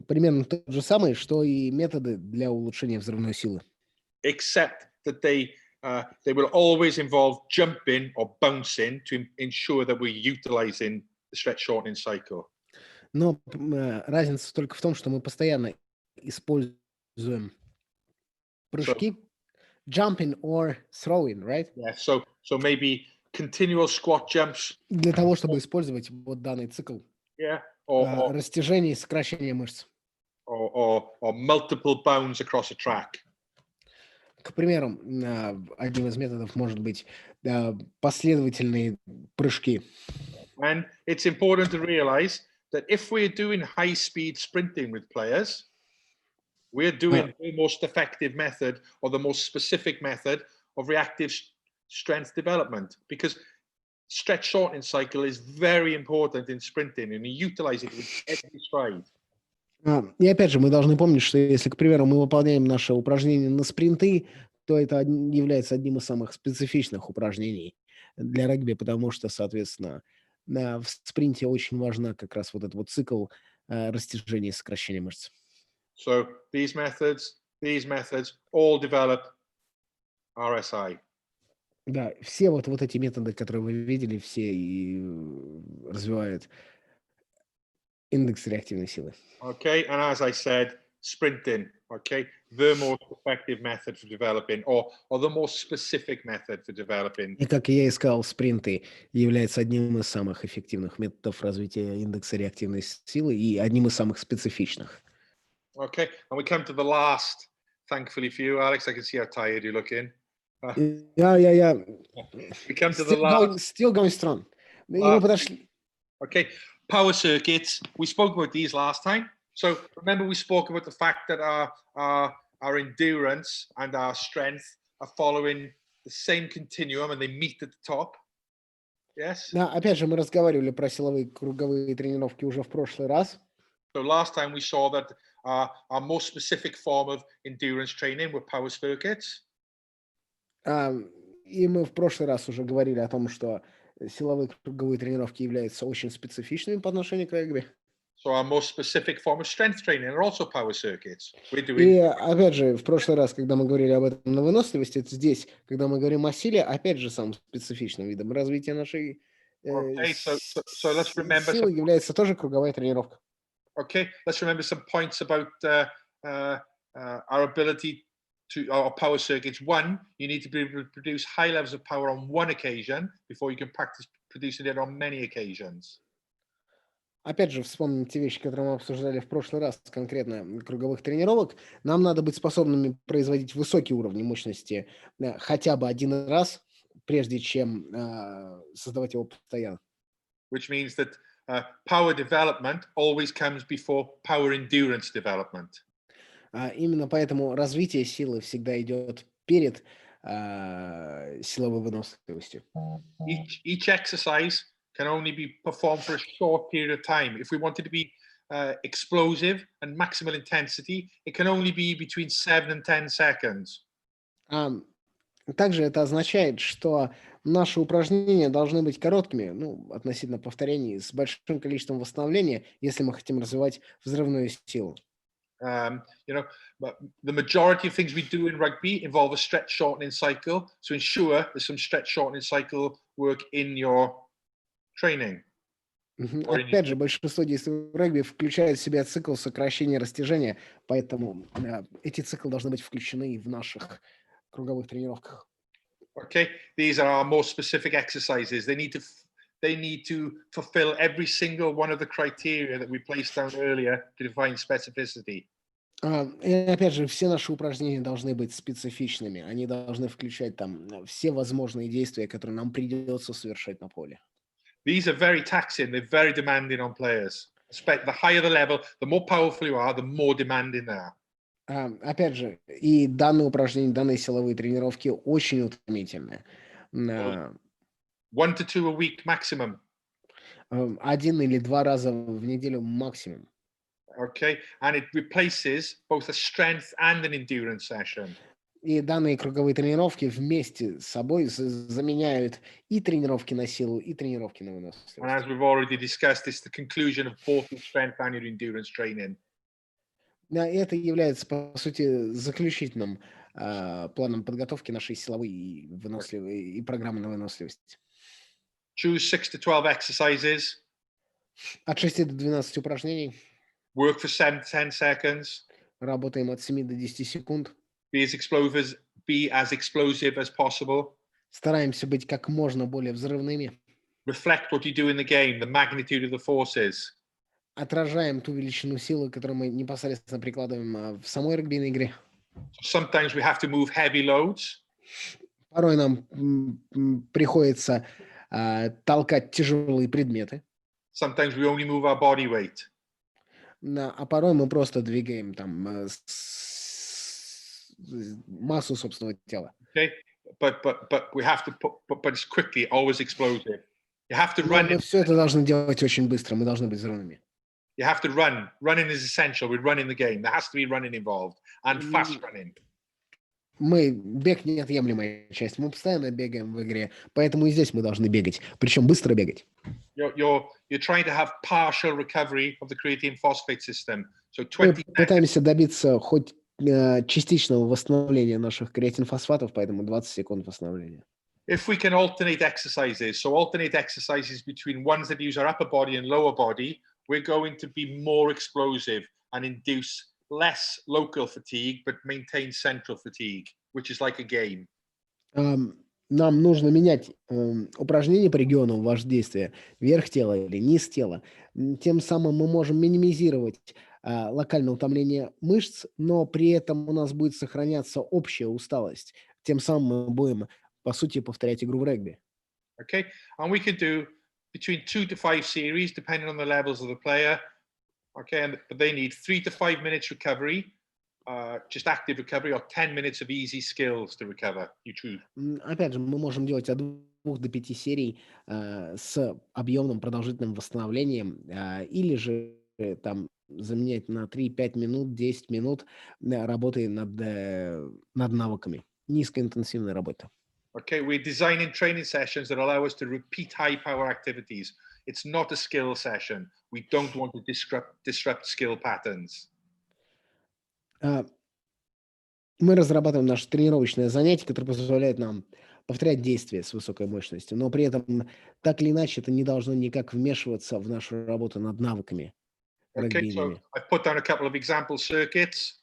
примерно тот же самый, что и методы для улучшения взрывной силы. Except that they will always involve jumping or bouncing to ensure that we're utilizing the stretch shortening cycle. Но разница только в том, что мы постоянно используем прыжки, jumping or throwing, right? Yeah, so maybe continual squat jumps. Для того, чтобы использовать вот данный цикл Yeah, or растяжения и сокращения мышц. or multiple bounds across a track. К примеру, одним из методов может быть последовательные прыжки. And it's important to realize that if we're doing high-speed sprinting with players, we're doing the most effective method or the most specific method of reactive strength development, because stretch shortening cycle is very important in sprinting and you utilize it with every stride. И опять же, мы должны помнить, что если, к примеру, мы выполняем наши упражнения на спринты, то это является одним из самых специфичных упражнений для регби, потому что, соответственно, в спринте очень важна как раз вот этот вот цикл растяжения и сокращения мышц. So these methods all develop RSI. Да, все вот эти методы, которые вы видели, все и развивают индекс реактивной силы. Okay, and as I said, sprinting, okay, the most effective method for developing, or the most specific method for developing. И как я и сказал, спринты являются одним из самых эффективных методов развития индекса реактивной силы и одним из самых специфичных. Okay, and we come to the last, thankfully for you, Alex, I can see how tired you're looking. Yeah. We come to the last. Still going strong. И мы подошли. Okay, power circuits. We spoke about these last time. So remember we spoke about the fact that our endurance and our strength are following the same continuum and they meet at the top. Yes? Да, опять же, мы разговаривали про силовые круговые тренировки уже в прошлый раз. So last time we saw that our most specific form of endurance training were power circuits. И мы в прошлый раз уже говорили о том, что силовые круговые тренировки являются очень специфичными по отношению к регби. So our most specific form of strength training are also power circuits. И опять же, в прошлый раз, когда мы говорили об этом на выносливости, это здесь, когда мы говорим о силе, опять же, самым специфичным видом развития нашей силы является тоже круговая тренировка. Okay, let's remember some points about our ability to our power circuits. One, you need to be able to produce high levels of power on one occasion before you can practice producing it on many occasions. Опять же, вспомним те вещи, которые мы обсуждали в прошлый раз, конкретно круговых тренировок. Нам надо быть способными производить высокие уровни мощности хотя бы один раз, прежде чем создавать его постоянно. Which means that power development always comes before power endurance development. Именно поэтому развитие силы всегда идет перед силовой выносливостью. Each exercise can only be performed for a short period of time. If we wanted to be explosive and maximal intensity, it can only be between 7 and 10 seconds. Также это означает, что наши упражнения должны быть короткими, относительно повторений, с большим количеством восстановления, если мы хотим развивать взрывную силу. You know, but the majority of things we do in rugby involve a stretch shortening cycle. So ensure there's some stretch shortening cycle work in your training. Опять же, большинство действий в регби включает в себя цикл сокращения растяжения, поэтому эти циклы должны быть включены и в наших круговых тренировках. Okay, these are our most specific exercises. They need to fulfill every single one of the criteria that we placed down earlier to define specificity. И опять же, все наши упражнения должны быть специфичными. Они должны включать там все возможные действия, которые нам придется совершать на поле. These are very taxing. They're very demanding on players. The higher the level, the more powerful you are, the more demanding they are. Опять же, и данные упражнения, данные силовые тренировки очень утомительные. 1 to 2 a week maximum. 1 или 2 раза в неделю максимум. Okay, and it replaces both a strength and an endurance session. И данные круговые тренировки вместе с собой заменяют и тренировки на силу, и тренировки на And выносливость. as we've already discussed, it's the conclusion of both your strength and your endurance training. Да, и это является, по сути, заключительным планом подготовки нашей силовой и выносливой и программы на выносливость. Choose 6 to 12 exercises, От 6 до 12 упражнений, work for 7 to 10 seconds, работаем от 7 до 10 секунд, be as explosive as possible, стараемся быть как можно более взрывными, reflect what you do in the game, the magnitude of the forces. отражаем ту величину силы, которую мы непосредственно прикладываем в самой регбийной игре. Sometimes we have to move heavy loads. Порой нам приходится толкать тяжелые предметы, Sometimes we only move our body weight. а порой мы просто двигаем там массу собственного тела. Okay, but we have to but it's quickly, always explosive. You have to Но run. мы все это должны делать очень быстро, мы должны быть взрывными. You have to run. Running is essential. We run in the game. There has to be running involved and fast running. Бег неотъемлемая часть. Мы постоянно бегаем в игре, поэтому и здесь мы должны бегать, причем быстро бегать. You're trying to have partial recovery of the creatine phosphate system. So Мы 20 seconds. пытаемся добиться хоть частичного восстановления наших креатинфосфатов, поэтому 20 секунд восстановления. If we can alternate exercises, so alternate exercises between ones that use our upper body and lower body, we're going to be more explosive and induce less local fatigue, but maintain central fatigue, which is like a game. Нам нужно менять упражнения по регионам воздействия, верх тела или низ тела. Тем самым мы можем минимизировать локальное утомление мышц, но при этом у нас будет сохраняться общая усталость. Тем самым мы будем, по сути, повторять игру в регби. Okay, and we could do between 2 to 5 series, depending on the levels of the player. Okay, but they need 3 to 5 minutes recovery, just active recovery, or 10 minutes of easy skills to recover. You choose. Опять же, мы можем делать от 2 до 5 серий с объемным продолжительным восстановлением, или же там заменять на 3-5 минут, 10 минут работы над навыками, низкоинтенсивной работы. Okay, we're designing training sessions that allow us to repeat high power activities. It's not a skill session. We don't want to disrupt skill patterns. Мы разрабатываем наше тренировочное занятие, которое позволяет нам повторять действия с высокой мощностью, но при этом так или иначе это не должно никак вмешиваться в нашу работу над навыками Okay, so регбийными. I've put down a couple of example circuits.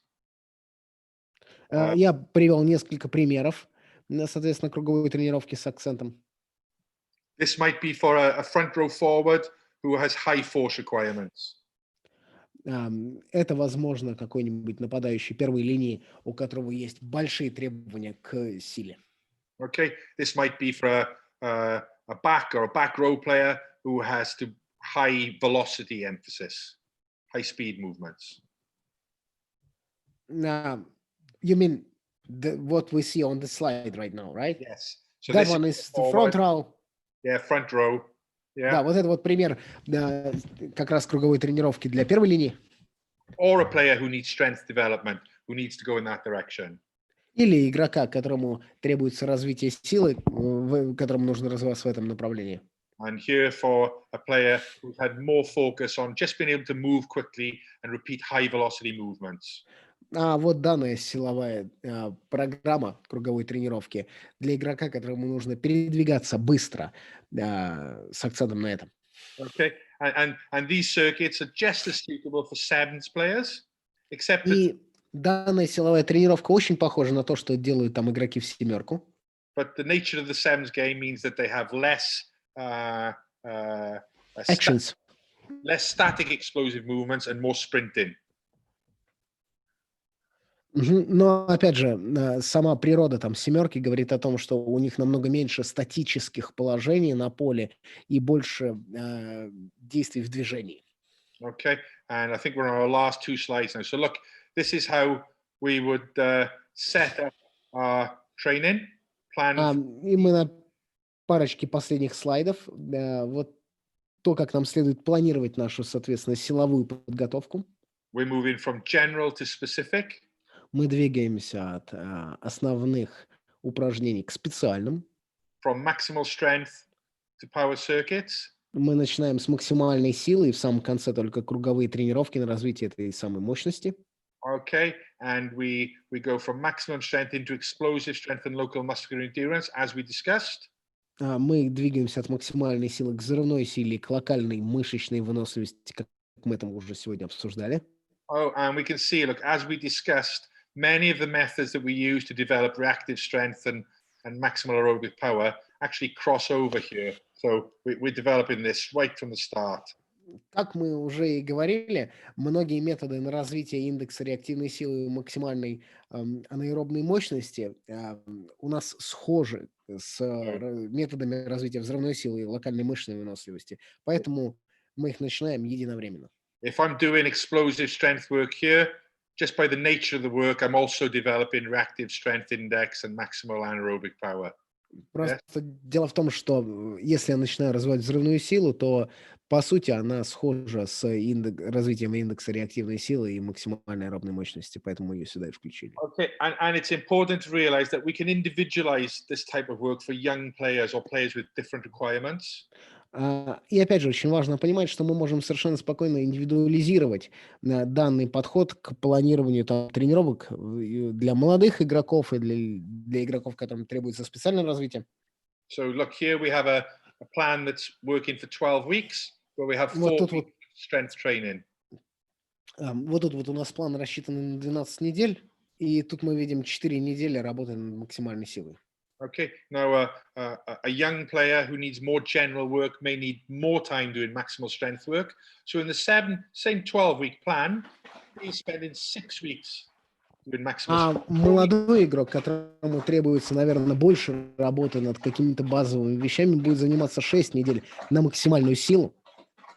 Я привел несколько примеров, соответственно, круговой тренировки с акцентом. This might be for a front row forward who has high force requirements. Это, возможно, какой-нибудь нападающий первой линии, у которого есть большие требования к силе. Okay, this might be for a back or a back row player who has to high velocity emphasis, high speed movements. You mean what we see on the slide right now, right? Yes. So That this one is the forward. front row. Yeah, front row. Yeah. Да, вот это вот пример как раз круговой тренировки для первой линии. Or a player who needs strength development, who needs to go in that direction. Или игрока, которому требуется развитие силы, которому нужно развиваться в этом направлении. And here for a player who's had more focus on just being able to move quickly and repeat high velocity movements. А вот данная силовая программа круговой тренировки для игрока, которому нужно передвигаться быстро, с акцентом на этом. Okay, and these circuits are just as suitable for sevens players, except that И данная силовая тренировка очень похожа на то, что делают там игроки в семерку. but the nature of the sevens game means that they have less Actions. less static explosive movements and more sprinting. Но, опять же, сама природа там семерки говорит о том, что у них намного меньше статических положений на поле и больше действий в движении. Okay, and I think we're on our last 2 slides now. So look, this is how we would set up our training plan. И мы на парочке последних слайдов. Вот то, как нам следует планировать нашу, соответственно, силовую подготовку. we're moving from general to specific. Мы двигаемся от основных упражнений к специальным. From maximal strength to power circuits. Мы начинаем с максимальной силы и в самом конце только круговые тренировки на развитие этой самой мощности. Okay, and we go from maximum strength into explosive strength and local muscular endurance, as we discussed. Мы двигаемся от максимальной силы к взрывной силе, к локальной мышечной выносливости, как мы это уже сегодня обсуждали. Oh, and we can see, look, as we discussed, many of the methods that we use to develop reactive strength and maximal aerobic power actually cross over here. So we're developing this right from the start. Как мы уже и говорили, многие методы на развитие индекса реактивной силы и максимальной анаэробной мощности у нас схожи с методами развития взрывной силы и локальной мышечной выносливости. Поэтому мы их начинаем единовременно. If I'm doing explosive strength work here, just by the nature of the work, I'm also developing reactive strength index and maximal anaerobic power. Просто дело в том, что если я начинаю развивать взрывную силу, то по сути она схожа с развитием индекса реактивной силы и максимальной аэробной мощности, поэтому мы ее сюда и включили. Okay, and it's important to realize that we can individualize this type of work for young players or players with different requirements. И опять же, очень важно понимать, что мы можем совершенно спокойно индивидуализировать данный подход к планированию тренировок для молодых игроков и для игроков, которым требуется специальное развитие. So look, here we have a plan that's working for 12 weeks, where we have 4 weeks of strength training. Вот тут вот у нас план рассчитан на 12 недель, и тут мы видим 4 недели работы над максимальной силой. Okay, now a young player who needs more general work may need more time doing maximal strength work. So in the same 12-week plan, he's spending 6 weeks doing maximal strength. Молодой игрок, которому требуется, наверное, больше работы над какими-то базовыми вещами, будет заниматься 6 недель на максимальную силу.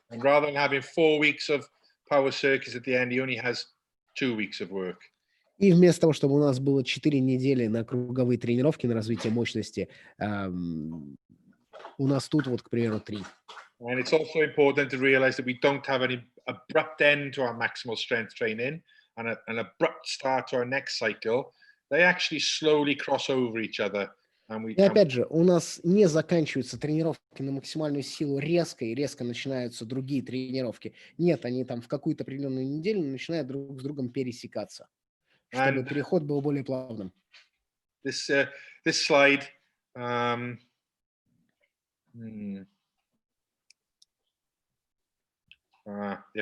And rather than having 4 weeks of power circuits at the end, he only has 2 weeks of work. И вместо того, чтобы у нас было 4 недели на круговые тренировки, на развитие мощности, у нас тут вот, к примеру, 3. And it's also important to realize that we don't have any abrupt end to our maximal strength training and an abrupt start to our next cycle. They actually slowly cross over each other. И опять же, у нас не заканчиваются тренировки на максимальную силу резко, и резко начинаются другие тренировки. Нет, они там в какую-то определенную неделю начинают друг с другом пересекаться, чтобы переход был более плавным. This slide, it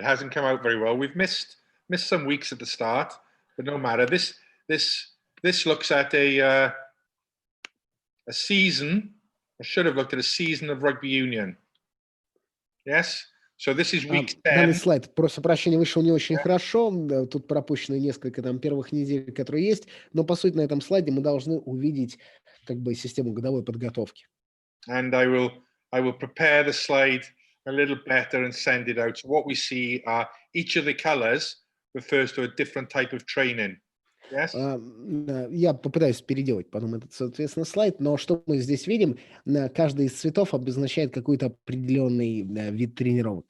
hasn't come out very well. We've missed some weeks at the start, but no matter. This looks at a season. I should have looked at a season of rugby union. Yes. So this is week 10. Данный слайд, прошу прощения, вышел не очень хорошо. Тут пропущено несколько там первых недель, которые есть. Но по сути на этом слайде мы должны увидеть как бы систему годовой подготовки. And I will prepare the slide a little better and send it out. So what we see are each of the colors refers to a different type of training. Yes? Я попытаюсь переделать потом этот, соответственно, слайд, но что мы здесь видим, каждый из цветов обозначает какой-то определенный вид тренировок.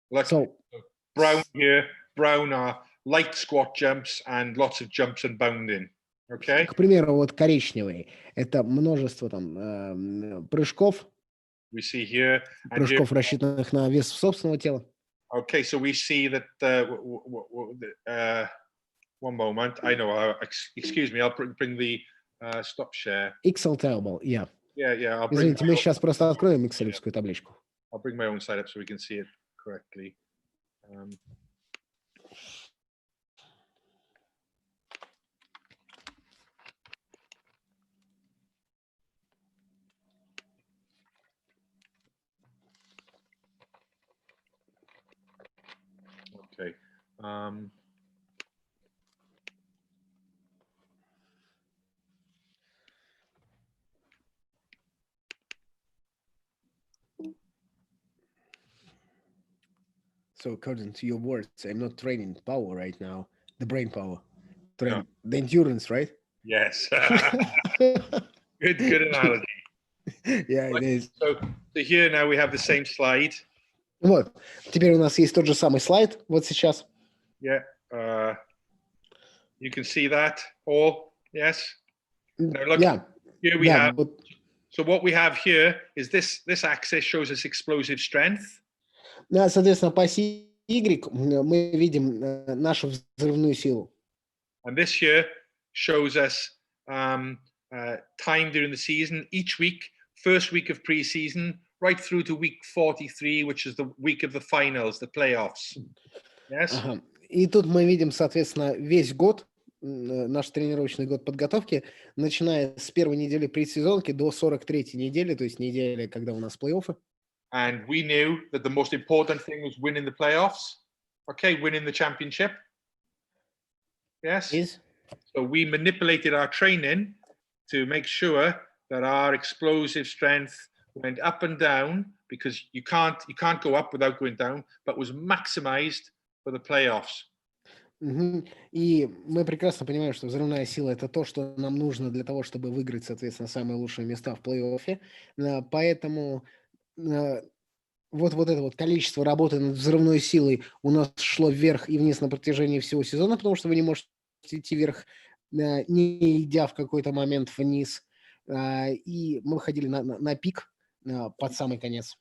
Like brown here, brown are light squat jumps and lots of jumps and bounding. Okay? К примеру, вот коричневый – это множество там прыжков, we see here, прыжков, рассчитанных на вес собственного тела. Okay, so we see that one moment. I know. Excuse me. I'll bring the stop share. Excel table, yeah. Yeah. Извините, мы сейчас просто откроем Excel-овскую табличку. I'll bring my own slide up so we can see it correctly. Okay. So according to your words, I'm not training power right now, the brain power, the endurance, right? Yes. Good analogy. Yeah, it is. So here now we have the same slide. Вот, теперь у нас есть тот же самый слайд, вот сейчас. Yeah, You can see that all, yes? Now look, Yeah. here we Да, have, вот, so what we have here is this axis shows us explosive strength. да, соответственно, по оси Y мы видим нашу взрывную силу. And this here shows us time during the season, each week, first week of pre-season, right through to week 43, which is the week of the finals, the playoffs. Yes? Ага. И тут мы видим, соответственно, весь год, наш тренировочный год подготовки, начиная с первой недели предсезонки до 43-й недели, то есть недели, когда у нас плей-оффы. And we knew that the most important thing was winning the playoffs. Okay, winning the championship. Yes? Is? So we manipulated our training to make sure that our explosive strength went up and down, because you can't go up without going down, but was maximized for the playoffs. Мгм. И мы прекрасно понимаем, что взрывная сила – это то, что нам нужно для того, чтобы выиграть, соответственно, самые лучшие места в плей-оффе. Поэтому вот это вот количество работы над взрывной силой у нас шло вверх и вниз на протяжении всего сезона, потому что вы не можете идти вверх, не идя в какой-то момент вниз. И мы выходили на пик под самый конец.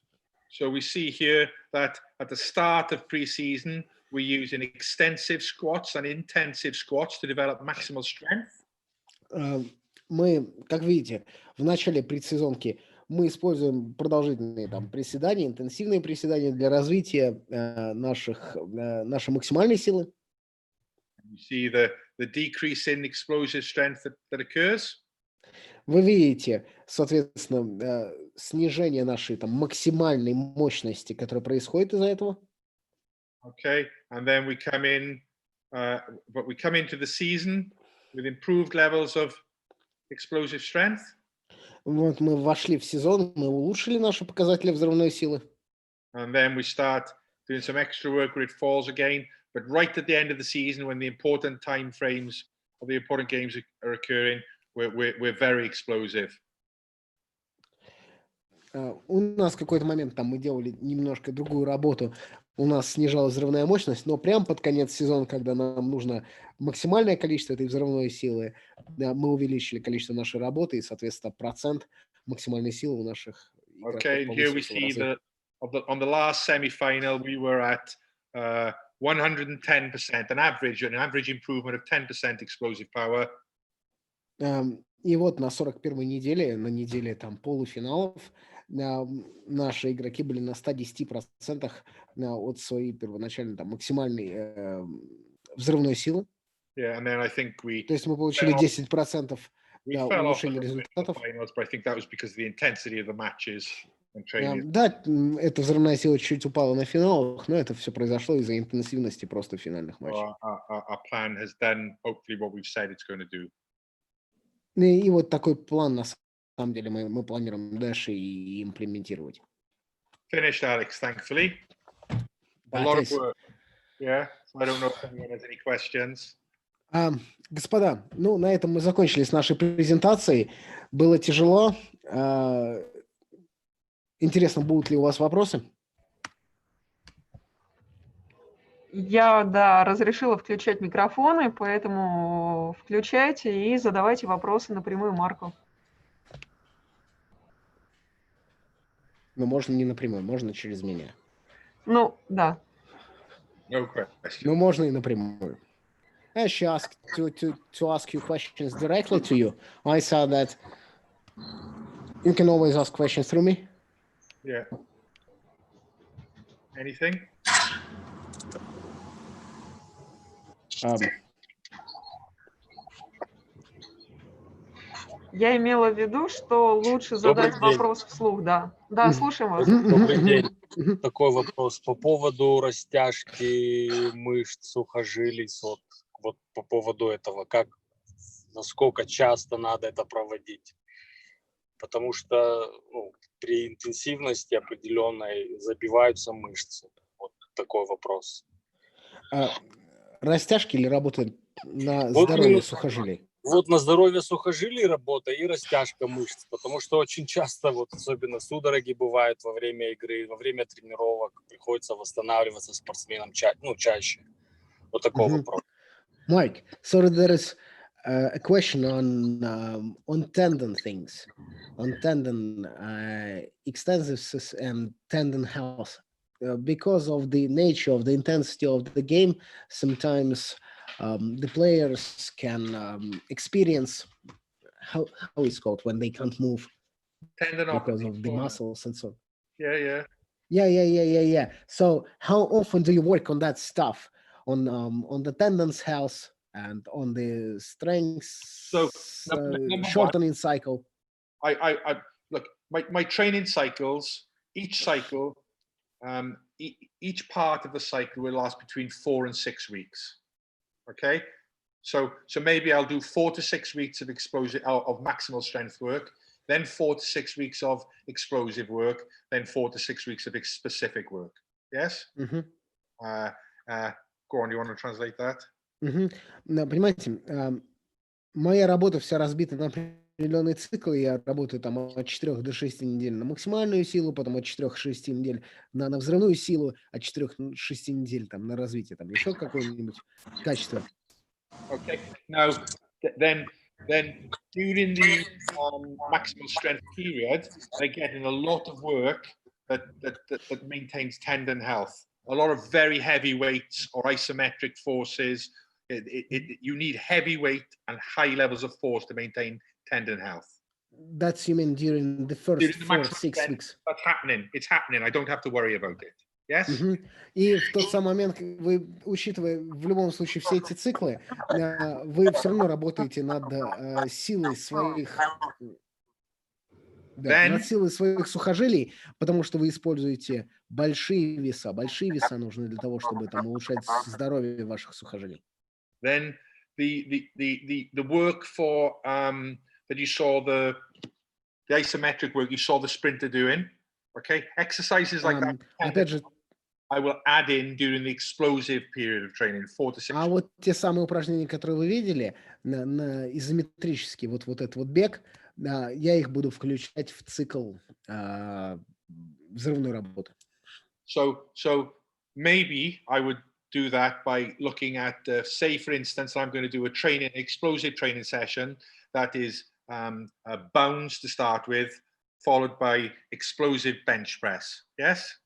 So we see here that at the start of pre-season, we're using extensive squats and intensive squats to develop maximal strength. Мы, как видите, в начале предсезонки мы используем продолжительные там приседания, интенсивные приседания для развития нашей максимальной силы. You see the decrease in explosive strength that occurs. Вы видите, соответственно, снижение нашей там максимальной мощности, которая происходит из-за этого. Okay, and then we come into the season with improved levels of explosive strength. Вот мы вошли в сезон, мы улучшили наши показатели взрывной силы. And then we start doing some extra work where it falls again. But right at the end of the season, when the important time frames of the important games are occurring, we're very explosive. У нас в какой-то момент там мы делали немножко другую работу, у нас снижалась взрывная мощность, но прямо под конец сезона, когда нам нужно максимальное количество этой взрывной силы, мы увеличили количество нашей работы и, соответственно, процент максимальной силы у наших игроков Okay, and here we повысился в see разы. on the last semi-final, we were at 110%, an average improvement of 10% explosive power. И вот на 41-й неделе, на неделе там полуфиналов, наши игроки были на 110% от своей первоначальной там максимальной взрывной силы. Yeah, and then I think То есть мы получили 10% we fell off a улучшения little bit in the результатов. finals, but I think that was because of the intensity of the matches and training. Да, эта взрывная сила чуть упала на финалах, но это все произошло из-за интенсивности просто финальных матчей. Our plan has done hopefully what we've said it's going to do. И вот такой план, на самом деле, мы планируем дальше и имплементировать. Finished, Alex, thankfully. A lot of work. Yeah, so I don't know if anyone has any questions. Господа, ну, на этом мы закончили с нашей презентацией. Было тяжело. Интересно, будут ли у вас вопросы? Я, да, разрешила включать микрофоны, поэтому включайте и задавайте вопросы напрямую Марку. Ну, можно не напрямую, можно через меня. Ну, да. No question. Ну, можно и напрямую. I should ask to ask you questions directly to you. I saw that you can always ask questions through me. Yeah. Anything? Я имела в виду, что лучше задать вопрос вслух, да. Да, слушаем вас. Добрый день. Такой вопрос по поводу растяжки мышц, сухожилий, вот по поводу этого, насколько часто надо это проводить? Потому что при интенсивности определенной забиваются мышцы. Вот такой вопрос. Растяжки или работа на здоровье сухожилий? Вот на здоровье сухожилий работа и растяжка мышц, потому что очень часто, вот особенно судороги бывают во время игры, во время тренировок, приходится восстанавливаться спортсменам чаще. Вот такой вопрос. Mark, so there is a question on tendon things, on tendon extensives and tendon health. Because of the nature of the intensity of the game, sometimes the players can experience how it's called when they can't move because of the muscles and so. Yeah. Yeah. So how often do you work on that stuff, on the tendons health and on the strengths, So shortening cycle? I look, my training cycles, each cycle, each part of the cycle will last between 4 and 6 weeks. Okay, so maybe I'll do 4 to 6 weeks of maximal strength work, then 4 to 6 weeks of explosive work, then 4 to 6 weeks of specific work. Yes. Mm-hmm. Go on. You want to translate that? Mm-hmm. No, понимаете, моя работа вся разбита на определенные циклы. Я работаю там от 4 до 6 недель на максимальную силу, потом от 4-6 недель на взрывную силу, от 4-6 недель там на развитие там еще какое-нибудь качество. Okay. Now, then during the maximal strength period, they're getting a lot of work that maintains tendon health. A lot of very heavy weights or isometric forces. You need heavy weight and high levels of force to maintain tendon health. That's you mean during the first 4-6 weeks. That's happening. It's happening. I don't have to worry about it. Yes? И в тот самый момент, вы, учитывая в любом случае все эти циклы, вы все равно работаете над силой своих, над силой своих сухожилий, потому что вы используете большие веса. Большие веса нужны для того, чтобы там улучшать здоровье ваших сухожилий. Then the work for that you saw the isometric work you saw the sprinter doing, okay, exercises like that. Опять же, I will add in during the explosive period of training, 4 to 6. А вот те самые упражнения, которые вы видели, на изометрический вот этот вот бег, я их буду включать в цикл взрывной работы. So maybe I would do that by looking at, say, for instance, I'm going to do a explosive training session that is bounds to start with, followed by explosive bench press. Yes?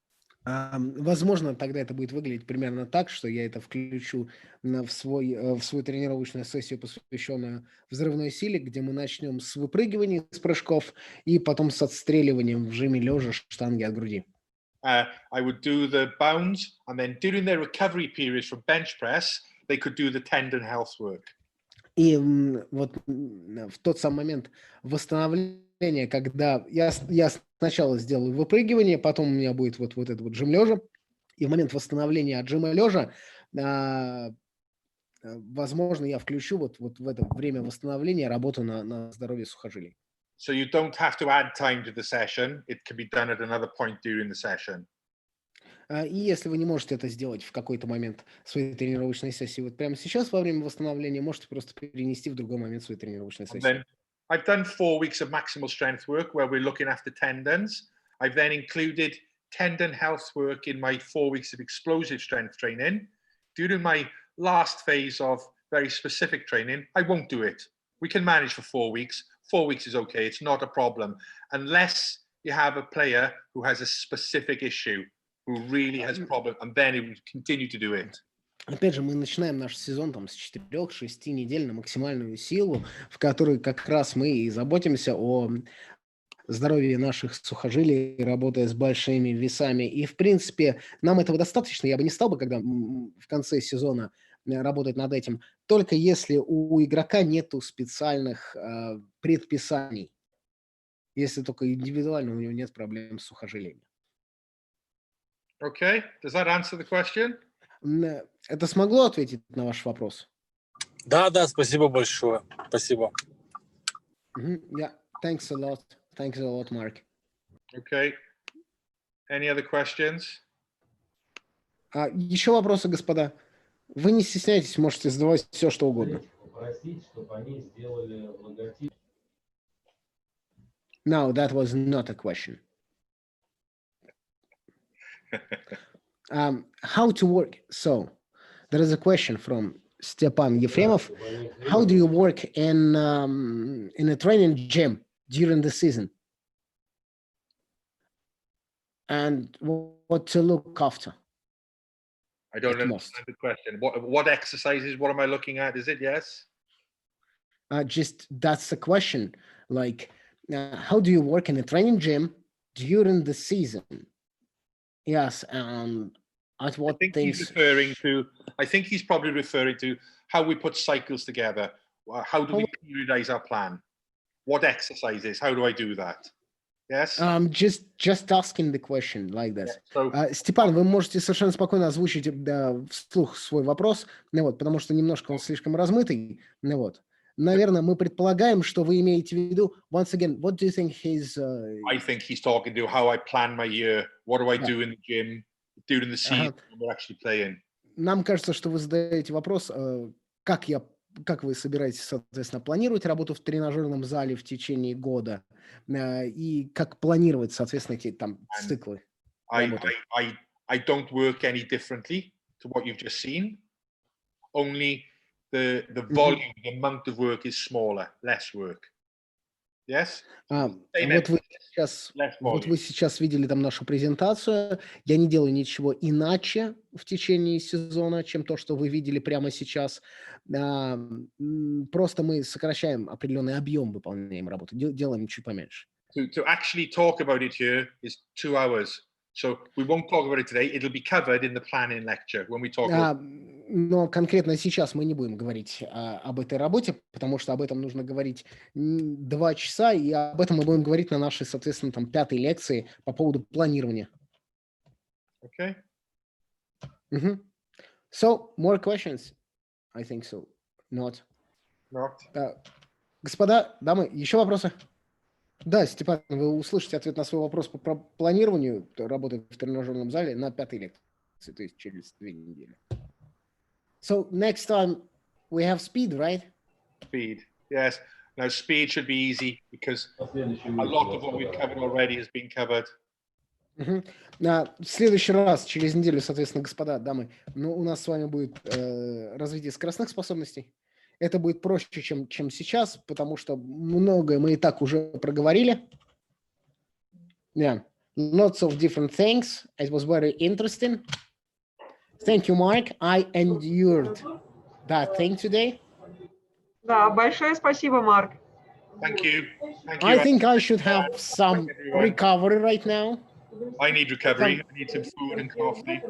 Возможно, тогда это будет выглядеть примерно так, что я это включу в свою тренировочную сессию, посвященную взрывной силе, где мы начнем с выпрыгивания с прыжков и потом с отстреливанием в жиме лежа штанги от груди. I would do the bounds, and then during their recovery periods from bench press, they could do the tendon health work. И вот в тот самый момент восстановления, когда я сначала сделаю выпрыгивание, потом у меня будет вот это вот жим лежа, и в момент восстановления от жима лежа, возможно, я включу вот в это время восстановления работу на здоровье сухожилий. So you don't have to add time to the session. It can be done at another point during the session. И если вы не можете это сделать в какой-то момент своей тренировочной сессии, вот прямо сейчас во время восстановления, можете просто перенести в другой момент своей тренировочной сессии. I've done 4 weeks of maximal strength work where we're looking after tendons. I've then included tendon health work in my 4 weeks of explosive strength training. During my last phase of very specific training, I won't do it. We can manage for 4 weeks. 4 weeks is okay. It's not a problem. Unless you have a player who has a specific issue, who really has a problem, and then he will continue to do it. Опять же, мы начинаем наш сезон там с 4-6 недель на максимальную силу, в которой как раз мы и заботимся о здоровье наших сухожилий, работая с большими весами. И, в принципе, нам этого достаточно. Я бы не стал бы, когда в конце сезона работать над этим, только если у игрока нету специальных предписаний. Если только индивидуально у него нет проблем с сухожилиями. Okay, does that answer the question? Это смогло ответить на ваш вопрос? Да, спасибо большое. Спасибо. Yeah, thanks a lot. Thanks a lot, Mark. Okay. Any other questions? Еще вопросы, господа? Вы не стесняйтесь, можете задавать все, что угодно. No, that was not a question. How to work? So there is a question from Stepan Yefremov. How do you work in a training gym during the season? And what to look after? I don't understand the question. What exercises? What am I looking at? Is it yes? Just that's the question. Like, how do you work in a training gym during the season? Yes, at what things? I think he's probably referring to how we put cycles together. How do we periodize our plan? What exercises? How do I do that? Yes. Just asking the question like this. Степан, вы можете совершенно спокойно озвучить вслух свой вопрос, потому что немножко он слишком размытый, Наверное, мы предполагаем, что вы имеете в виду. Once again, what do you think he's? I think he's talking to how I plan my year. What do I do in the gym during the season when we're actually playing? Нам кажется, что вы задаете вопрос, как вы собираетесь, соответственно, планировать работу в тренажерном зале в течение года и как планировать, соответственно, эти там циклы работы. I don't work any differently to what you've just seen. Only the volume, the amount of work is smaller, less work. Yes? Вот вы сейчас видели там нашу презентацию. Я не делаю ничего иначе в течение сезона, чем то, что вы видели прямо сейчас. Просто мы сокращаем определенный объем выполняем работы, делаем чуть поменьше. To actually talk about it here is 2 hours. So we won't talk about it today. It'll be covered in the planning lecture when we talk about... Но конкретно сейчас мы не будем говорить об этой работе, потому что об этом нужно говорить 2 часа, и об этом мы будем говорить на нашей, соответственно, там 5-й лекции по поводу планирования. Okay. So, more questions? I think so. Not. Not. Господа, дамы, еще вопросы? Да, Степан, вы услышите ответ на свой вопрос по планированию работы в тренажерном зале на 5-й лекции, то есть через 2 недели. So next time we have speed, right? Speed, yes. Now speed should be easy because a lot of what we've covered already has been covered. В следующий раз, через неделю, соответственно, господа, дамы, у нас с вами будет развитие скоростных способностей. Это будет проще, чем сейчас, потому что многое мы и так уже проговорили. Yeah, lots of different things. It was very interesting. Thank you, Mark. I endured that thing today. Да, большое спасибо, Марк. Thank you. Thank you. I think I should have some recovery right now. I need recovery. I need some food and coffee.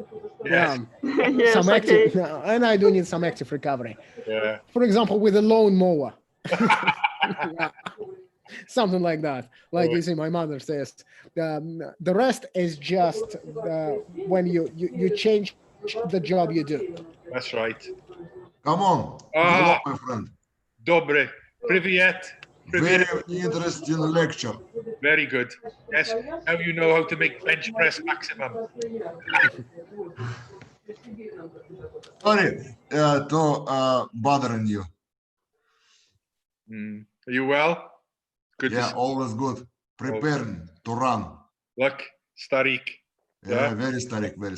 Yes. Yes, Some active, okay. and I do need some active recovery. Yeah. For example, with a lawn mower. Yeah. Something like that. Like you see, my mother says. The rest is just when you change the job you do. That's right. Come on. Hello, my friend. Dobre. Привет. Very interesting lecture. Very good. Yes. Now you know how to make bench press maximum. Sorry to bothering you. Are you well? Good. Yeah, always good. Preparing to run. Look, Starik. Yeah, very static, very